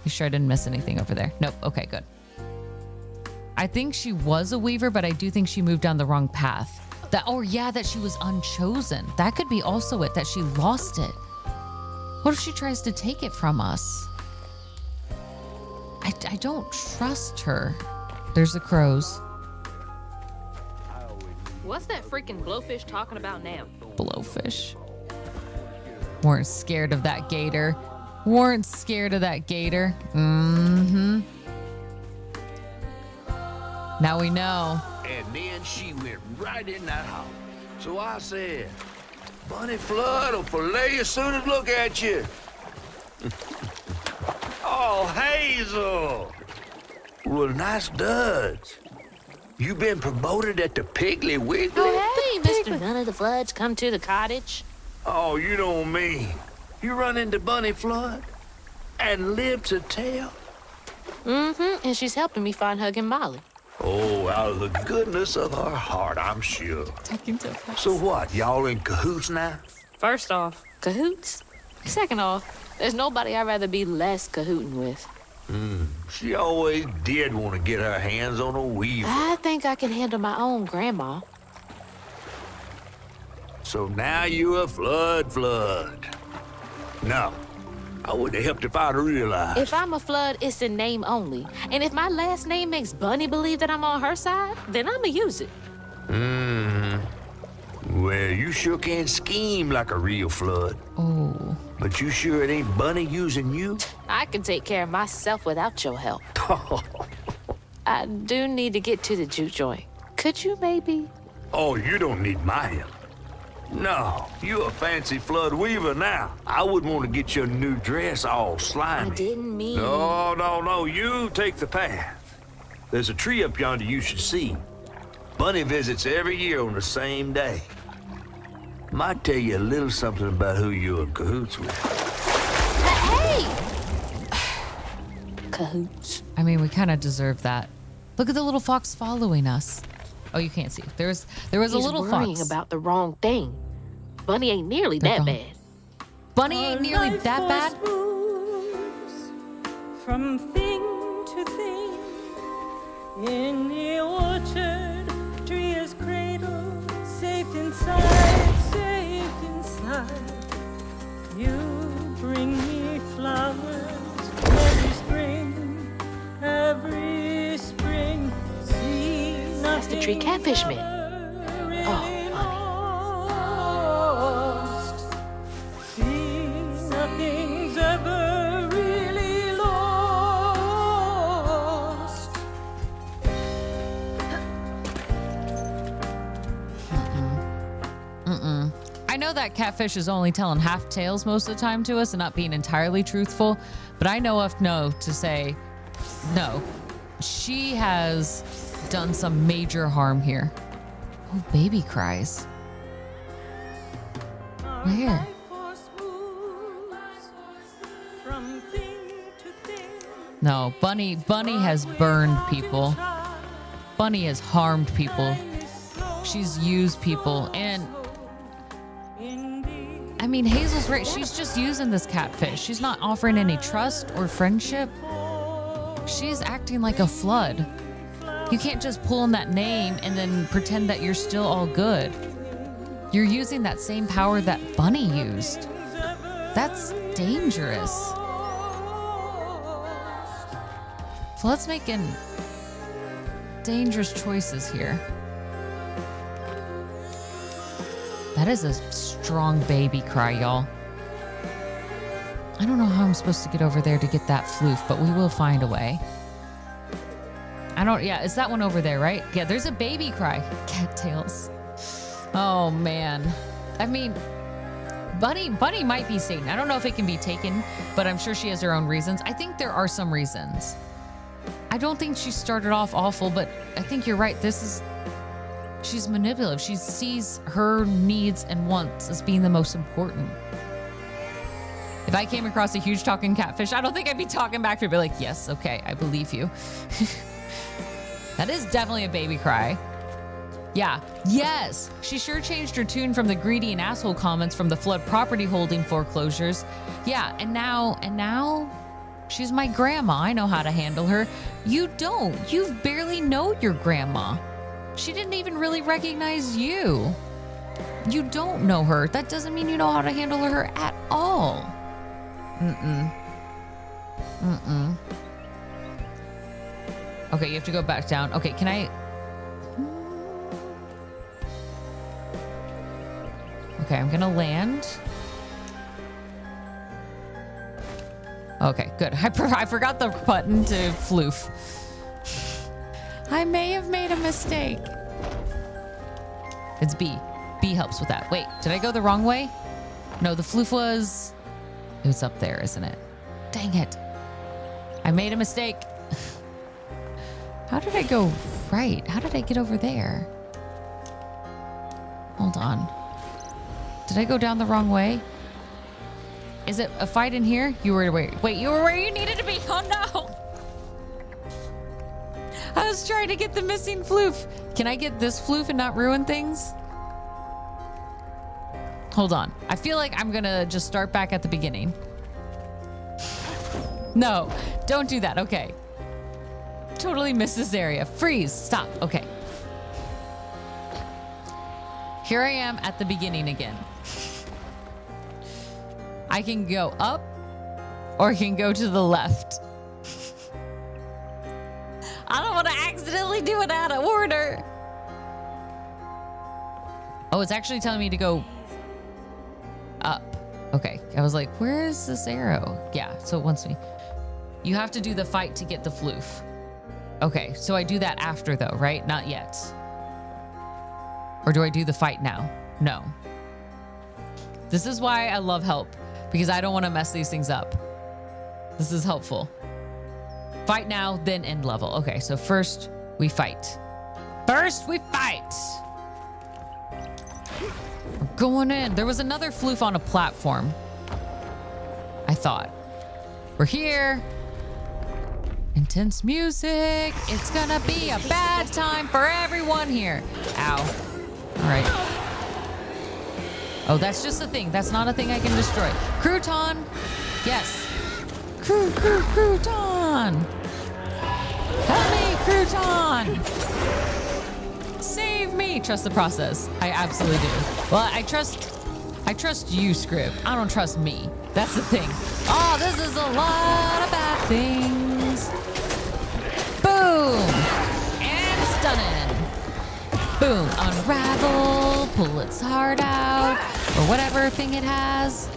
You sure I didn't miss anything over there? Nope. Okay, good. I think she was a weaver, but I do think she moved down the wrong path. That she was unchosen. That could be also it, that she lost it. What if she tries to take it from us? I don't trust her. There's the crows. What's that freaking blowfish talking about now? Blowfish. Weren't scared of that gator. Weren't scared of that gator. Mm-hmm. Now we know. And then she went right in that house. So I said, Bunny Flood will fillet you as soon as look at you. Oh, Hazel. Well, nice duds. You been promoted at the Piggly Wiggly? Oh, hey, Mr. None of the Floods, come to the cottage. Oh, you don't mean. You run into Bunny Flood and live to tell? Mm-hmm, and she's helping me find Huggin' Molly. Oh, out of the goodness of her heart, I'm sure. Talking so fast. So what, y'all in cahoots now? First off, cahoots. Second off, There's nobody I'd rather be less cahooting with. She always did want to get her hands on a weaver. I think I can handle my own grandma. So now you're a flood. No, I would have helped if I'd realized. If I'm a flood, it's in name only. And if my last name makes Bunny believe that I'm on her side, then I'ma use it. Well, you sure can scheme like a real flood. Oh. But you sure it ain't Bunny using you? I can take care of myself without your help. I do need to get to the juke joint. Could you maybe? Oh, you don't need my help. No, you a fancy flood weaver now. I wouldn't want to get your new dress all slimy. I didn't mean... No, you take the path. There's a tree up yonder you should see. Bunny visits every year on the same day. Might tell you a little something about who you're in cahoots with. Hey! Cahoots. I mean, we kind of deserve that. Look at the little fox following us. Oh, you can't see. There was a little He's worrying fox. about the wrong thing. Bunny ain't nearly They're that gone. bad. Bunny ain't nearly Life that bad. moves from thing to thing. In the orchard, tree is cradled, safe inside, safe inside. You bring me flowers every spring. See, That's the tree catfish man. Oh, See, nothing's ever really lost. I know that catfish is only telling half tales most of the time to us and not being entirely truthful, but I know enough to say, no, she has done some major harm here. Oh, baby cries. Where? From thing to thing. No, Bunny has burned people. Bunny has harmed people. She's used people. And I mean, Hazel's right. She's just using this catfish. She's not offering any trust or friendship. She's acting like a flood. You can't just pull on that name and then pretend that you're still all good. You're using that same power that Bunny used. That's dangerous. Flood's making dangerous choices here. That is a strong baby cry, y'all. I don't know how I'm supposed to get over there to get that floof, but we will find a way. Yeah, it's that one over there, right? Yeah, there's a baby cry. Cattails. Oh, man. I mean, Bunny might be Satan. I don't know if it can be taken, but I'm sure she has her own reasons. I think there are some reasons. I don't think she started off awful, but I think you're right. She's manipulative. She sees her needs and wants as being the most important. If I came across a huge talking catfish, I don't think I'd be talking back to her. Be like, yes, okay, I believe you. That is definitely a baby cry. Yeah, yes, she sure changed her tune from the greedy and asshole comments from the flood property holding foreclosures. Yeah, and now she's my grandma. I know how to handle her. You don't. You barely know your grandma. She didn't even really recognize you. You don't know her. That doesn't mean you know how to handle her at all. Okay, you have to go back down. Okay, can I... Okay, I'm gonna land. Okay, good. I forgot the button to floof. I may have made a mistake. It's B. B helps with that. Wait, did I go the wrong way? No, the floof was... It was up there, isn't it? Dang it. I made a mistake. How did I go right? How did I get over there? Hold on. Did I go down the wrong way? Is it a fight in here? You were wait, you were where you needed to be. Oh no. I was trying to get the missing floof. Can I get this floof and not ruin things? Hold on. I feel like I'm gonna just start back at the beginning. No, don't do that. Okay. Totally missed this area. Freeze. Stop. Okay. Here I am at the beginning again. I can go up or I can go to the left. I don't want to accidentally do it out of order. Oh, it's actually telling me to go up. Okay. I was like, where is this arrow? Yeah, so it wants me. You have to do the fight to get the floof. Okay, so I do that after though, right? Not yet. Or do I do the fight now? No. This is why I love help, because I don't want to mess these things up. This is helpful. Fight now, then end level. Okay, so first we fight. First we fight. We're going in. There was another floof on a platform, I thought. We're here. Intense music. It's gonna be a bad time for everyone here. Ow. All right. Oh, that's just a thing. That's not a thing I can destroy. Crouton. Yes. Crouton. Help me, Crouton. Save me. Trust the process. I absolutely do. Well, I trust you, Scrib. I don't trust me. That's the thing. Oh, this is a lot of bad things. Boom. And stunning. Boom. Unravel. Pull its heart out. Or whatever thing it has.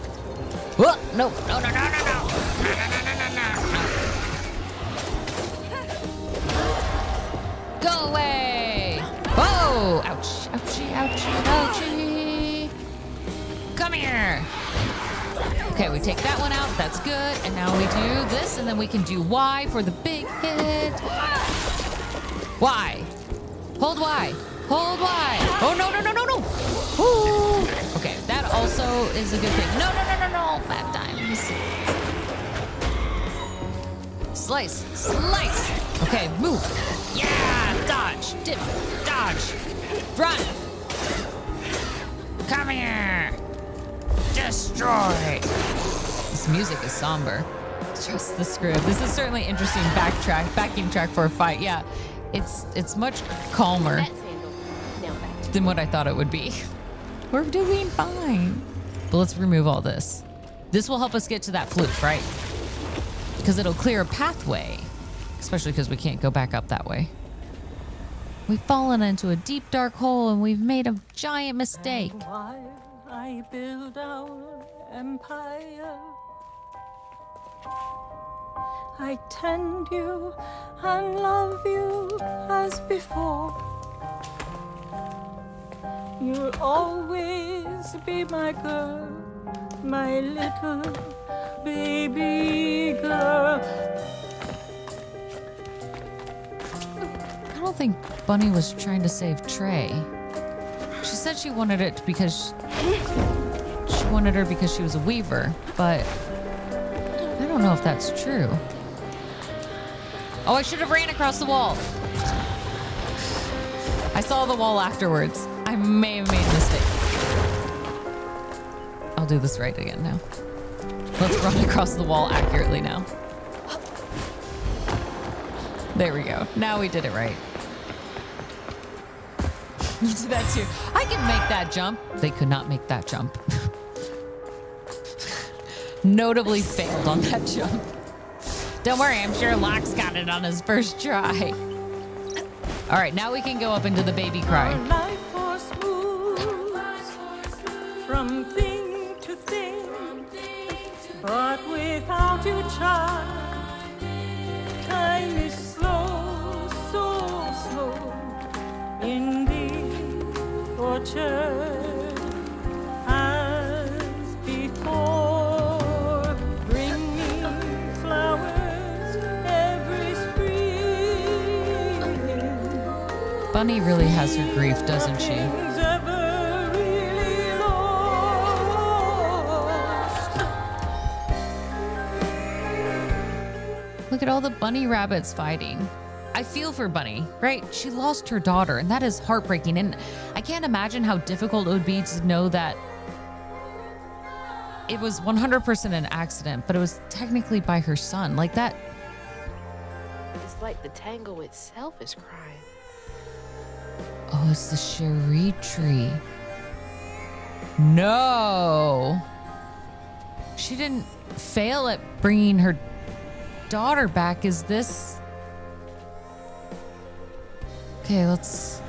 Whoa. No. No. Go away. Whoa. Ouch. Ouchie. Ouchie. Ouchie. Come here. Okay, we take that one out. That's good. And now we do this, and then we can do Y for the big hit. Y. Hold Y. Hold Y. Oh, no. Ooh. Okay, that also is a good thing. No. Bad times. Slice. Okay, move. Yeah, dodge. Dip. Dodge. Run. Come here. Destroy. This music is somber. Trust the script. This is certainly interesting backing track for a fight. Yeah, it's much calmer than what I thought it would be. We're doing fine. But let's remove all this. This will help us get to that flute, right? Because it'll clear a pathway, especially because we can't go back up that way. We've fallen into a deep, dark hole and we've made a giant mistake. While I build our empire, I tend you and love you as before. You'll always be my girl, my little baby girl. I don't think Bunny was trying to save Trey. She said she wanted it because she wanted her because she was a weaver, but I don't know if that's true. Oh, I should have ran across the wall. I saw the wall afterwards. I may have made a mistake. I'll do this right again now. Let's run across the wall accurately now. There we go. Now we did it right. You did that too. I can make that jump. They could not make that jump. Notably failed on that jump. Don't worry, I'm sure Locke's got it on his first try. All right, now we can go up into the baby cry. Our life was smooth from thing to thing, but without you, child, time is slow, so slow. In the orchard as before, bringing flowers every spring. Bunny really has her grief, doesn't she? Nothing's ever really lost. Look at all the bunny rabbits fighting. I feel for Bunny, right? She lost her daughter, and that is heartbreaking. And I can't imagine how difficult it would be to know that it was 100% an accident, but it was technically by her son. Like that. It's like the tango itself is crying. Oh, it's the Cherie tree. No. She didn't fail at bringing her daughter back. Is this... Okay, let's...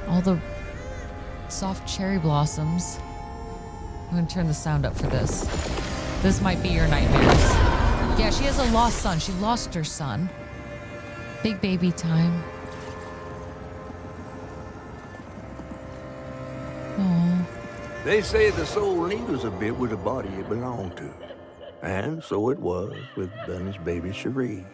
All the soft cherry blossoms. I'm gonna turn the sound up for this. This might be your nightmares. Yeah, she has a lost son. She lost her son. Big baby time. Oh. They say the soul lingers a bit with the body it belonged to. And so it was with Bunny's baby Cherie.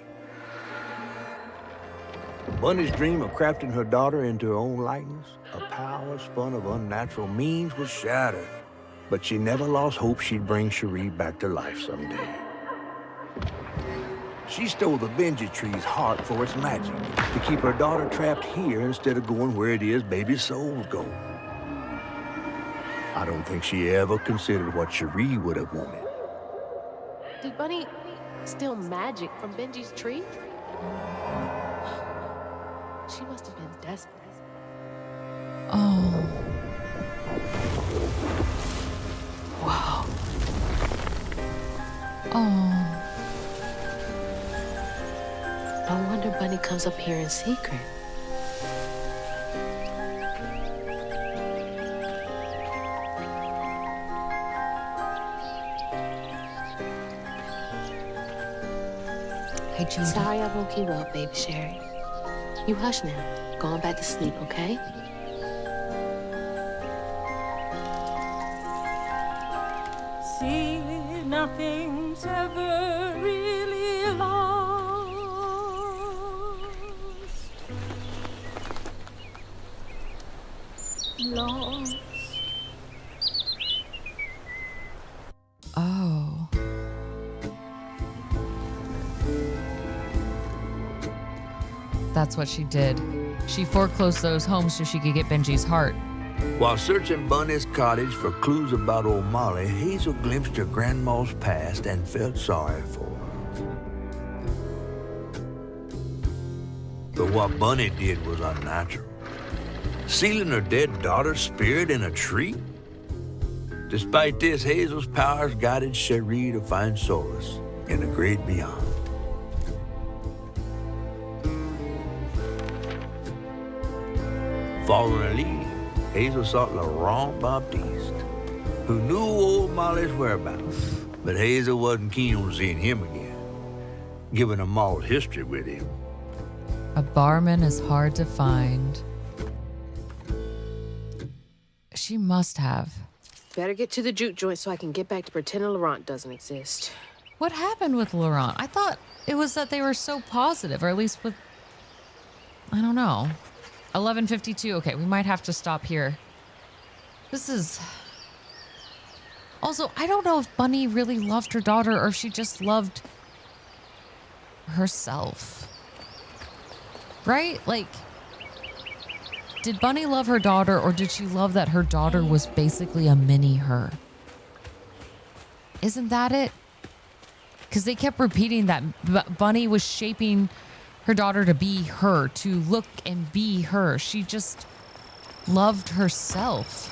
Bunny's dream of crafting her daughter into her own likeness, a power spun of unnatural means, was shattered. But she never lost hope she'd bring Cherie back to life someday. She stole the Benji tree's heart for its magic, to keep her daughter trapped here instead of going where it is baby souls go. I don't think she ever considered what Cherie would have wanted. Did Bunny steal magic from Benji's tree? She must have been desperate. Oh. Wow. Oh. No wonder Bunny comes up here in secret. Hey, Judy. Sorry I woke you up, baby Sherry. You hush now. Going back to sleep, okay? See, nothing's ever really lost. Lost. Oh. That's what she did. She foreclosed those homes so she could get Benji's heart. While searching Bunny's cottage for clues about old Molly, Hazel glimpsed her grandma's past and felt sorry for her. But what Bunny did was unnatural. Sealing her dead daughter's spirit in a tree? Despite this, Hazel's powers guided Cherie to find solace in the great beyond. Following a lead, Hazel sought Laurent Baptiste, who knew old Molly's whereabouts, but Hazel wasn't keen on seeing him again, given a mauled history with him. A barman is hard to find. She must have. Better get to the juke joint so I can get back to pretending Laurent doesn't exist. What happened with Laurent? I thought it was that they were so positive, or at least with... I don't know. 11:52. Okay, we might have to stop here. This is... Also, I don't know if Bunny really loved her daughter or if she just loved herself. Right? Like, did Bunny love her daughter, or did she love that her daughter was basically a mini her? Isn't that it? Because they kept repeating that Bunny was shaping her daughter to be her, to look and be her. She just loved herself.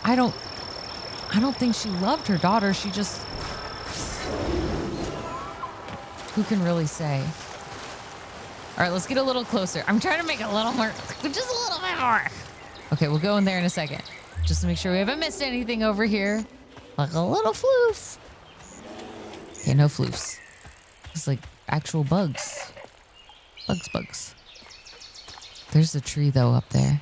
I don't think she loved her daughter. She just... Who can really say? All right, let's get a little closer. I'm trying to make it a little more, just a little bit more. Okay, we'll go in there in a second. Just to make sure we haven't missed anything over here. Like a little floof. Okay, no floofs. It's like actual bugs. Bugs. There's a tree, though, up there.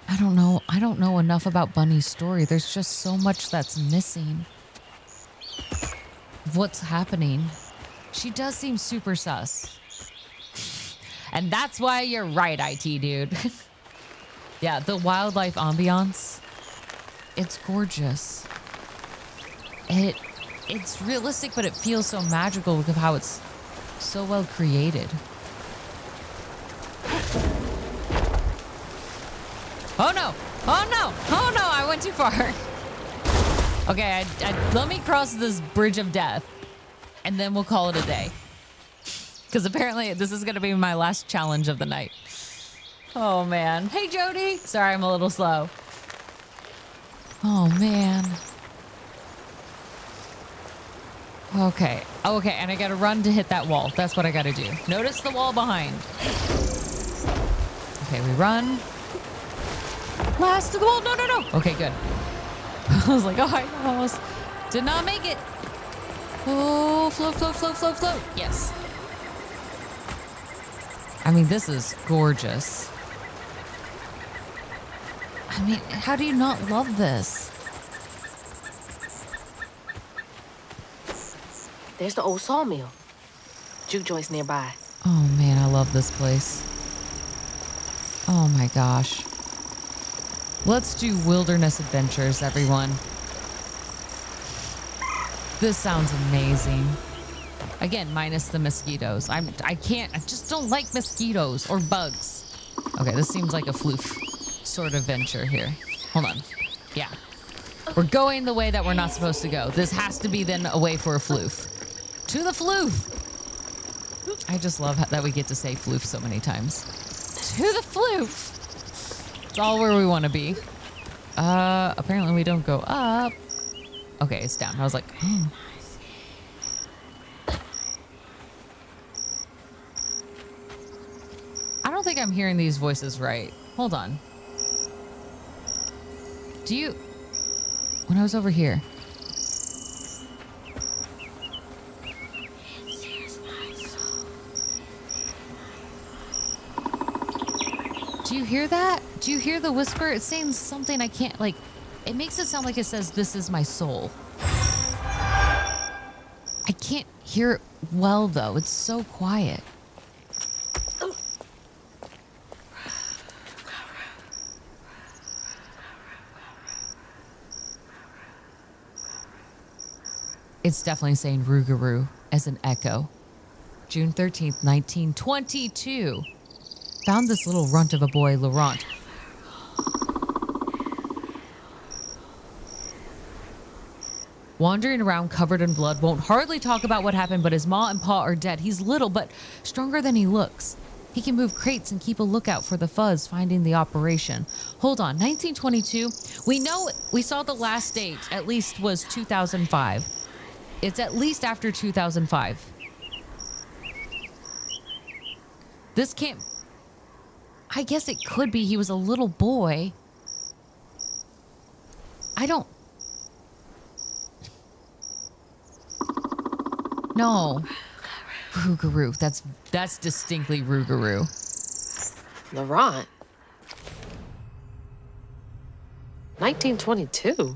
I don't know. I don't know enough about Bunny's story. There's just so much that's missing. What's happening? She does seem super sus. And that's why you're right, IT dude. Yeah, the wildlife ambiance. It's gorgeous. It's realistic, but it feels so magical because of how it's so well created. Oh no! Oh no! Oh no! I went too far. Okay, let me cross this bridge of death, and then we'll call it a day. Because apparently this is going to be my last challenge of the night. Oh man! Hey Jody! Sorry, I'm a little slow. Oh man. Okay. Okay, and I gotta run to hit that wall. That's what I gotta do. Notice the wall behind. Okay, we run. Last to the wall. No, no, no. Okay, good. I was like, oh, I almost did not make it. Oh, float, float, float, float, float. Yes. I mean, this is gorgeous. I mean, how do you not love this? There's the old sawmill. Juke joint's nearby. Oh man, I love this place. Oh my gosh. Let's do wilderness adventures, everyone. This sounds amazing. Again, minus the mosquitoes. I just don't like mosquitoes or bugs. Okay, this seems like a floof sort of venture here. Hold on. Yeah. We're going the way that we're not supposed to go. This has to be then a way for a floof. To the floof. I just love that we get to say floof so many times. To the floof. It's all where we want to be. Apparently we don't go up. Okay, it's down. I was like, oh. I don't think I'm hearing these voices right. Hold on. Do you... When I was over here... Do you hear that? Do you hear the whisper? It's saying something I can't, like, it makes it sound like it says, "This is my soul." I can't hear it well, though. It's so quiet. It's definitely saying Rougarou as an echo. June 13th, 1922. Found this little runt of a boy, Laurent. Wandering around covered in blood, won't hardly talk about what happened, but his ma and pa are dead. He's little, but stronger than he looks. He can move crates and keep a lookout for the fuzz finding the operation. Hold on, 1922? We know, we saw the last date, at least was 2005. It's at least after 2005. This can't... I guess it could be he was a little boy. I don't... No. Rougarou. That's distinctly Rougarou. Laurent? 1922?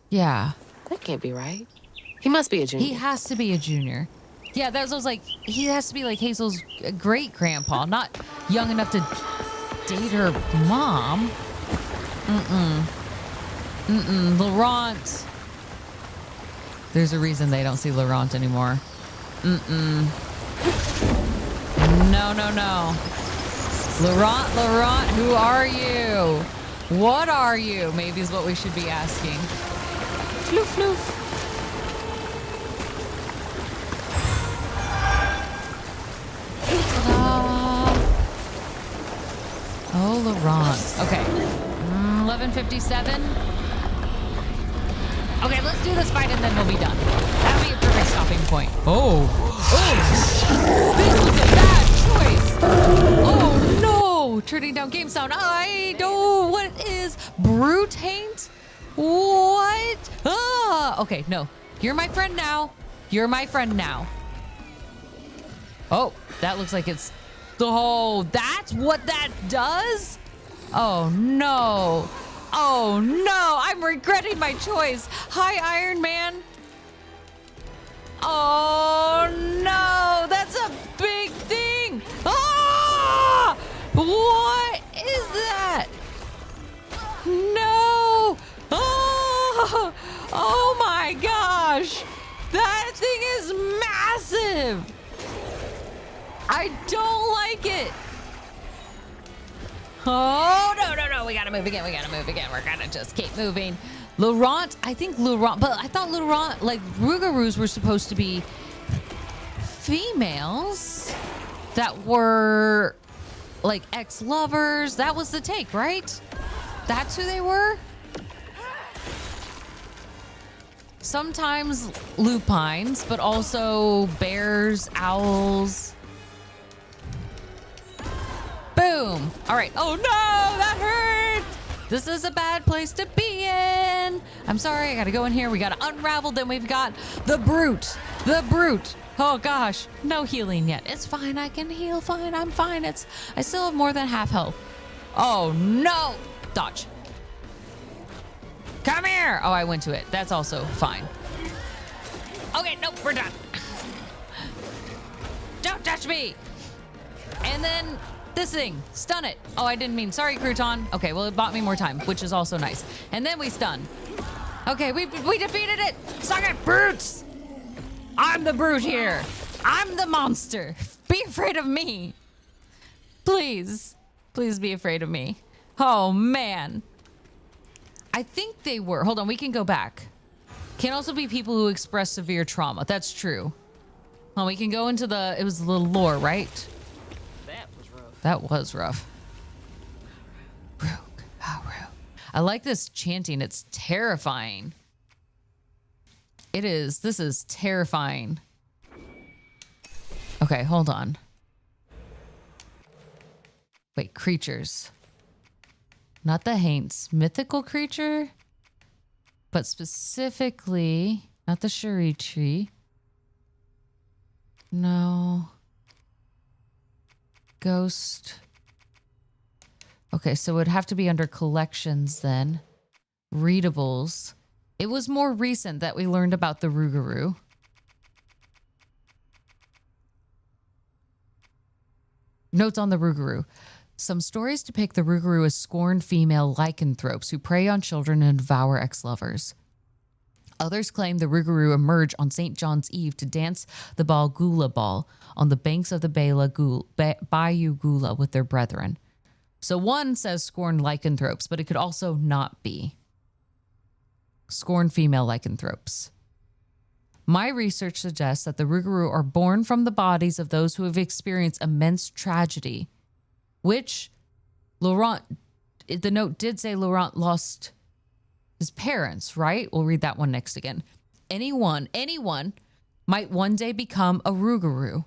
Yeah. That can't be right. He must be a junior. He has to be a junior. Yeah, that was like, he has to be like Hazel's great-grandpa, not young enough to date her mom. Laurent. There's a reason they don't see Laurent anymore. No, no, no. Laurent, who are you? What are you? Maybe is what we should be asking. Floof, floof. Oh, Laurent. Okay. 11:57. Okay, let's do this fight and then we'll be done. That'll be a perfect stopping point. Oh. This was a bad choice. Oh, no. Turning down game sound. I don't. What is Brutaint? What? Ah. Okay, no. You're my friend now. You're my friend now. Oh, that looks like it's... Oh, that's what that does? Oh, no. Oh, no. I'm regretting my choice. Hi, Iron Man. Oh, no. That's a big thing. Ah! What is that? No. Oh, oh my gosh. That thing is massive. I don't like it. Oh, no, no, no. We gotta move again. We're gonna just keep moving. Laurent, I think Laurent, but I thought Laurent, like Rougarous were supposed to be females that were like ex-lovers. That was the take, right? That's who they were? Sometimes lupines, but also bears, owls. Boom. All right. Oh no, that hurt. This is a bad place to be in. I'm sorry. I got to go in here. We got to unravel. Then we've got the brute. The brute. Oh gosh. No healing yet. It's fine. I can heal fine. I'm fine. I still have more than half health. Oh no. Dodge. Come here. Oh, I went to it. That's also fine. Okay. Nope. We're done. Don't touch me. And then this thing, stun it. Oh, I didn't mean, sorry, Crouton. Okay, well, it bought me more time, which is also nice. And then we stun. Okay, we defeated it. Suck it, brutes. I'm the brute here. I'm the monster. Be afraid of me. Please. Please be afraid of me. Oh, man. I think they were. Hold on, we can go back. Can also be people who express severe trauma. That's true. Oh, we can go into it was the lore, right? That was rough. I like this chanting. It's terrifying. It is. This is terrifying. Okay, hold on. Wait, creatures. Not the Haints. Mythical creature? But specifically, not the Shuri tree. No. Ghost. Okay, so it would have to be under collections then. Readables. It was more recent that we learned about the Rougarou. Notes on the Rougarou. Some stories depict the Rougarou as scorned female lycanthropes who prey on children and devour ex-lovers. Others claim the Rougarou emerge on St. John's Eve to dance the Balgula Ball on the banks of the Bayou Gula with their brethren. So one says scorned lycanthropes, but it could also not be. Scorned female lycanthropes. My research suggests that the Rougarou are born from the bodies of those who have experienced immense tragedy, which Laurent, the note did say Laurent lost his parents, right? We'll read that one next again. Anyone might one day become a Rougarou.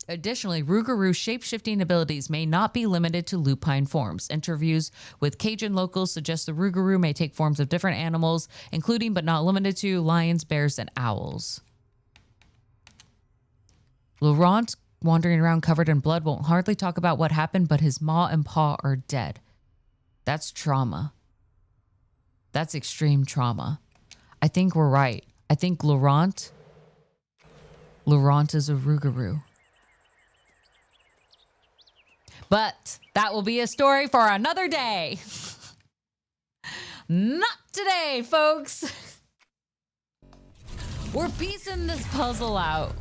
Additionally, Rougarou shape-shifting abilities may not be limited to lupine forms. Interviews with Cajun locals suggest the Rougarou may take forms of different animals, including but not limited to lions, bears, and owls. Laurent, wandering around covered in blood, won't hardly talk about what happened, but his ma and pa are dead. That's trauma. That's extreme trauma. I think we're right. I think Laurent is a Rougarou. But that will be a story for another day. Not today, folks. We're piecing this puzzle out.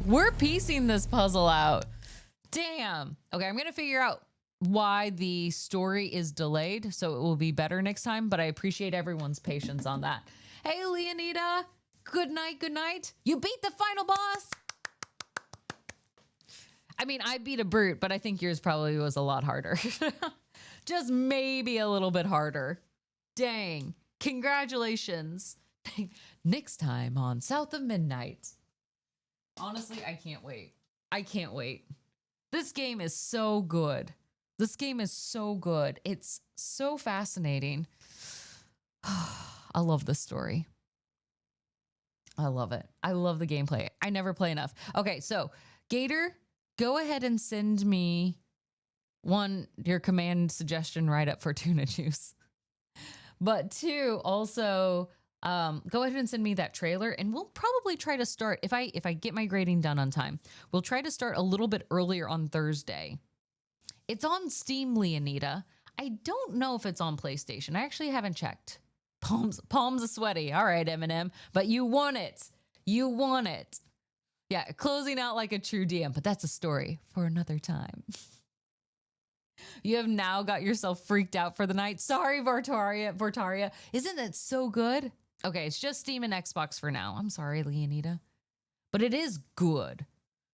Damn. Okay, I'm going to figure out why the story is delayed, so it will be better next time, but I appreciate everyone's patience on that. Hey, Leonida. Good night. You beat the final boss. I mean, I beat a brute, but I think yours probably was a lot harder. Just maybe a little bit harder. Dang. Congratulations. Next time on South of Midnight. Honestly, I can't wait. This game is so good. It's so fascinating. I love this story. I love it. I love the gameplay. I never play enough. Okay, so Gator, go ahead and send me your command suggestion right up for tuna juice. But two, also go ahead and send me that trailer, and we'll probably try to start, if I get my grading done on time, we'll try to start a little bit earlier on Thursday. It's on Steam, Leonida. I don't know if it's on PlayStation. I actually haven't checked. Palms are sweaty. All right, Eminem. But you won it. Yeah, closing out like a true DM, but that's a story for another time. You have now got yourself freaked out for the night. Sorry, Vortaria. Isn't it so good? Okay, it's just Steam and Xbox for now. I'm sorry, Leonida. But it is good.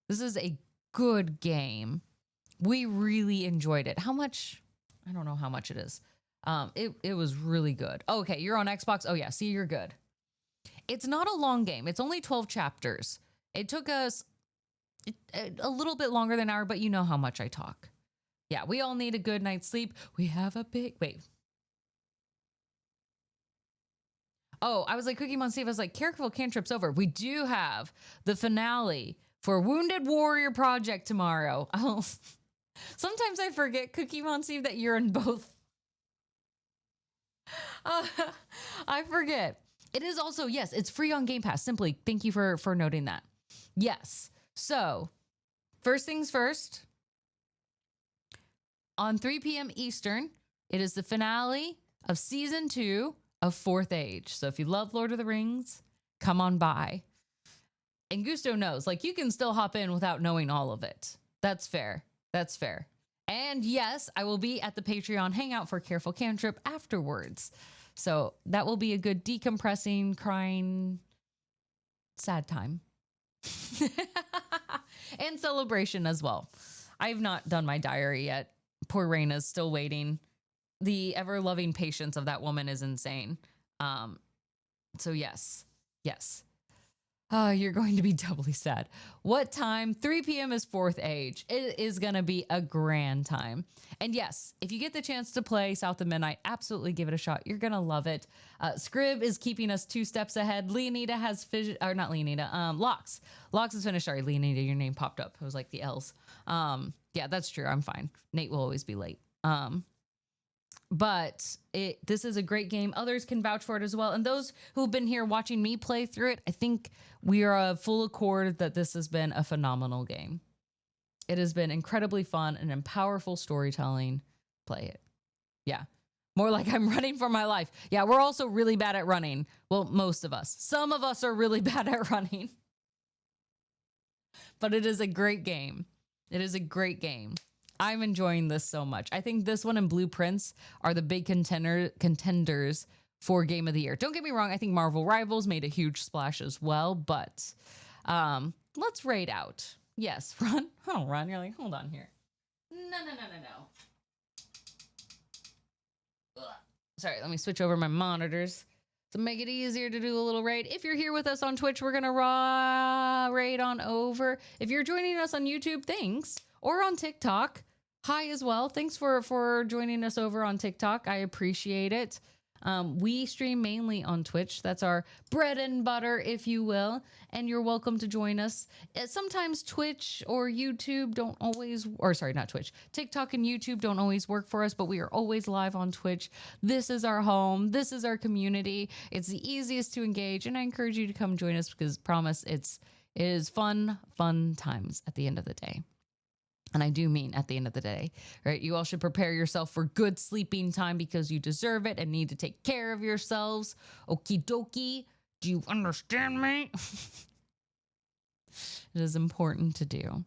This is a good game. We really enjoyed it. How much? I don't know how much it is. It was really good. Okay, you're on Xbox. Oh yeah, see, you're good. It's not a long game. It's only 12 chapters. It took us a little bit longer than an hour, but you know how much I talk. Yeah, we all need a good night's sleep. We have a big wait. Oh, I was like, Cookie Monster, I was like, Careful Cantrip's over. We do have the finale for Wounded Warrior Project tomorrow. Oh, sometimes I forget, Cookie Monster, that you're in both. I forget. It is also, yes, it's free on Game Pass. Simply, thank you for noting that. Yes. So, first things first, on 3 p.m. Eastern, it is the finale of Season 2 of Fourth Age. So if you love Lord of the Rings, come on by. And Gusto knows, like, you can still hop in without knowing all of it. That's fair. That's fair. And yes, I will be at the Patreon hangout for Careful Cantrip afterwards. So that will be a good decompressing, crying, sad time. And celebration as well. I've not done my diary yet. Poor Raina's still waiting. The ever-loving patience of that woman is insane. So yes. Oh, you're going to be doubly sad. What time? 3 p.m. is Fourth Age. It is going to be a grand time. And yes, if you get the chance to play South of Midnight, absolutely give it a shot. You're going to love it. Scrib is keeping us 2 steps ahead. Leonida has not Leonida, Lox. Lox is finished. Sorry, Leonida, your name popped up. It was like the L's. Yeah, that's true. I'm fine. Nate will always be late. But this is a great game. Others can vouch for it as well. And those who've been here watching me play through it, I think we are of full accord that this has been a phenomenal game. It has been incredibly fun and powerful storytelling. Play it. Yeah. More like I'm running for my life. Yeah, we're also really bad at running. Well, most of us. Some of us are really bad at running. But it is a great game. It is a great game. I'm enjoying this so much. I think this one and Blueprints are the big contenders for Game of the Year. Don't get me wrong. I think Marvel Rivals made a huge splash as well, but let's raid out. Yes, run. Oh, run. You're like, hold on here. No. Ugh. Sorry, let me switch over my monitors to make it easier to do a little raid. If you're here with us on Twitch, we're going to raid on over. If you're joining us on YouTube, thanks. Or on TikTok, hi as well. Thanks for joining us over on TikTok. I appreciate it. We stream mainly on Twitch. That's our bread and butter, if you will. And you're welcome to join us. Sometimes Twitch or YouTube don't always, or sorry, not Twitch. TikTok and YouTube don't always work for us, but we are always live on Twitch. This is our home. This is our community. It's the easiest to engage. And I encourage you to come join us because promise it is fun times at the end of the day. And I do mean at the end of the day, right? You all should prepare yourself for good sleeping time because you deserve it and need to take care of yourselves. Okie dokie. Do you understand me? It is important to do.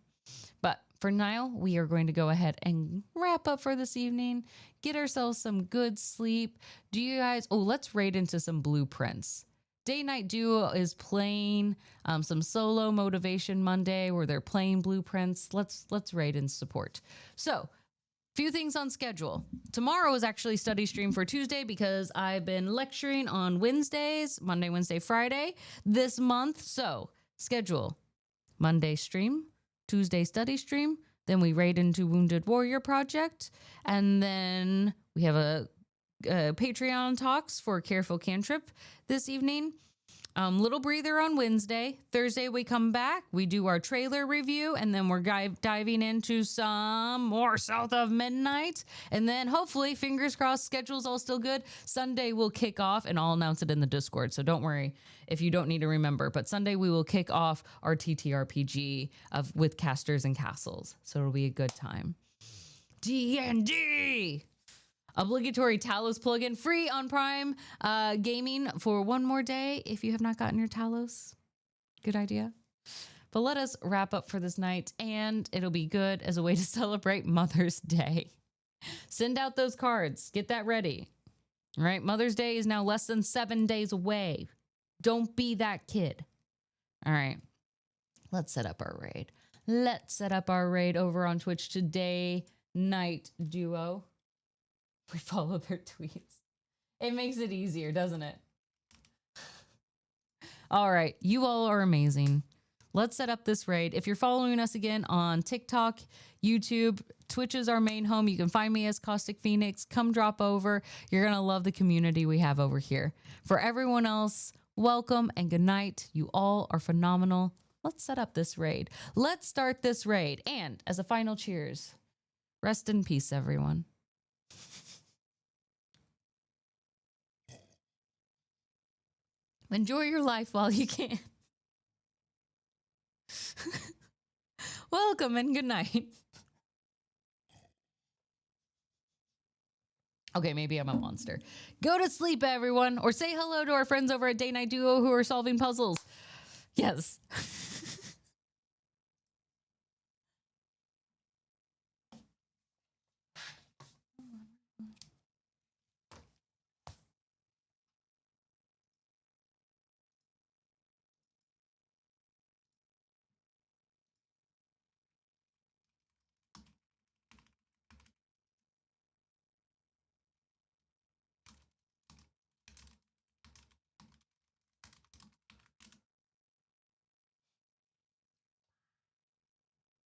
But for now, we are going to go ahead and wrap up for this evening. Get ourselves some good sleep. Do you guys... Oh, let's raid into some Blueprints. Day Night Duo is playing some solo Motivation Monday where they're playing Blueprints. Let's raid and support. So, few things on schedule. Tomorrow is actually study stream for Tuesday because I've been lecturing on Wednesdays, Monday, Wednesday, Friday this month. So, schedule Monday stream, Tuesday study stream, then we raid into Wounded Warrior Project, and then we have a Patreon talks for Careful Cantrip this evening. Little breather on Wednesday. Thursday we come back. We do our trailer review, and then we're diving into some more South of Midnight. And then hopefully, fingers crossed, schedule's all still good. Sunday we'll kick off, and I'll announce it in the Discord. So don't worry if you don't need to remember. But Sunday we will kick off our TTRPG with Casters and Castles. So it'll be a good time. D&D. Obligatory Talos plugin free on Prime Gaming for one more day if you have not gotten your Talos. Good idea. But let us wrap up for this night, and it'll be good as a way to celebrate Mother's Day. Send out those cards. Get that ready. All right. Mother's Day is now less than 7 days away. Don't be that kid. All right. Let's set up our raid. Let's set up our raid over on Twitch today. Night Duo. We follow their tweets. It makes it easier, doesn't it? All right. You all are amazing. Let's set up this raid. If you're following us again on TikTok, YouTube, Twitch is our main home. You can find me as Caustic Phoenix. Come drop over. You're going to love the community we have over here. For everyone else, welcome and good night. You all are phenomenal. Let's set up this raid. Let's start this raid. And as a final cheers, rest in peace, everyone. Enjoy your life while you can. Welcome and good night. Okay, maybe I'm a monster. Go to sleep, everyone, or say hello to our friends over at Day Night Duo who are solving puzzles. Yes.